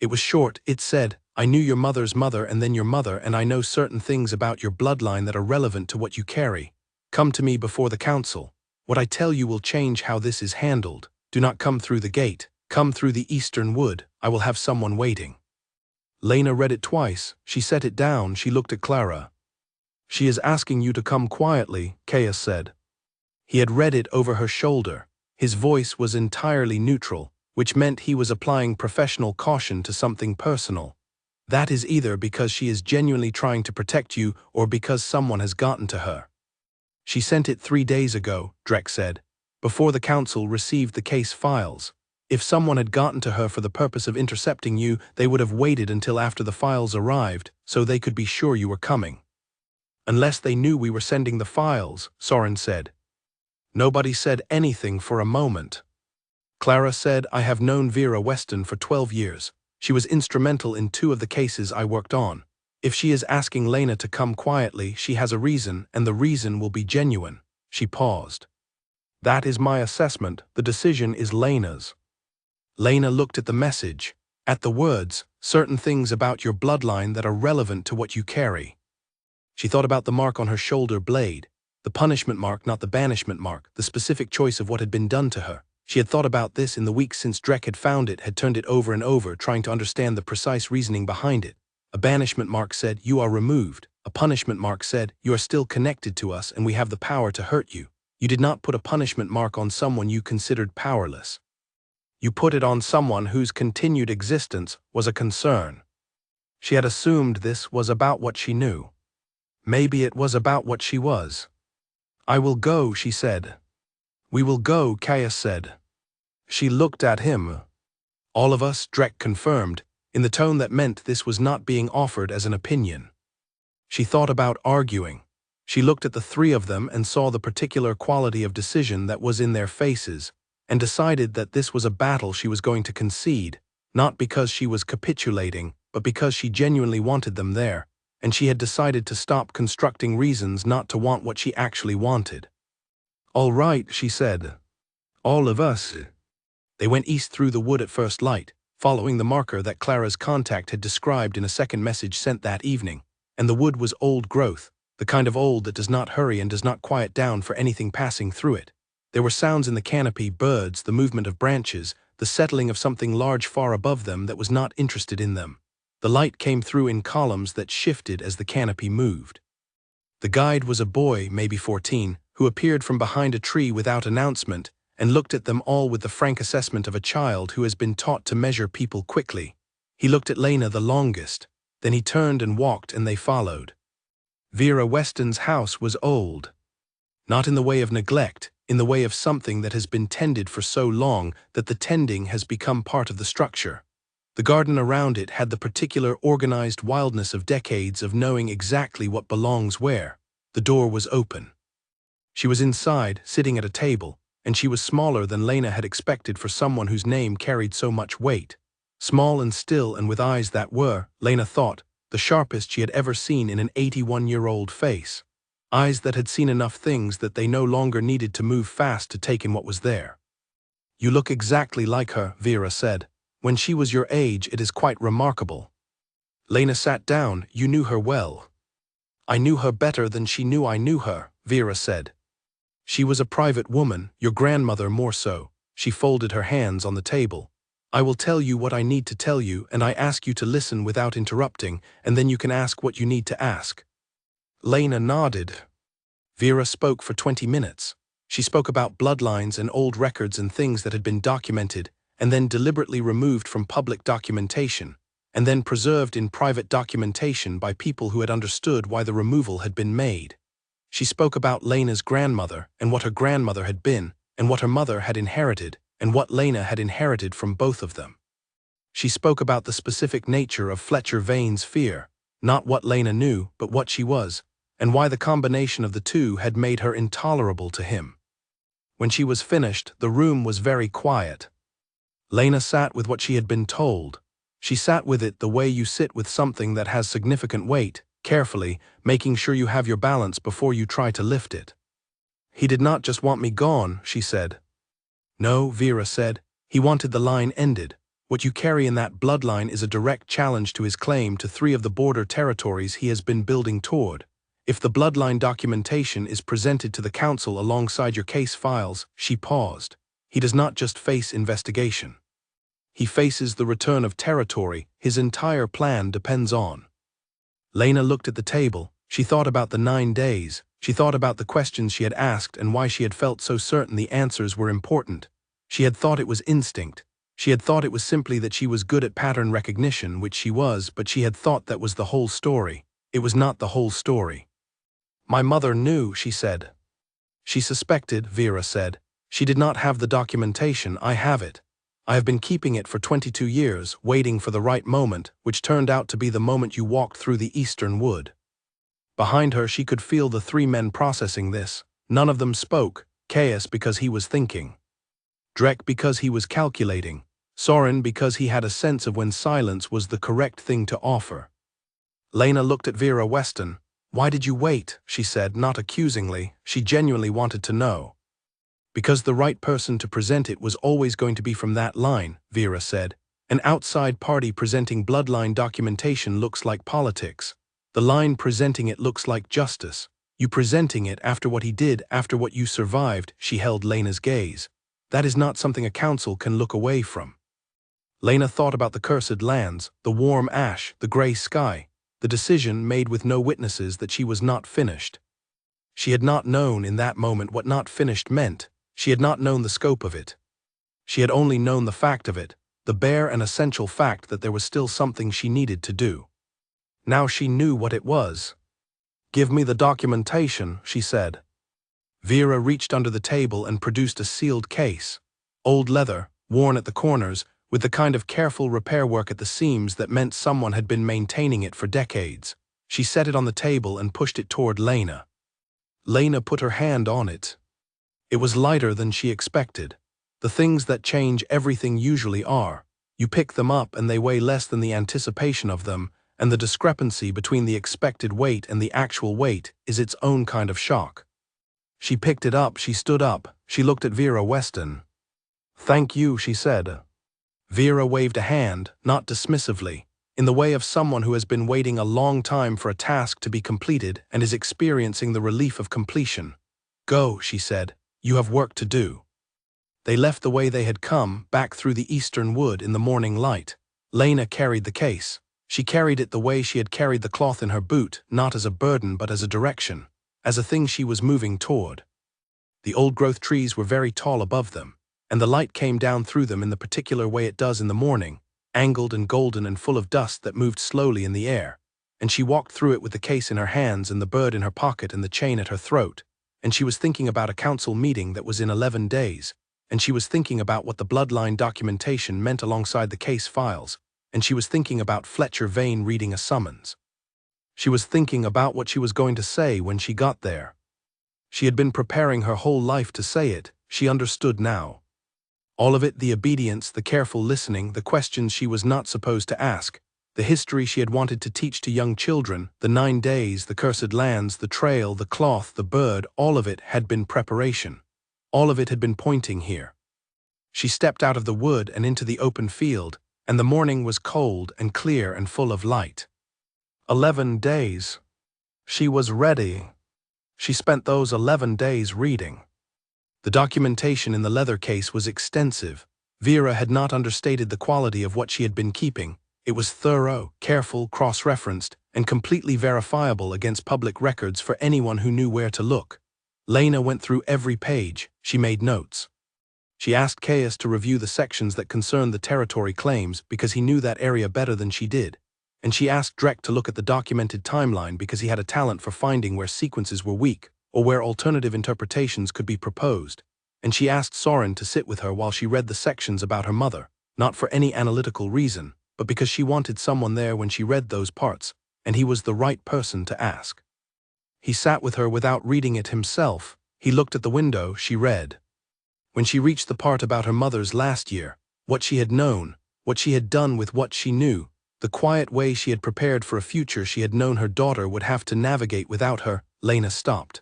It was short. It said, I knew your mother's mother and then your mother, and I know certain things about your bloodline that are relevant to what you carry. Come to me before the council. What I tell you will change how this is handled. Do not come through the gate. Come through the eastern wood. I will have someone waiting. Lena read it twice. She set it down. She looked at Clara. She is asking you to come quietly, Caius said. He had read it over her shoulder. His voice was entirely neutral, which meant he was applying professional caution to something personal. That is either because she is genuinely trying to protect you or because someone has gotten to her. She sent it 3 days ago, Drek said, before the council received the case files. If someone had gotten to her for the purpose of intercepting you, they would have waited until after the files arrived so they could be sure you were coming. Unless they knew we were sending the files, Soren said. Nobody said anything for a moment. Clara said, I have known Vera Weston for 12 years. She was instrumental in 2 of the cases I worked on. If she is asking Lena to come quietly, she has a reason, and the reason will be genuine. She paused. That is my assessment. The decision is Lena's. Lena looked at the message, at the words, certain things about your bloodline that are relevant to what you carry. She thought about the mark on her shoulder blade, the punishment mark, not the banishment mark, the specific choice of what had been done to her. She had thought about this in the weeks since Drek had found it, had turned it over and over, trying to understand the precise reasoning behind it. A banishment mark said, you are removed. A punishment mark said, you are still connected to us and we have the power to hurt you. You did not put a punishment mark on someone you considered powerless. You put it on someone whose continued existence was a concern. She had assumed this was about what she knew. Maybe it was about what she was. I will go, she said. We will go, Caius said. She looked at him. All of us, Drek confirmed, in the tone that meant this was not being offered as an opinion. She thought about arguing. She looked at the 3 of them and saw the particular quality of decision that was in their faces, and decided that this was a battle she was going to concede, not because she was capitulating, but because she genuinely wanted them there, and she had decided to stop constructing reasons not to want what she actually wanted. All right, she said. All of us. They went east through the wood at first light, following the marker that Clara's contact had described in a second message sent that evening, and the wood was old growth, the kind of old that does not hurry and does not quiet down for anything passing through it. There were sounds in the canopy, birds, the movement of branches, the settling of something large far above them that was not interested in them. The light came through in columns that shifted as the canopy moved. The guide was a boy, maybe 14, who appeared from behind a tree without announcement and looked at them all with the frank assessment of a child who has been taught to measure people quickly. He looked at Lena the longest, then he turned and walked and they followed. Vera Weston's house was old. Not in the way of neglect, in the way of something that has been tended for so long that the tending has become part of the structure. The garden around it had the particular organized wildness of decades of knowing exactly what belongs where. The door was open. She was inside, sitting at a table, and she was smaller than Lena had expected for someone whose name carried so much weight. Small and still and with eyes that were, Lena thought, the sharpest she had ever seen in an 81-year-old face. Eyes that had seen enough things that they no longer needed to move fast to take in what was there. "You look exactly like her," Vera said. "When she was your age, it is quite remarkable." Lena sat down. "You knew her well." "I knew her better than she knew I knew her," Vera said. "She was a private woman, your grandmother more so." She folded her hands on the table. "I will tell you what I need to tell you, and I ask you to listen without interrupting, and then you can ask what you need to ask." Lena nodded. Vera spoke for 20 minutes. She spoke about bloodlines and old records and things that had been documented, and then deliberately removed from public documentation, and then preserved in private documentation by people who had understood why the removal had been made. She spoke about Lena's grandmother, and what her grandmother had been, and what her mother had inherited, and what Lena had inherited from both of them. She spoke about the specific nature of Fletcher Vane's fear, not what Lena knew, but what she was, and why the combination of the two had made her intolerable to him. When she was finished, the room was very quiet. Lena sat with what she had been told. She sat with it the way you sit with something that has significant weight, carefully, making sure you have your balance before you try to lift it. "He did not just want me gone," she said. "No," Vera said. "He wanted the line ended. What you carry in that bloodline is a direct challenge to his claim to 3 of the border territories he has been building toward. If the bloodline documentation is presented to the council alongside your case files," she paused, "he does not just face investigation. He faces the return of territory his entire plan depends on." Lena looked at the table. She thought about the 9 days. She thought about the questions she had asked and why she had felt so certain the answers were important. She had thought it was instinct. She had thought it was simply that she was good at pattern recognition, which she was, but she had thought that was the whole story. It was not the whole story. "My mother knew," she said. "She suspected," Vera said. "She did not have the documentation. I have it. I have been keeping it for 22 years, waiting for the right moment, which turned out to be the moment you walked through the eastern wood." Behind her she could feel the 3 men processing this. None of them spoke. Caius because he was thinking. Drek because he was calculating. Soren because he had a sense of when silence was the correct thing to offer. Lena looked at Vera Weston. "Why did you wait?" she said, not accusingly. She genuinely wanted to know. "Because the right person to present it was always going to be from that line," Vera said. "An outside party presenting bloodline documentation looks like politics. The line presenting it looks like justice. You presenting it after what he did, after what you survived," she held Lena's gaze. "That is not something a council can look away from." Lena thought about the cursed lands, the warm ash, the gray sky, the decision made with no witnesses that she was not finished. She had not known in that moment what not finished meant. She had not known the scope of it. She had only known the fact of it, the bare and essential fact that there was still something she needed to do. Now she knew what it was. "Give me the documentation," she said. Vera reached under the table and produced a sealed case. Old leather, worn at the corners, with the kind of careful repair work at the seams that meant someone had been maintaining it for decades. She set it on the table and pushed it toward Lena. Lena put her hand on it. It was lighter than she expected. The things that change everything usually are. You pick them up and they weigh less than the anticipation of them, and the discrepancy between the expected weight and the actual weight is its own kind of shock. She picked it up, she stood up, she looked at Vera Weston. "Thank you," she said. Vera waved a hand, not dismissively, in the way of someone who has been waiting a long time for a task to be completed and is experiencing the relief of completion. "Go," she said. You have work to do." They left the way they had come, back through the eastern wood in the morning light. Lena carried the case. She carried it the way she had carried the cloth in her boot, not as a burden but as a direction, as a thing she was moving toward. The old-growth trees were very tall above them, and the light came down through them in the particular way it does in the morning, angled and golden and full of dust that moved slowly in the air, and she walked through it with the case in her hands and the bird in her pocket and the chain at her throat, and she was thinking about a council meeting that was in 11 days, and she was thinking about what the bloodline documentation meant alongside the case files, and she was thinking about Fletcher Vane reading a summons. She was thinking about what she was going to say when she got there. She had been preparing her whole life to say it. She understood now. All of it, the obedience, the careful listening, the questions she was not supposed to ask, the history she had wanted to teach to young children, the 9 days, the cursed lands, the trail, the cloth, the bird, all of it had been preparation. All of it had been pointing here. She stepped out of the wood and into the open field, and the morning was cold and clear and full of light. 11 days. She was ready. She spent those 11 days reading. The documentation in the leather case was extensive. Vera had not understated the quality of what she had been keeping. It was thorough, careful, cross-referenced, and completely verifiable against public records for anyone who knew where to look. Lena went through every page. She made notes. She asked Caius to review the sections that concerned the territory claims because he knew that area better than she did. And she asked Drek to look at the documented timeline because he had a talent for finding where sequences were weak or where alternative interpretations could be proposed. And she asked Soren to sit with her while she read the sections about her mother, not for any analytical reason, but because she wanted someone there when she read those parts, and he was the right person to ask. He sat with her without reading it himself. He looked at the window. She read. When she reached the part about her mother's last year, what she had known, what she had done with what she knew, the quiet way she had prepared for a future she had known her daughter would have to navigate without her, Lena stopped.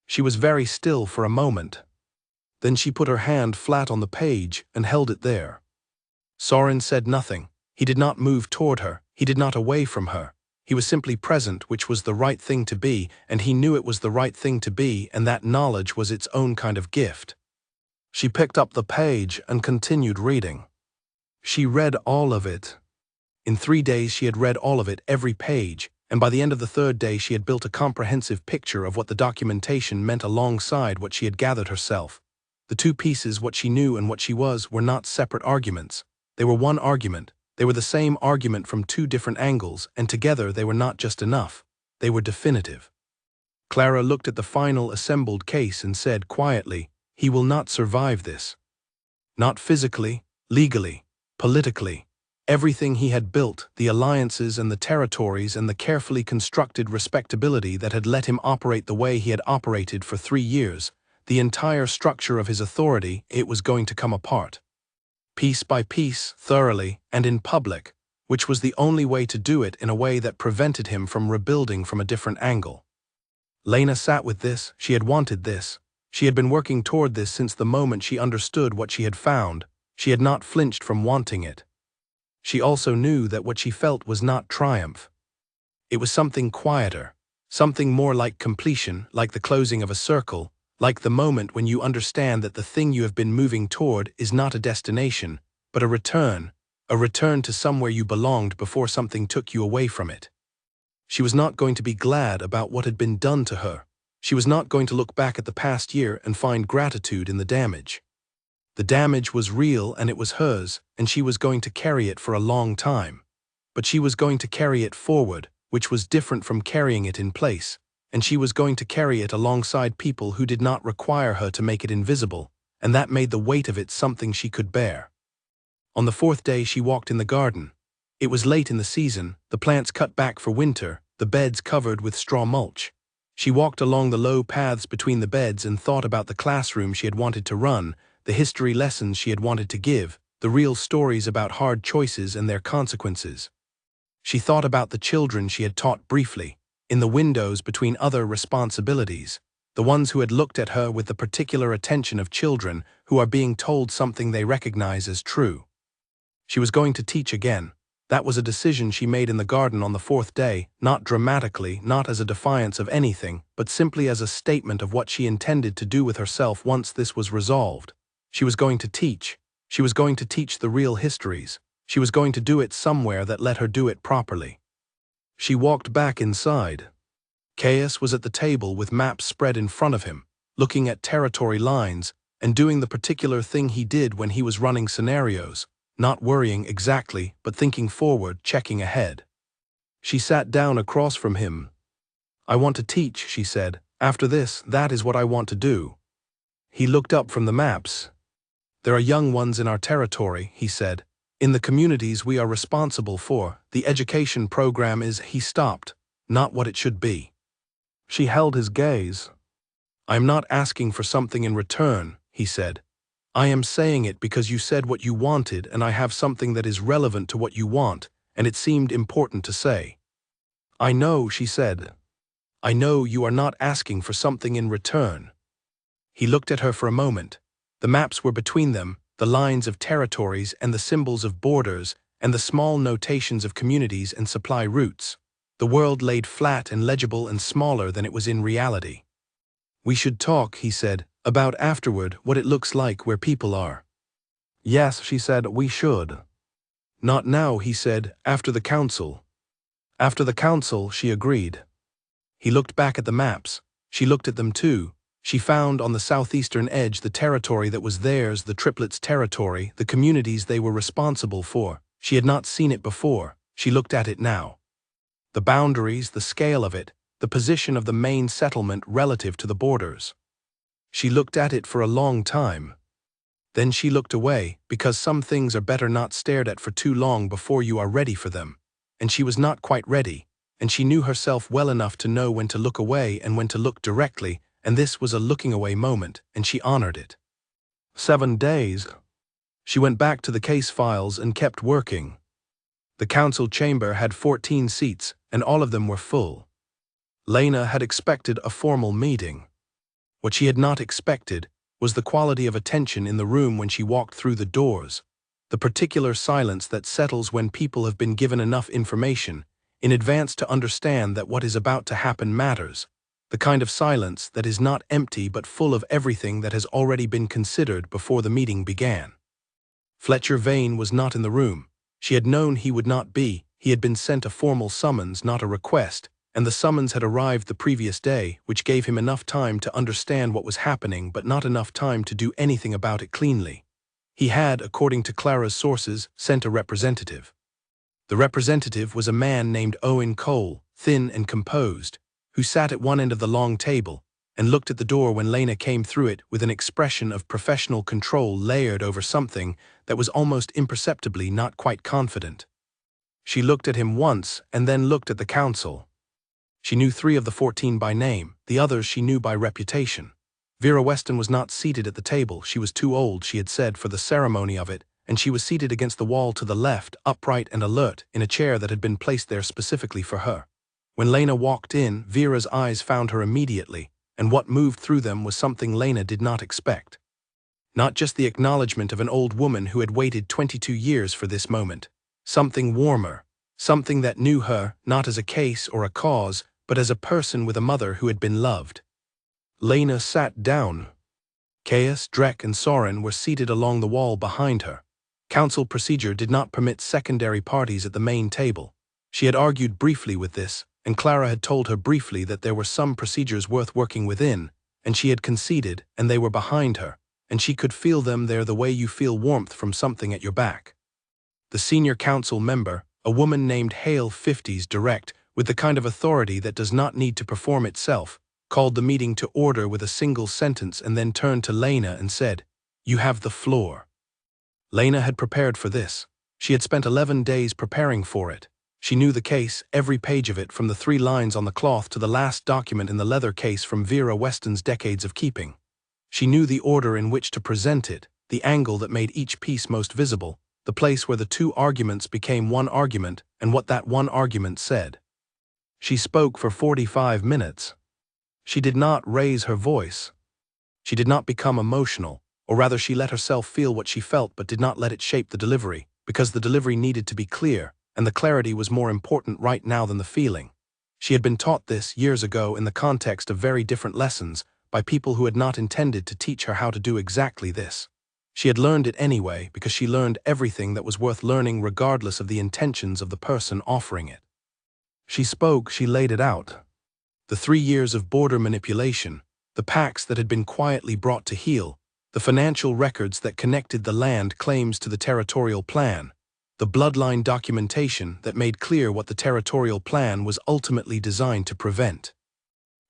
She was very still for a moment. Then she put her hand flat on the page and held it there. Soren said nothing. He did not move toward her. He did not away from her. He was simply present, which was the right thing to be, and he knew it was the right thing to be, and that knowledge was its own kind of gift. She picked up the page and continued reading. She read all of it. In 3 days she had read all of it, every page, and by the end of the 3rd day she had built a comprehensive picture of what the documentation meant alongside what she had gathered herself. The two pieces, what she knew and what she was, were not separate arguments. They were one argument. They were the same argument from 2 different angles, and together they were not just enough. They were definitive. Clara looked at the final assembled case and said quietly, "He will not survive this. Not physically, legally, politically. Everything he had built, the alliances and the territories and the carefully constructed respectability that had let him operate the way he had operated for 3 years, the entire structure of his authority, it was going to come apart. Piece by piece, thoroughly, and in public, which was the only way to do it in a way that prevented him from rebuilding from a different angle. Lena sat with this. She had wanted this. She had been working toward this since the moment she understood what she had found. She had not flinched from wanting it. She also knew that what she felt was not triumph. It was something quieter, something more like completion, like the closing of a circle, like the moment when you understand that the thing you have been moving toward is not a destination, but a return to somewhere you belonged before something took you away from it. She was not going to be glad about what had been done to her. She was not going to look back at the past year and find gratitude in the damage. The damage was real and it was hers, and she was going to carry it for a long time. But she was going to carry it forward, which was different from carrying it in place, and she was going to carry it alongside people who did not require her to make it invisible, and that made the weight of it something she could bear. On the 4th day she walked in the garden. It was late in the season, the plants cut back for winter, the beds covered with straw mulch. She walked along the low paths between the beds and thought about the classroom she had wanted to run, the history lessons she had wanted to give, the real stories about hard choices and their consequences. She thought about the children she had taught briefly, in the windows between other responsibilities, the ones who had looked at her with the particular attention of children who are being told something they recognize as true. She was going to teach again. That was a decision she made in the garden on the fourth day, not dramatically, not as a defiance of anything, but simply as a statement of what she intended to do with herself once this was resolved. She was going to teach. She was going to teach the real histories. She was going to do it somewhere that let her do it properly. She walked back inside. Caius was at the table with maps spread in front of him, looking at territory lines, and doing the particular thing he did when he was running scenarios, not worrying exactly, but thinking forward, checking ahead. She sat down across from him. "I want to teach," she said. "After this, that is what I want to do." He looked up from the maps. "There are young ones in our territory," he said. "In the communities we are responsible for. The education program is," he stopped, "not what it should be." She held his gaze. "I am not asking for something in return," he said. "I am saying it because you said what you wanted, and I have something that is relevant to what you want, and it seemed important to say." "I know," she said. "I know you are not asking for something in return." He looked at her for a moment. The maps were between them, the lines of territories and the symbols of borders and the small notations of communities and supply routes. The world laid flat and legible and smaller than it was in reality. "We should talk," he said, "about afterward what it looks like where people are." "Yes," she said, "we should." "Not now," he said, "after the council." "After the council," she agreed. He looked back at the maps. She looked at them too. She found on the southeastern edge the territory that was theirs, the Triplets territory, the communities they were responsible for. She had not seen it before. She looked at it now. The boundaries, the scale of it, the position of the main settlement relative to the borders. She looked at it for a long time. Then she looked away, because some things are better not stared at for too long before you are ready for them. And she was not quite ready, and she knew herself well enough to know when to look away and when to look directly, and this was a looking away moment, and she honored it. 7 days. She went back to the case files and kept working. The council chamber had 14 seats, and all of them were full. Lena had expected a formal meeting. What she had not expected was the quality of attention in the room when she walked through the doors, the particular silence that settles when people have been given enough information in advance to understand that what is about to happen matters, the kind of silence that is not empty but full of everything that has already been considered before the meeting began. Fletcher Vane was not in the room. She had known he would not be. He had been sent a formal summons, not a request, and the summons had arrived the previous day, which gave him enough time to understand what was happening but not enough time to do anything about it cleanly. He had, according to Clara's sources, sent a representative. The representative was a man named Owen Cole, thin and composed, who sat at one end of the long table and looked at the door when Lena came through it with an expression of professional control layered over something that was almost imperceptibly not quite confident. She looked at him once and then looked at the council. She knew 3 of the 14 by name, the others she knew by reputation. Vera Weston was not seated at the table. She was too old, she had said, for the ceremony of it, and she was seated against the wall to the left, upright and alert, in a chair that had been placed there specifically for her. When Lena walked in, Vera's eyes found her immediately, and what moved through them was something Lena did not expect. Not just the acknowledgement of an old woman who had waited 22 years for this moment. Something warmer, something that knew her, not as a case or a cause, but as a person with a mother who had been loved. Lena sat down. Caius, Drek, and Soren were seated along the wall behind her. Council procedure did not permit secondary parties at the main table. She had argued briefly with this, and Clara had told her briefly that there were some procedures worth working within, and she had conceded, and they were behind her, and she could feel them there the way you feel warmth from something at your back. The senior council member, a woman named Hale 50s direct, with the kind of authority that does not need to perform itself, called the meeting to order with a single sentence and then turned to Lena and said, "You have the floor." Lena had prepared for this. She had spent 11 days preparing for it. She knew the case, every page of it, from the 3 lines on the cloth to the last document in the leather case from Vera Weston's decades of keeping. She knew the order in which to present it, the angle that made each piece most visible, the place where the 2 arguments became one argument, and what that one argument said. She spoke for 45 minutes. She did not raise her voice. She did not become emotional, or rather she let herself feel what she felt but did not let it shape the delivery, because the delivery needed to be clear, and the clarity was more important right now than the feeling. She had been taught this years ago in the context of very different lessons by people who had not intended to teach her how to do exactly this. She had learned it anyway because she learned everything that was worth learning regardless of the intentions of the person offering it. She spoke, she laid it out. The 3 years of border manipulation, the pacts that had been quietly brought to heel, the financial records that connected the land claims to the territorial plan, the bloodline documentation that made clear what the territorial plan was ultimately designed to prevent.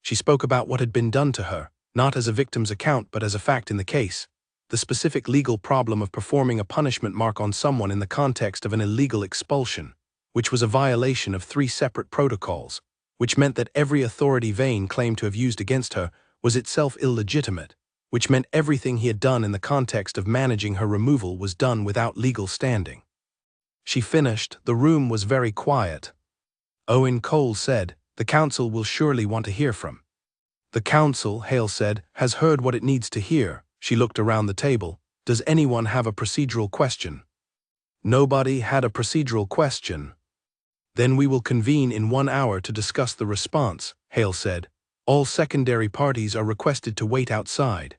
She spoke about what had been done to her, not as a victim's account but as a fact in the case, the specific legal problem of performing a punishment mark on someone in the context of an illegal expulsion, which was a violation of 3 separate protocols, which meant that every authority Vane claimed to have used against her was itself illegitimate, which meant everything he had done in the context of managing her removal was done without legal standing. She finished, the room was very quiet. Owen Cole said, "The council will surely want to hear from." "The council," Hale said, "has heard what it needs to hear." She looked around the table. "Does anyone have a procedural question?" Nobody had a procedural question. "Then we will convene in 1 hour to discuss the response," Hale said. "All secondary parties are requested to wait outside."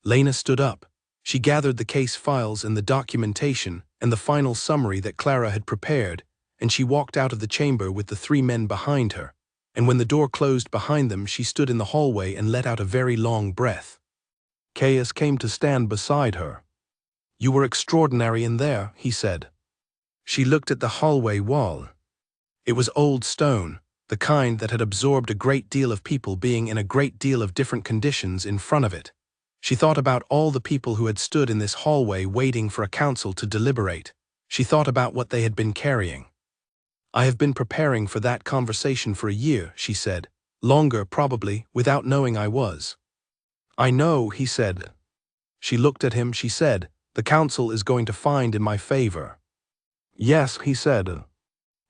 Lena stood up. She gathered the case files and the documentation and the final summary that Clara had prepared, and she walked out of the chamber with the 3 men behind her, and when the door closed behind them she stood in the hallway and let out a very long breath. Caius came to stand beside her. "You were extraordinary in there," he said. She looked at the hallway wall. It was old stone, the kind that had absorbed a great deal of people being in a great deal of different conditions in front of it. She thought about all the people who had stood in this hallway waiting for a council to deliberate. She thought about what they had been carrying. "I have been preparing for that conversation for a year," she said. "Longer, probably, without knowing I was." "I know," he said. She looked at him, she said, "The council is going to find in my favor." "Yes," he said.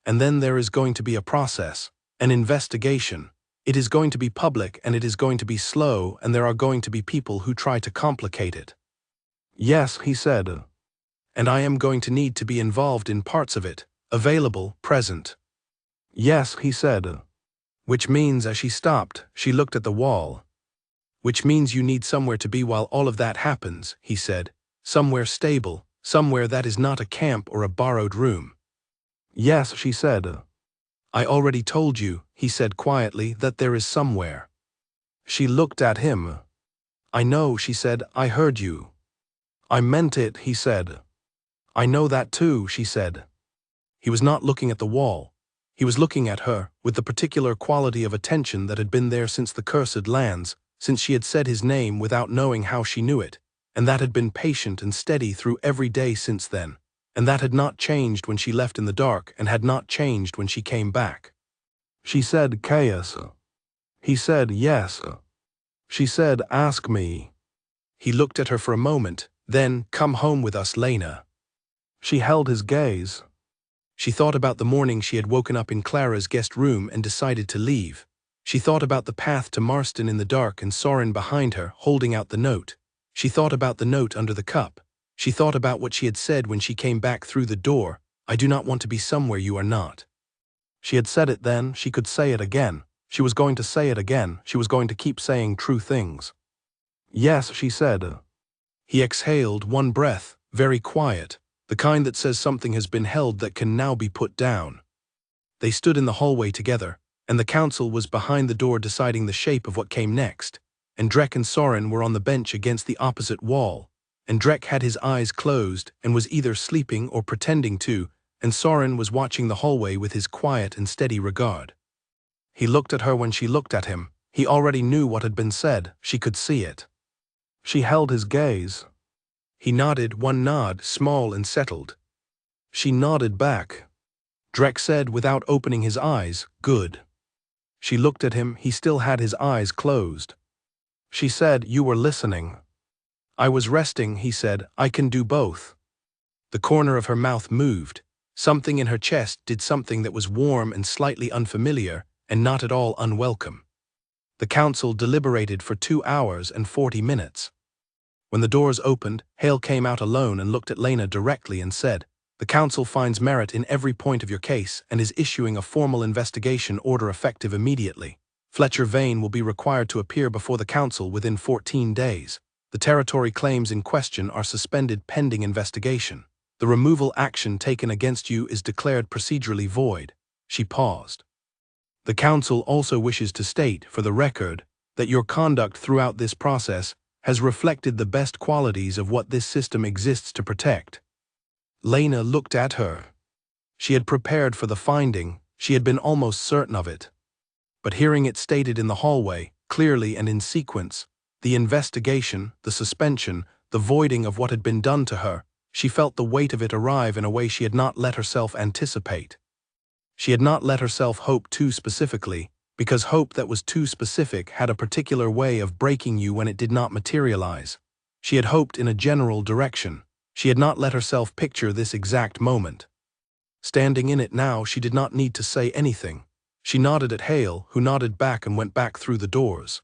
"And then there is going to be a process, an investigation. It is going to be public and it is going to be slow and there are going to be people who try to complicate it." "Yes," he said. "And I am going to need to be involved in parts of it, available, present." "Yes," he said. "Which means," as she stopped, she looked at the wall. "Which means you need somewhere to be while all of that happens," he said. "Somewhere stable, somewhere that is not a camp or a borrowed room." "Yes," she said. "I already told you," he said quietly, "that there is somewhere." She looked at him. "I know," she said, "I heard you." "I meant it," he said. "I know that too," she said. He was not looking at the wall. He was looking at her, with the particular quality of attention that had been there since the cursed lands, since she had said his name without knowing how she knew it, and that had been patient and steady through every day since then, and that had not changed when she left in the dark and had not changed when she came back. She said, "Caius." He said, "Yes." She said, "Ask me." He looked at her for a moment, then, "Come home with us, Lena." She held his gaze. She thought about the morning she had woken up in Clara's guest room and decided to leave. She thought about the path to Marston in the dark and Soren behind her, holding out the note. She thought about the note under the cup. She thought about what she had said when she came back through the door, "I do not want to be somewhere you are not." She had said it then, she could say it again. She was going to say it again, she was going to keep saying true things. "Yes," she said. He exhaled, one breath, very quiet, the kind that says something has been held that can now be put down. They stood in the hallway together, and the council was behind the door deciding the shape of what came next, and Drek and Soren were on the bench against the opposite wall, and Drek had his eyes closed and was either sleeping or pretending to, and Soren was watching the hallway with his quiet and steady regard. He looked at her when she looked at him. He already knew what had been said, she could see it. She held his gaze. He nodded, one nod, small and settled. She nodded back. Drek said without opening his eyes, "Good." She looked at him, he still had his eyes closed. She said, "You were listening." "I was resting," he said, "I can do both." The corner of her mouth moved. Something in her chest did something that was warm and slightly unfamiliar, and not at all unwelcome. The council deliberated for 2 hours and 40 minutes. When the doors opened, Hale came out alone and looked at Lena directly and said, The council finds merit in every point of your case and is issuing a formal investigation order effective immediately. Fletcher Vane will be required to appear before the council within 14 days. The territory claims in question are suspended pending investigation. The removal action taken against you is declared procedurally void. She paused. The council also wishes to state, for the record, that your conduct throughout this process has reflected the best qualities of what this system exists to protect. Lena looked at her. She had prepared for the finding, she had been almost certain of it. But hearing it stated in the hallway, clearly and in sequence, the investigation, the suspension, the voiding of what had been done to her, she felt the weight of it arrive in a way she had not let herself anticipate. She had not let herself hope too specifically, because hope that was too specific had a particular way of breaking you when it did not materialize. She had hoped in a general direction. She had not let herself picture this exact moment. Standing in it now, she did not need to say anything. She nodded at Hale, who nodded back and went back through the doors.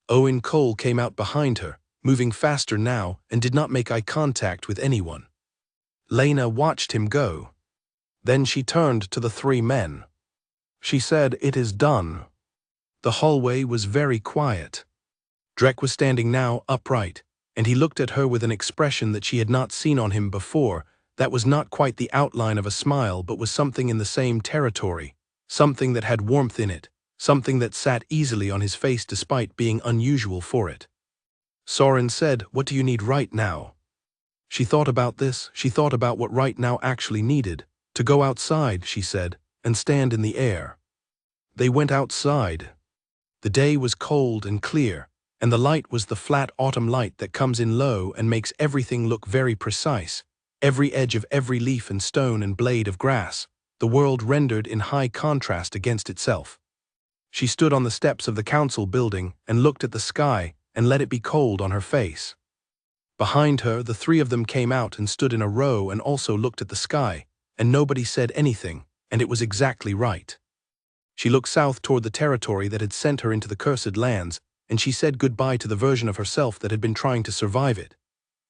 Owen Cole came out behind her, moving faster now, and did not make eye contact with anyone. Lena watched him go. Then she turned to the three men. She said, "It is done." The hallway was very quiet. Drek was standing now upright, and he looked at her with an expression that she had not seen on him before, that was not quite the outline of a smile but was something in the same territory, something that had warmth in it, something that sat easily on his face despite being unusual for it. Soren said, "What do you need right now?" She thought about this, she thought about what right now actually needed. To go outside, she said, and stand in the air. They went outside. The day was cold and clear, and the light was the flat autumn light that comes in low and makes everything look very precise, every edge of every leaf and stone and blade of grass, the world rendered in high contrast against itself. She stood on the steps of the council building and looked at the sky and let it be cold on her face. Behind her, the three of them came out and stood in a row and also looked at the sky, and nobody said anything, and it was exactly right. She looked south toward the territory that had sent her into the cursed lands, and she said goodbye to the version of herself that had been trying to survive it.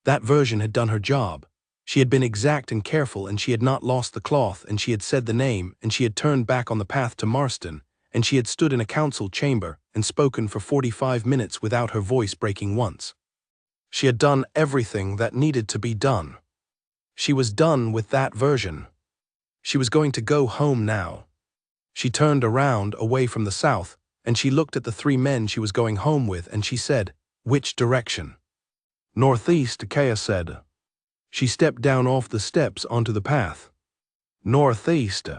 That version had done her job. She had been exact and careful, and she had not lost the cloth, and she had said the name, and she had turned back on the path to Marston, and she had stood in a council chamber and spoken for 45 minutes without her voice breaking once. She had done everything that needed to be done. She was done with that version. She was going to go home now. She turned around, away from the south, and she looked at the three men she was going home with, and she said, "Which direction?" "Northeast," Kaya said. She stepped down off the steps onto the path. "Northeast."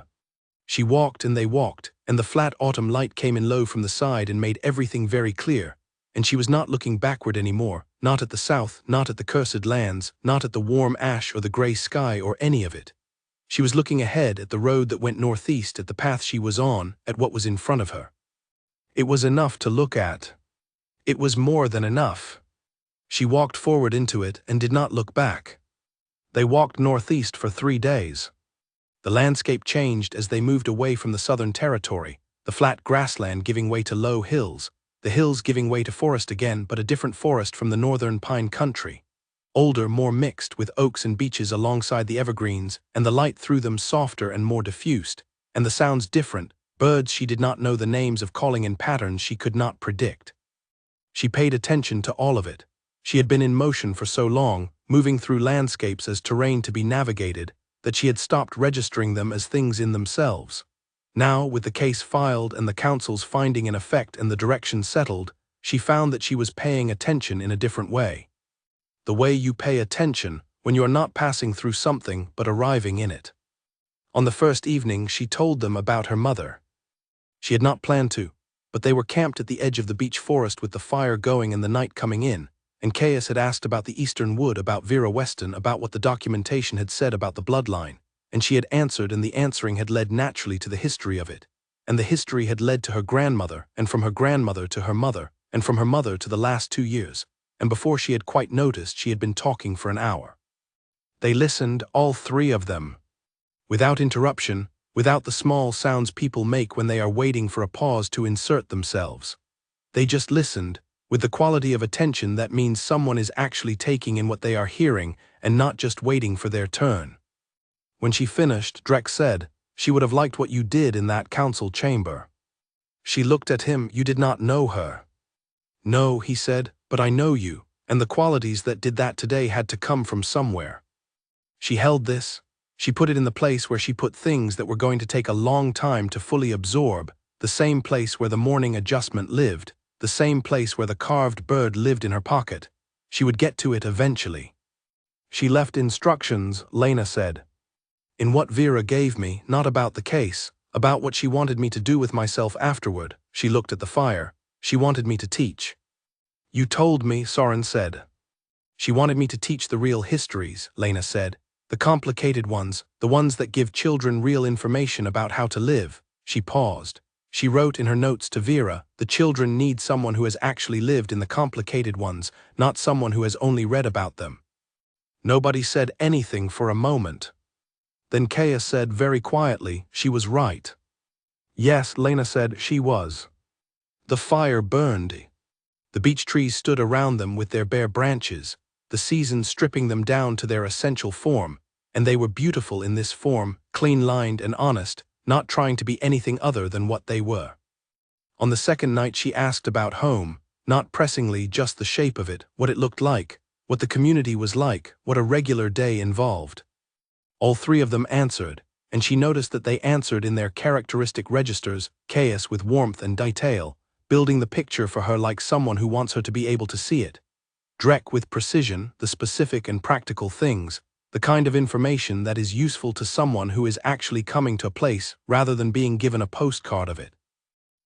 She walked and they walked, and the flat autumn light came in low from the side and made everything very clear, and she was not looking backward anymore, not at the south, not at the cursed lands, not at the warm ash or the gray sky or any of it. She was looking ahead at the road that went northeast, at the path she was on, at what was in front of her. It was enough to look at. It was more than enough. She walked forward into it and did not look back. They walked northeast for 3 days. The landscape changed as they moved away from the southern territory, the flat grassland giving way to low hills, the hills giving way to forest again, but a different forest from the northern pine country. Older, more mixed, with oaks and beeches alongside the evergreens, and the light through them softer and more diffused, and the sounds different, birds she did not know the names of calling in patterns she could not predict. She paid attention to all of it. She had been in motion for so long, moving through landscapes as terrain to be navigated, that she had stopped registering them as things in themselves. Now, with the case filed and the council's finding in effect and the direction settled, she found that she was paying attention in a different way. The way you pay attention when you are not passing through something but arriving in it. On the first evening, she told them about her mother. She had not planned to, but they were camped at the edge of the beech forest with the fire going and the night coming in, and Caius had asked about the Eastern Wood, about Vera Weston, about what the documentation had said about the bloodline, and she had answered, and the answering had led naturally to the history of it, and the history had led to her grandmother, and from her grandmother to her mother, and from her mother to the last 2 years, and before she had quite noticed she had been talking for an hour. They listened, all three of them. Without interruption, without the small sounds people make when they are waiting for a pause to insert themselves. They just listened, with the quality of attention that means someone is actually taking in what they are hearing and not just waiting for their turn. When she finished, Drek said, "She would have liked what you did in that council chamber." She looked at him. "You did not know her." "No," he said, "but I know you, and the qualities that did that today had to come from somewhere." She held this. She put it in the place where she put things that were going to take a long time to fully absorb, the same place where the morning adjustment lived, the same place where the carved bird lived in her pocket. She would get to it eventually. "She left instructions," Lena said. "In what Vera gave me, not about the case, about what she wanted me to do with myself afterward." She looked at the fire. "She wanted me to teach." "You told me," Soren said. "She wanted me to teach the real histories," Lena said. "The complicated ones, the ones that give children real information about how to live." She paused. She wrote in her notes to Vera, "The children need someone who has actually lived in the complicated ones, not someone who has only read about them." Nobody said anything for a moment. Then Kaya said very quietly, "She was right." "Yes," Lena said, "she was." The fire burned. The beech trees stood around them with their bare branches, the season stripping them down to their essential form, and they were beautiful in this form, clean-lined and honest, not trying to be anything other than what they were. On the second night she asked about home, not pressingly, just the shape of it, what it looked like, what the community was like, what a regular day involved. All three of them answered, and she noticed that they answered in their characteristic registers, Caius with warmth and detail, building the picture for her like someone who wants her to be able to see it. Drek with precision, the specific and practical things, the kind of information that is useful to someone who is actually coming to a place rather than being given a postcard of it.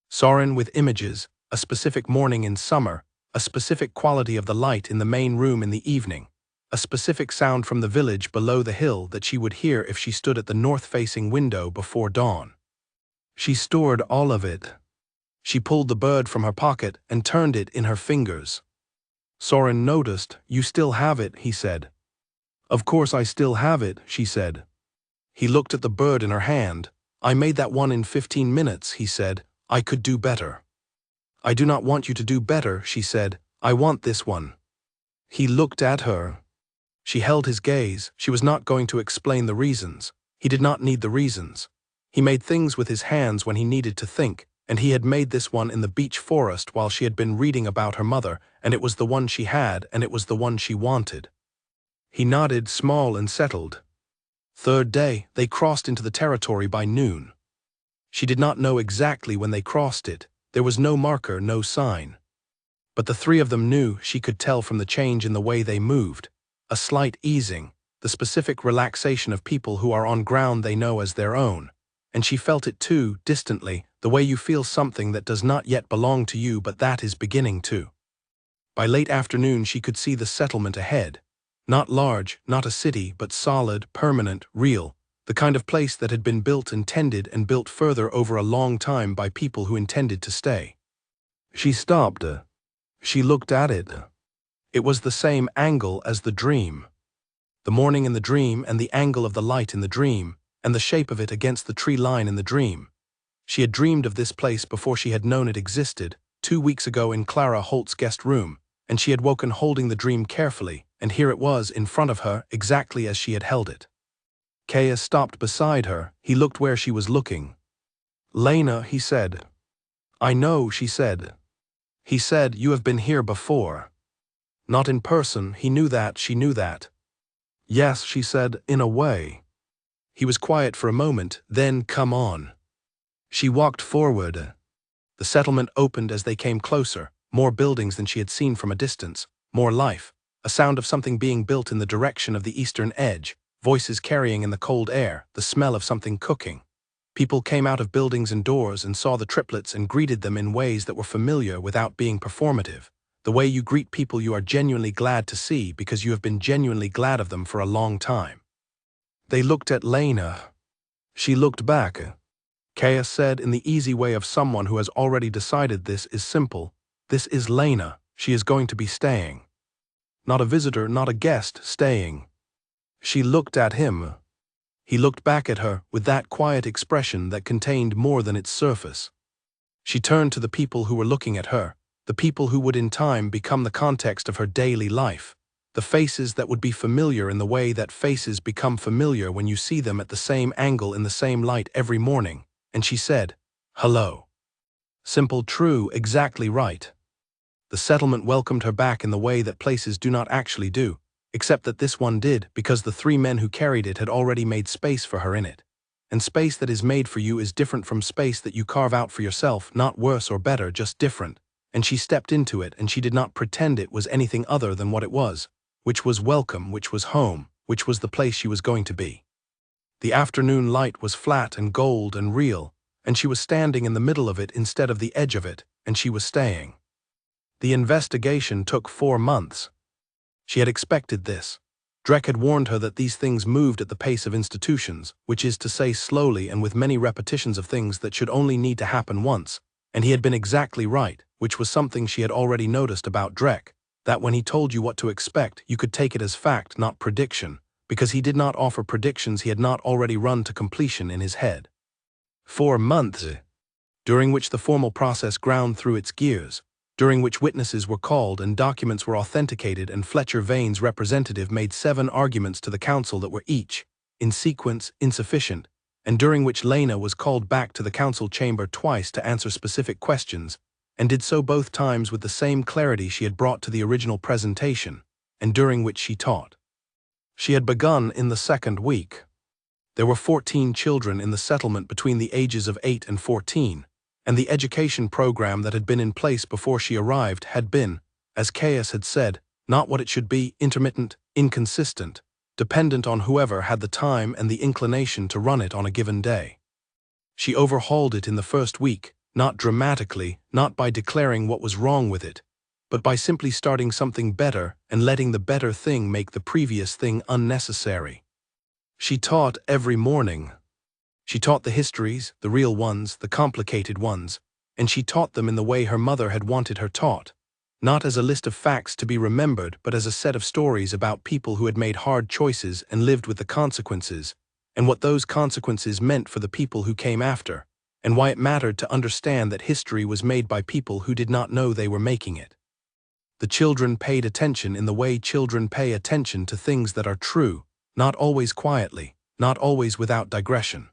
Soren with images, a specific morning in summer, a specific quality of the light in the main room in the evening, a specific sound from the village below the hill that she would hear if she stood at the north-facing window before dawn. She stored all of it. She pulled the bird from her pocket and turned it in her fingers. Soren noticed. "You still have it," he said. "Of course I still have it," she said. He looked at the bird in her hand. "I made that one in 15 minutes, he said. "I could do better." "I do not want you to do better," she said. "I want this one." He looked at her. She held his gaze. She was not going to explain the reasons. He did not need the reasons. He made things with his hands when he needed to think, and he had made this one in the beech forest while she had been reading about her mother, and it was the one she had, and it was the one she wanted. He nodded, small and settled. Third day, they crossed into the territory by noon. She did not know exactly when they crossed it. There was no marker, no sign. But the three of them knew. She could tell from the change in the way they moved. A slight easing, the specific relaxation of people who are on ground they know as their own. And she felt it too, distantly, the way you feel something that does not yet belong to you but that is beginning to. By late afternoon she could see the settlement ahead. Not large, not a city, but solid, permanent, real, the kind of place that had been built and tended and built further over a long time by people who intended to stay. She stopped. She looked at it. It was the same angle as the dream. The morning in the dream and the angle of the light in the dream, and the shape of it against the tree line in the dream. She had dreamed of this place before she had known it existed, 2 weeks ago in Clara Holt's guest room, and she had woken holding the dream carefully, and here it was in front of her exactly as she had held it. Kaya stopped beside her. He looked where she was looking. "Lena," he said. "I know," she said. He said, "You have been here before." Not in person, he knew that, she knew that. "Yes," she said, "in a way." He was quiet for a moment, then, "Come on." She walked forward. The settlement opened as they came closer, more buildings than she had seen from a distance, more life, a sound of something being built in the direction of the eastern edge, voices carrying in the cold air, the smell of something cooking. People came out of buildings and doors and saw the triplets and greeted them in ways that were familiar without being performative, the way you greet people you are genuinely glad to see because you have been genuinely glad of them for a long time. They looked at Lena. She looked back. Kaya said in the easy way of someone who has already decided this is simple. "This is Lena. She is going to be staying. Not a visitor, not a guest, staying." She looked at him. He looked back at her with that quiet expression that contained more than its surface. She turned to the people who were looking at her, the people who would in time become the context of her daily life. The faces that would be familiar in the way that faces become familiar when you see them at the same angle in the same light every morning. And she said, "Hello." Simple, true, exactly right. The settlement welcomed her back in the way that places do not actually do, except that this one did, because the three men who carried it had already made space for her in it. And space that is made for you is different from space that you carve out for yourself, not worse or better, just different. And she stepped into it, and she did not pretend it was anything other than what it was, which was welcome, which was home, which was the place she was going to be. The afternoon light was flat and gold and real, and she was standing in the middle of it instead of the edge of it, and she was staying. The investigation took 4 months. She had expected this. Drek had warned her that these things moved at the pace of institutions, which is to say slowly and with many repetitions of things that should only need to happen once, and he had been exactly right, which was something she had already noticed about Drek, that when he told you what to expect, you could take it as fact, not prediction, because he did not offer predictions he had not already run to completion in his head. 4 months, during which the formal process ground through its gears, during which witnesses were called and documents were authenticated, and Fletcher Vane's representative made 7 arguments to the council that were each, in sequence, insufficient, and during which Lena was called back to the council chamber twice to answer specific questions, and did so both times with the same clarity she had brought to the original presentation, and during which she taught. She had begun in the 2nd week. There were 14 children in the settlement between the ages of 8 and 14, and the education program that had been in place before she arrived had been, as Caius had said, not what it should be, intermittent, inconsistent, dependent on whoever had the time and the inclination to run it on a given day. She overhauled it in the 1st week, not dramatically, not by declaring what was wrong with it, but by simply starting something better and letting the better thing make the previous thing unnecessary. She taught every morning. She taught the histories, the real ones, the complicated ones, and she taught them in the way her mother had wanted her taught, not as a list of facts to be remembered, but as a set of stories about people who had made hard choices and lived with the consequences, and what those consequences meant for the people who came after, and why it mattered to understand that history was made by people who did not know they were making it. The children paid attention in the way children pay attention to things that are true, not always quietly, not always without digression,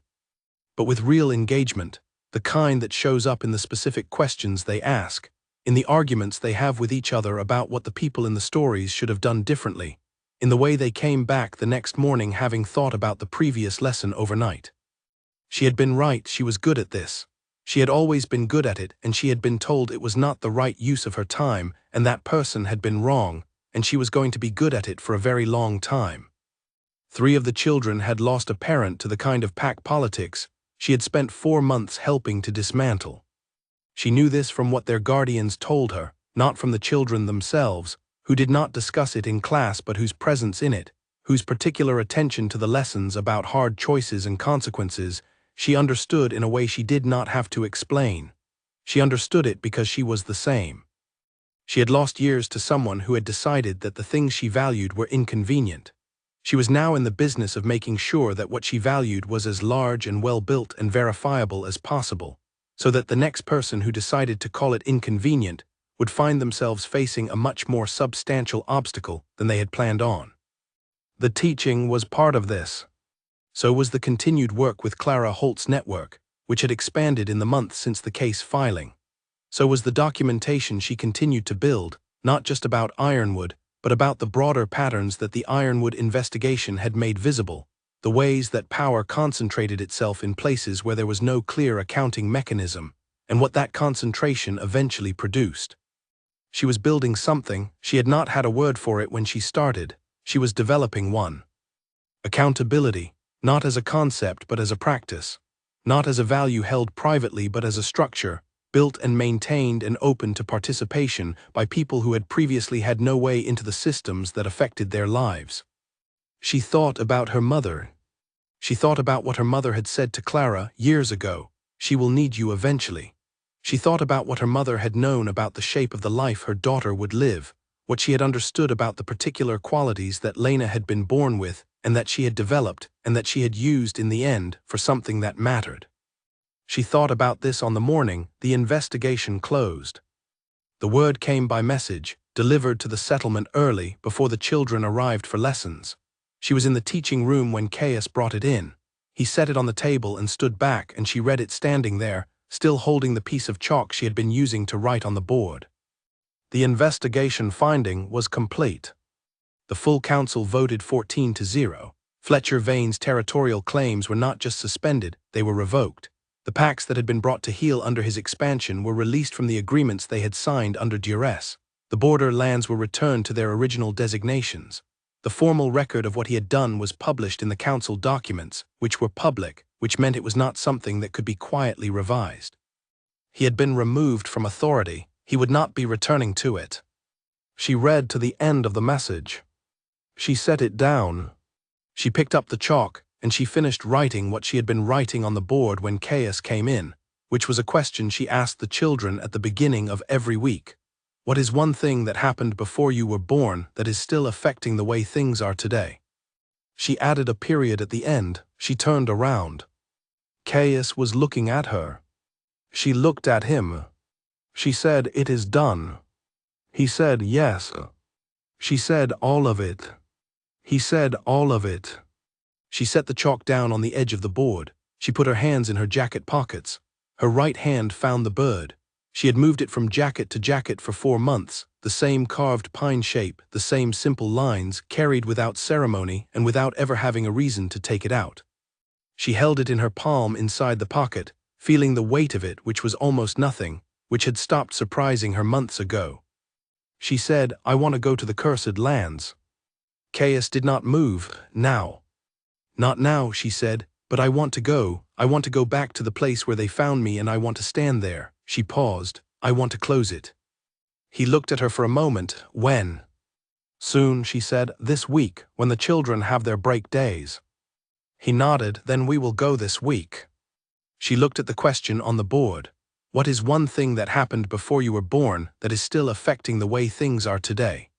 but with real engagement, the kind that shows up in the specific questions they ask, in the arguments they have with each other about what the people in the stories should have done differently, in the way they came back the next morning having thought about the previous lesson overnight. She had been right, she was good at this. She had always been good at it, and she had been told it was not the right use of her time, and that person had been wrong, and she was going to be good at it for a very long time. 3 of the children had lost a parent to the kind of pack politics she had spent 4 months helping to dismantle. She knew this from what their guardians told her, not from the children themselves, who did not discuss it in class but whose presence in it, whose particular attention to the lessons about hard choices and consequences, she understood in a way she did not have to explain. She understood it because she was the same. She had lost years to someone who had decided that the things she valued were inconvenient. She was now in the business of making sure that what she valued was as large and well-built and verifiable as possible, so that the next person who decided to call it inconvenient would find themselves facing a much more substantial obstacle than they had planned on. The teaching was part of this. So was the continued work with Clara Holt's network, which had expanded in the months since the case filing. So was the documentation she continued to build, not just about Ironwood, but about the broader patterns that the Ironwood investigation had made visible, the ways that power concentrated itself in places where there was no clear accounting mechanism, and what that concentration eventually produced. She was building something, she had not had a word for it when she started, she was developing one. Accountability, not as a concept but as a practice, not as a value held privately but as a structure, built and maintained and open to participation by people who had previously had no way into the systems that affected their lives. She thought about her mother. She thought about what her mother had said to Clara years ago, "She will need you eventually." She thought about what her mother had known about the shape of the life her daughter would live, what she had understood about the particular qualities that Lena had been born with and that she had developed and that she had used in the end for something that mattered. She thought about this on the morning the investigation closed. The word came by message, delivered to the settlement early before the children arrived for lessons. She was in the teaching room when Caius brought it in. He set it on the table and stood back, and she read it standing there, still holding the piece of chalk she had been using to write on the board. The investigation finding was complete. The full council voted 14-0. Fletcher Vane's territorial claims were not just suspended, they were revoked. The pacts that had been brought to heel under his expansion were released from the agreements they had signed under duress. The border lands were returned to their original designations. The formal record of what he had done was published in the council documents, which were public, which meant it was not something that could be quietly revised. He had been removed from authority. He would not be returning to it. She read to the end of the message. She set it down. She picked up the chalk, and she finished writing what she had been writing on the board when Caius came in, which was a question she asked the children at the beginning of every week. What is one thing that happened before you were born that is still affecting the way things are today? She added a period at the end. She turned around. Caius was looking at her. She looked at him. She said, "It is done." He said, "Yes." She said, "All of it." He said, "All of it." She set the chalk down on the edge of the board. She put her hands in her jacket pockets. Her right hand found the bird. She had moved it from jacket to jacket for 4 months, the same carved pine shape, the same simple lines, carried without ceremony and without ever having a reason to take it out. She held it in her palm inside the pocket, feeling the weight of it, which was almost nothing, which had stopped surprising her months ago. She said, "I want to go to the cursed lands." Caius did not move. "Now." "Not now," she said, "but I want to go. I want to go back to the place where they found me, and I want to stand there." She paused. "I want to close it." He looked at her for a moment. "When?" "Soon," she said. "This week, when the children have their break days." He nodded. "Then we will go this week." She looked at the question on the board. What is one thing that happened before you were born that is still affecting the way things are today?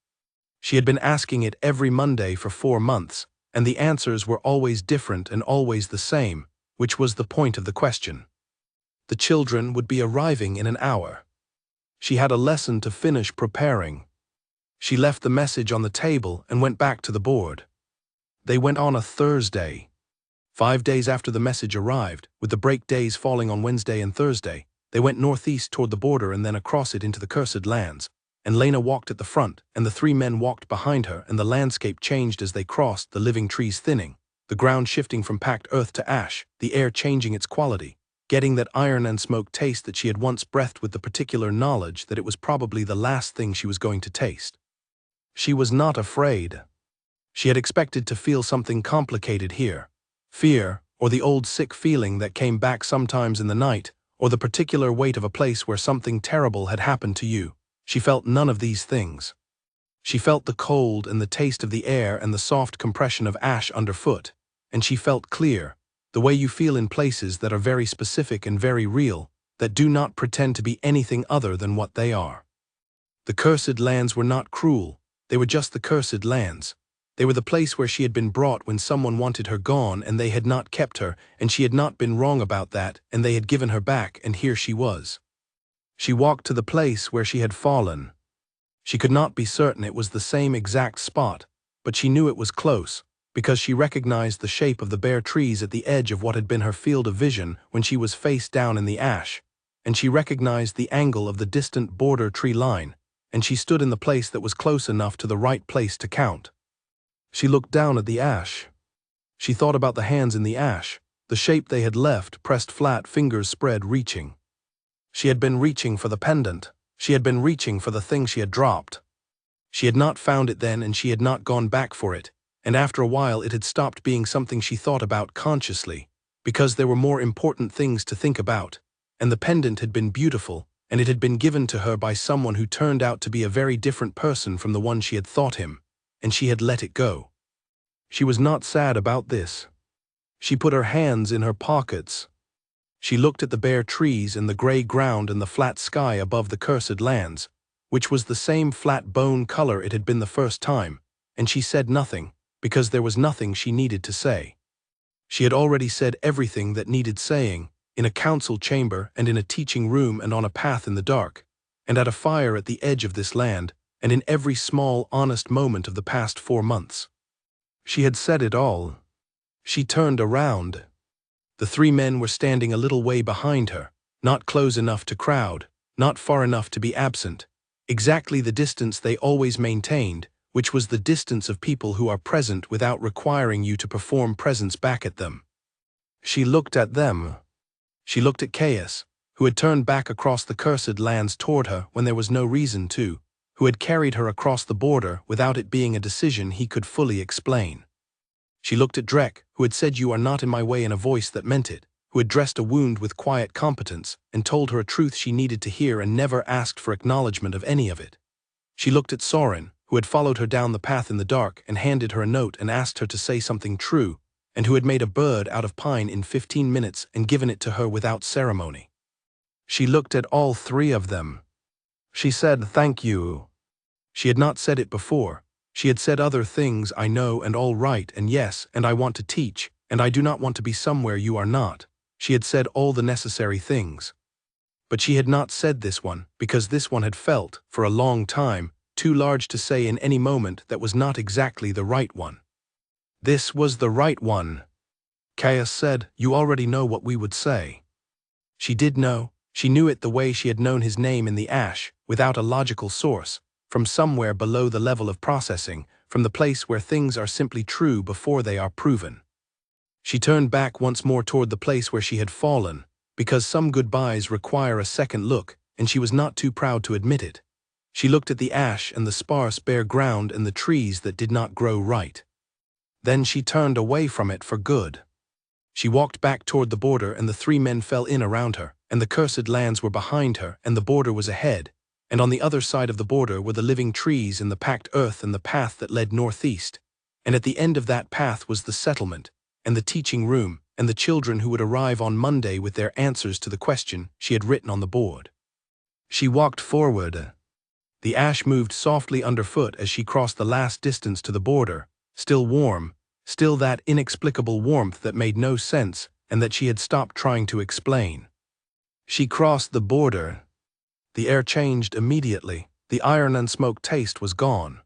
She had been asking it every Monday for 4 months, and the answers were always different and always the same, which was the point of the question. The children would be arriving in an hour. She had a lesson to finish preparing. She left the message on the table and went back to the board. They went on a Thursday. 5 days after the message arrived, with the break days falling on Wednesday and Thursday, they went northeast toward the border and then across it into the cursed lands, and Lena walked at the front, and the 3 men walked behind her, and the landscape changed as they crossed, the living trees thinning, the ground shifting from packed earth to ash, the air changing its quality, getting that iron and smoke taste that she had once breathed with the particular knowledge that it was probably the last thing she was going to taste. She was not afraid. She had expected to feel something complicated here. Fear, or the old sick feeling that came back sometimes in the night, or the particular weight of a place where something terrible had happened to you. She felt none of these things. She felt the cold and the taste of the air and the soft compression of ash underfoot, and she felt clear, the way you feel in places that are very specific and very real, that do not pretend to be anything other than what they are. The cursed lands were not cruel, they were just the cursed lands. They were the place where she had been brought when someone wanted her gone and they had not kept her, and she had not been wrong about that, and they had given her back, and here she was. She walked to the place where she had fallen. She could not be certain it was the same exact spot, but she knew it was close, because she recognized the shape of the bare trees at the edge of what had been her field of vision when she was face down in the ash, and she recognized the angle of the distant border tree line, and she stood in the place that was close enough to the right place to count. She looked down at the ash. She thought about the hands in the ash, the shape they had left, pressed flat, fingers spread, reaching. She had been reaching for the pendant. She had been reaching for the thing she had dropped. She had not found it then, and she had not gone back for it, and after a while it had stopped being something she thought about consciously, because there were more important things to think about, and the pendant had been beautiful, and it had been given to her by someone who turned out to be a very different person from the one she had thought him, and she had let it go. She was not sad about this. She put her hands in her pockets. She looked at the bare trees and the gray ground and the flat sky above the cursed lands, which was the same flat bone color it had been the first time, and she said nothing, because there was nothing she needed to say. She had already said everything that needed saying, in a council chamber and in a teaching room and on a path in the dark, and at a fire at the edge of this land, and in every small, honest moment of the past 4 months. She had said it all. She turned around. The three men were standing a little way behind her, not close enough to crowd, not far enough to be absent, exactly the distance they always maintained, which was the distance of people who are present without requiring you to perform presence back at them. She looked at them. She looked at Caius, who had turned back across the cursed lands toward her when there was no reason to, who had carried her across the border without it being a decision he could fully explain. She looked at Drek, who had said "You are not in my way" in a voice that meant it, who had dressed a wound with quiet competence and told her a truth she needed to hear and never asked for acknowledgement of any of it. She looked at Soren, who had followed her down the path in the dark and handed her a note and asked her to say something true, and who had made a bird out of pine in 15 minutes and given it to her without ceremony. She looked at all three of them. She said, "Thank you." She had not said it before. She had said other things, "I know," and "all right," and "yes," and "I want to teach," and "I do not want to be somewhere you are not." She had said all the necessary things. But she had not said this one, because this one had felt, for a long time, too large to say in any moment that was not exactly the right one. This was the right one. Caius said, "You already know what we would say." She did know. She knew it the way she had known his name in the ash, without a logical source, from somewhere below the level of processing, from the place where things are simply true before they are proven. She turned back once more toward the place where she had fallen, because some goodbyes require a second look, and she was not too proud to admit it. She looked at the ash and the sparse bare ground and the trees that did not grow right. Then she turned away from it for good. She walked back toward the border, and the three men fell in around her, and the cursed lands were behind her, and the border was ahead, and on the other side of the border were the living trees and the packed earth and the path that led northeast, and at the end of that path was the settlement, and the teaching room, and the children who would arrive on Monday with their answers to the question she had written on the board. She walked forward. The ash moved softly underfoot as she crossed the last distance to the border, still warm, still that inexplicable warmth that made no sense and that she had stopped trying to explain. She crossed the border. The air changed immediately. The iron and smoke taste was gone.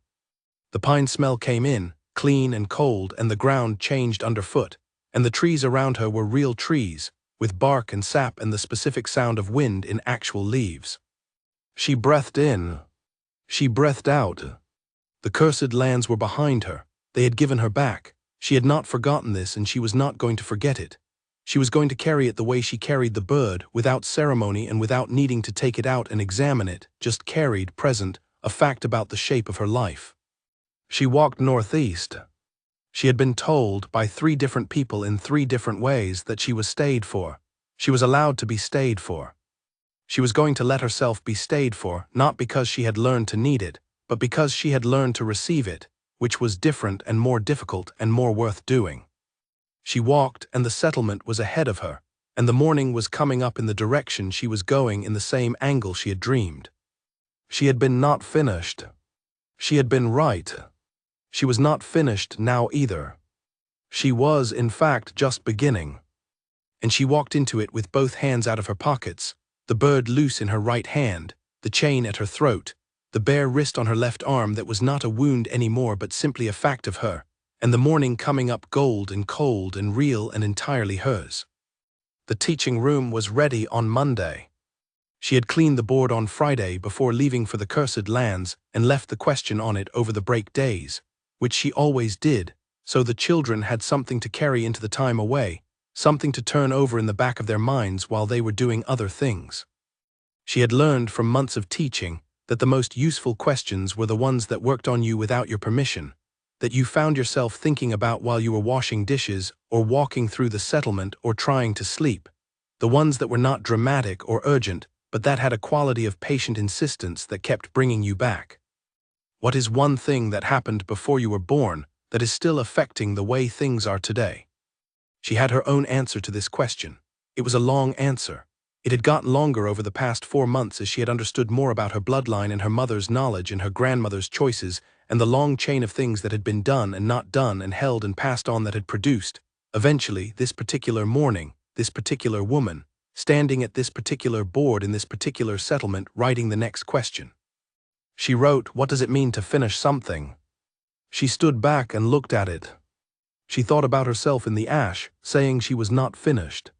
The pine smell came in, clean and cold, and the ground changed underfoot, and the trees around her were real trees, with bark and sap and the specific sound of wind in actual leaves. She breathed in. She breathed out. The cursed lands were behind her. They had given her back. She had not forgotten this, and she was not going to forget it. She was going to carry it the way she carried the bird, without ceremony and without needing to take it out and examine it, just carried, present, a fact about the shape of her life. She walked northeast. She had been told by 3 different people in 3 different ways that she was stayed for. She was allowed to be stayed for. She was going to let herself be stayed for, not because she had learned to need it, but because she had learned to receive it, which was different and more difficult and more worth doing. She walked, and the settlement was ahead of her, and the morning was coming up in the direction she was going in the same angle she had dreamed. She had been not finished. She had been right. She was not finished now either. She was, in fact, just beginning. And she walked into it with both hands out of her pockets, the bird loose in her right hand, the chain at her throat, the bare wrist on her left arm that was not a wound anymore but simply a fact of her, and the morning coming up gold and cold and real and entirely hers. The teaching room was ready on Monday. She had cleaned the board on Friday before leaving for the cursed lands and left the question on it over the break days, which she always did, so the children had something to carry into the time away, something to turn over in the back of their minds while they were doing other things. She had learned from months of teaching that the most useful questions were the ones that worked on you without your permission, that you found yourself thinking about while you were washing dishes or walking through the settlement or trying to sleep, the ones that were not dramatic or urgent, but that had a quality of patient insistence that kept bringing you back. What is one thing that happened before you were born that is still affecting the way things are today? She had her own answer to this question. It was a long answer. It had gotten longer over the past 4 months as she had understood more about her bloodline and her mother's knowledge and her grandmother's choices and the long chain of things that had been done and not done and held and passed on that had produced, eventually, this particular morning, this particular woman, standing at this particular board in this particular settlement writing the next question. She wrote, "What does it mean to finish something?" She stood back and looked at it. She thought about herself in the ash, saying she was not finished.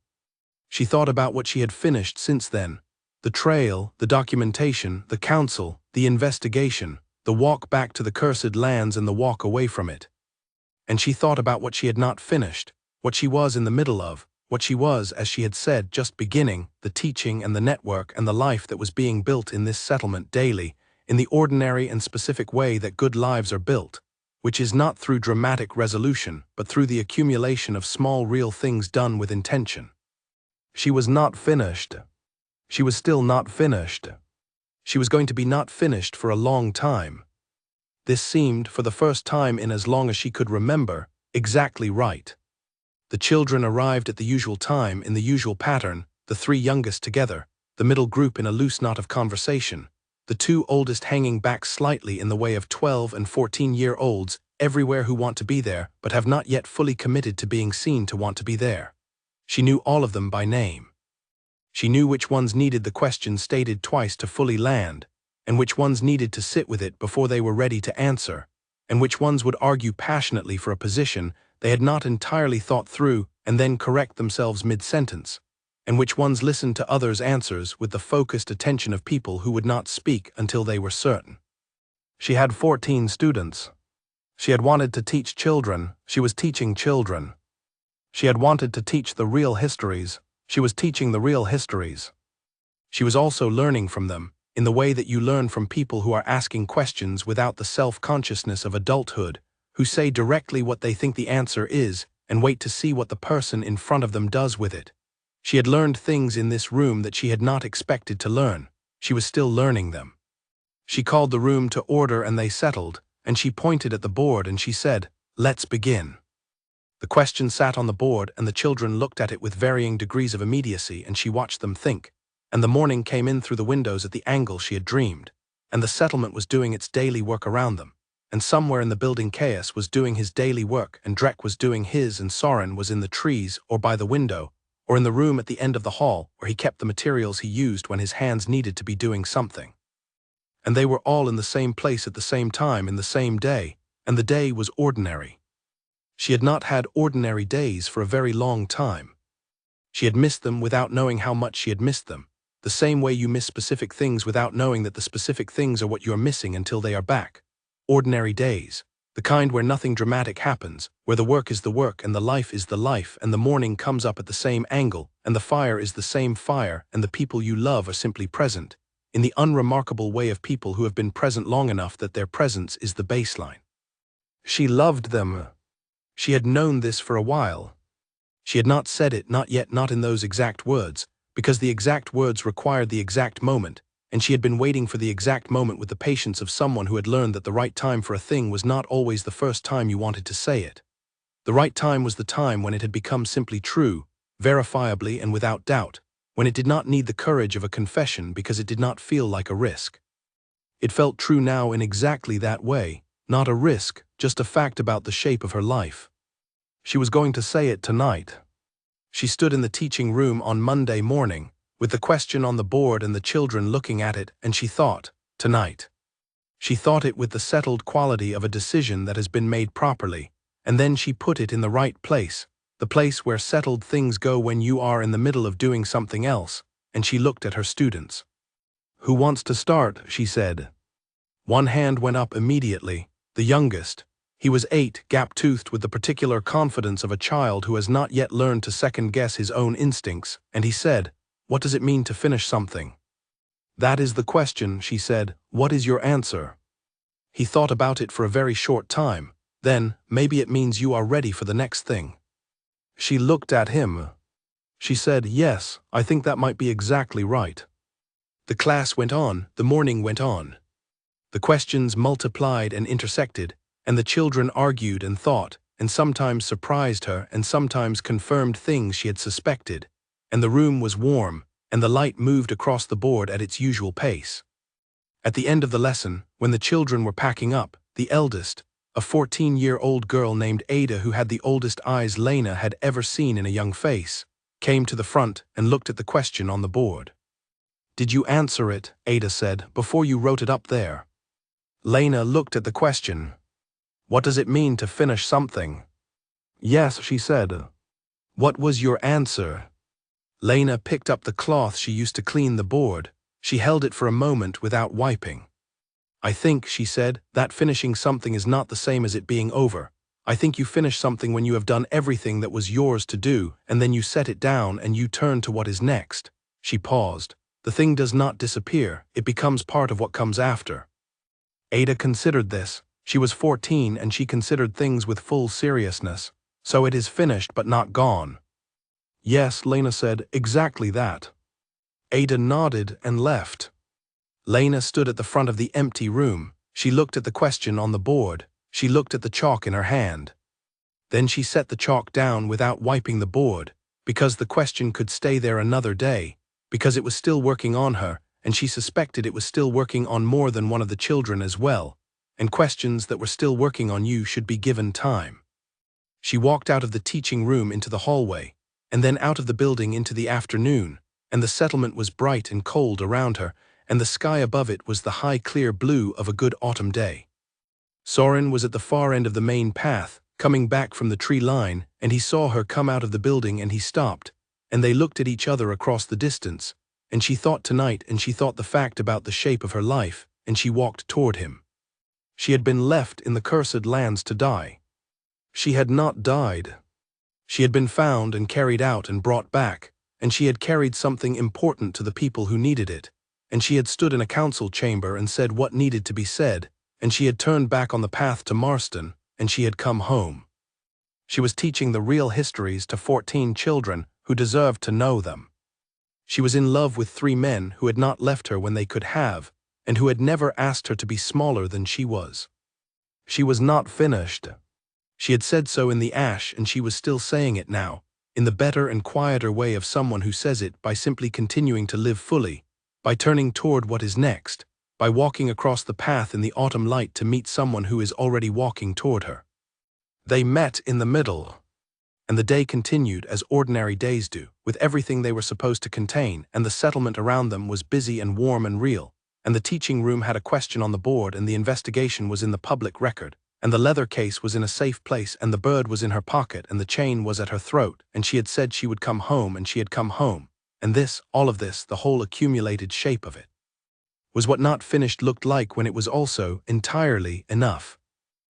She thought about what she had finished since then. The trail, the documentation, the council, the investigation, the walk back to the cursed lands and the walk away from it. And she thought about what she had not finished, what she was in the middle of, what she was, as she had said, just beginning, the teaching and the network and the life that was being built in this settlement daily, in the ordinary and specific way that good lives are built, which is not through dramatic resolution, but through the accumulation of small real things done with intention. She was not finished. She was still not finished. She was going to be not finished for a long time. This seemed, for the first time in as long as she could remember, exactly right. The children arrived at the usual time, in the usual pattern, the three youngest together, the middle group in a loose knot of conversation, the two oldest hanging back slightly in the way of 12- and 14-year-olds everywhere who want to be there but have not yet fully committed to being seen to want to be there. She knew all of them by name. She knew which ones needed the question stated twice to fully land, and which ones needed to sit with it before they were ready to answer, and which ones would argue passionately for a position they had not entirely thought through and then correct themselves mid-sentence, and which ones listened to others' answers with the focused attention of people who would not speak until they were certain. She had 14 students. She had wanted to teach children. She was teaching children. She had wanted to teach the real histories. She was teaching the real histories. She was also learning from them, in the way that you learn from people who are asking questions without the self-consciousness of adulthood, who say directly what they think the answer is and wait to see what the person in front of them does with it. She had learned things in this room that she had not expected to learn. She was still learning them. She called the room to order and they settled, and she pointed at the board and she said, "Let's begin." The question sat on the board and the children looked at it with varying degrees of immediacy and she watched them think. And the morning came in through the windows at the angle she had dreamed, and the settlement was doing its daily work around them, and somewhere in the building Chaos was doing his daily work and Drek was doing his and Soren was in the trees or by the window, or in the room at the end of the hall where he kept the materials he used when his hands needed to be doing something. And they were all in the same place at the same time in the same day, and the day was ordinary. She had not had ordinary days for a very long time. She had missed them without knowing how much she had missed them, the same way you miss specific things without knowing that the specific things are what you're missing until they are back. Ordinary days, the kind where nothing dramatic happens, where the work is the work and the life is the life and the morning comes up at the same angle and the fire is the same fire and the people you love are simply present, in the unremarkable way of people who have been present long enough that their presence is the baseline. She loved them. She had known this for a while. She had not said it, not yet, not in those exact words, because the exact words required the exact moment, and she had been waiting for the exact moment with the patience of someone who had learned that the right time for a thing was not always the first time you wanted to say it. The right time was the time when it had become simply true, verifiably and without doubt, when it did not need the courage of a confession because it did not feel like a risk. It felt true now in exactly that way, not a risk, just a fact about the shape of her life. She was going to say it tonight. She stood in the teaching room on Monday morning, with the question on the board and the children looking at it, and she thought, tonight. She thought it with the settled quality of a decision that has been made properly, and then she put it in the right place, the place where settled things go when you are in the middle of doing something else, and she looked at her students. "Who wants to start?" she said. One hand went up immediately, the youngest. He was 8, gap-toothed with the particular confidence of a child who has not yet learned to second-guess his own instincts, and he said, "What does it mean to finish something?" "That is the question," she said. "What is your answer?" He thought about it for a very short time. Then, "Maybe it means you are ready for the next thing." She looked at him. She said, "Yes, I think that might be exactly right." The class went on, the morning went on. The questions multiplied and intersected, and the children argued and thought, and sometimes surprised her and sometimes confirmed things she had suspected, and the room was warm, and the light moved across the board at its usual pace. At the end of the lesson, when the children were packing up, the eldest, a 14-year-old girl named Ada who had the oldest eyes Lena had ever seen in a young face, came to the front and looked at the question on the board. "Did you answer it," Ada said, "before you wrote it up there?" Lena looked at the question. What does it mean to finish something? Yes, she said. What was your answer? Lena picked up the cloth she used to clean the board. She held it for a moment without wiping. I think, she said, that finishing something is not the same as it being over. I think you finish something when you have done everything that was yours to do, and then you set it down and you turn to what is next. She paused. The thing does not disappear, it becomes part of what comes after. Ada considered this. She was 14 and she considered things with full seriousness. So it is finished but not gone. Yes, Lena said, exactly that. Ada nodded and left. Lena stood at the front of the empty room. She looked at the question on the board. She looked at the chalk in her hand. Then she set the chalk down without wiping the board, because the question could stay there another day, because it was still working on her, and she suspected it was still working on more than one of the children as well, and questions that were still working on you should be given time. She walked out of the teaching room into the hallway, and then out of the building into the afternoon, and the settlement was bright and cold around her, and the sky above it was the high clear blue of a good autumn day. Soren was at the far end of the main path, coming back from the tree line, and he saw her come out of the building and he stopped, and they looked at each other across the distance, and she thought tonight and she thought the fact about the shape of her life, and she walked toward him. She had been left in the cursed lands to die. She had not died. She had been found and carried out and brought back, and she had carried something important to the people who needed it, and she had stood in a council chamber and said what needed to be said, and she had turned back on the path to Marston, and she had come home. She was teaching the real histories to 14 children who deserved to know them. She was in love with 3 men who had not left her when they could have, and who had never asked her to be smaller than she was. She was not finished. She had said so in the ash, and she was still saying it now, in the better and quieter way of someone who says it by simply continuing to live fully, by turning toward what is next, by walking across the path in the autumn light to meet someone who is already walking toward her. They met in the middle, and the day continued as ordinary days do, with everything they were supposed to contain, and the settlement around them was busy and warm and real, and the teaching room had a question on the board, and the investigation was in the public record, and the leather case was in a safe place, and the bird was in her pocket, and the chain was at her throat, and she had said she would come home, and she had come home, and this, all of this, the whole accumulated shape of it, was what not finished looked like when it was also entirely enough.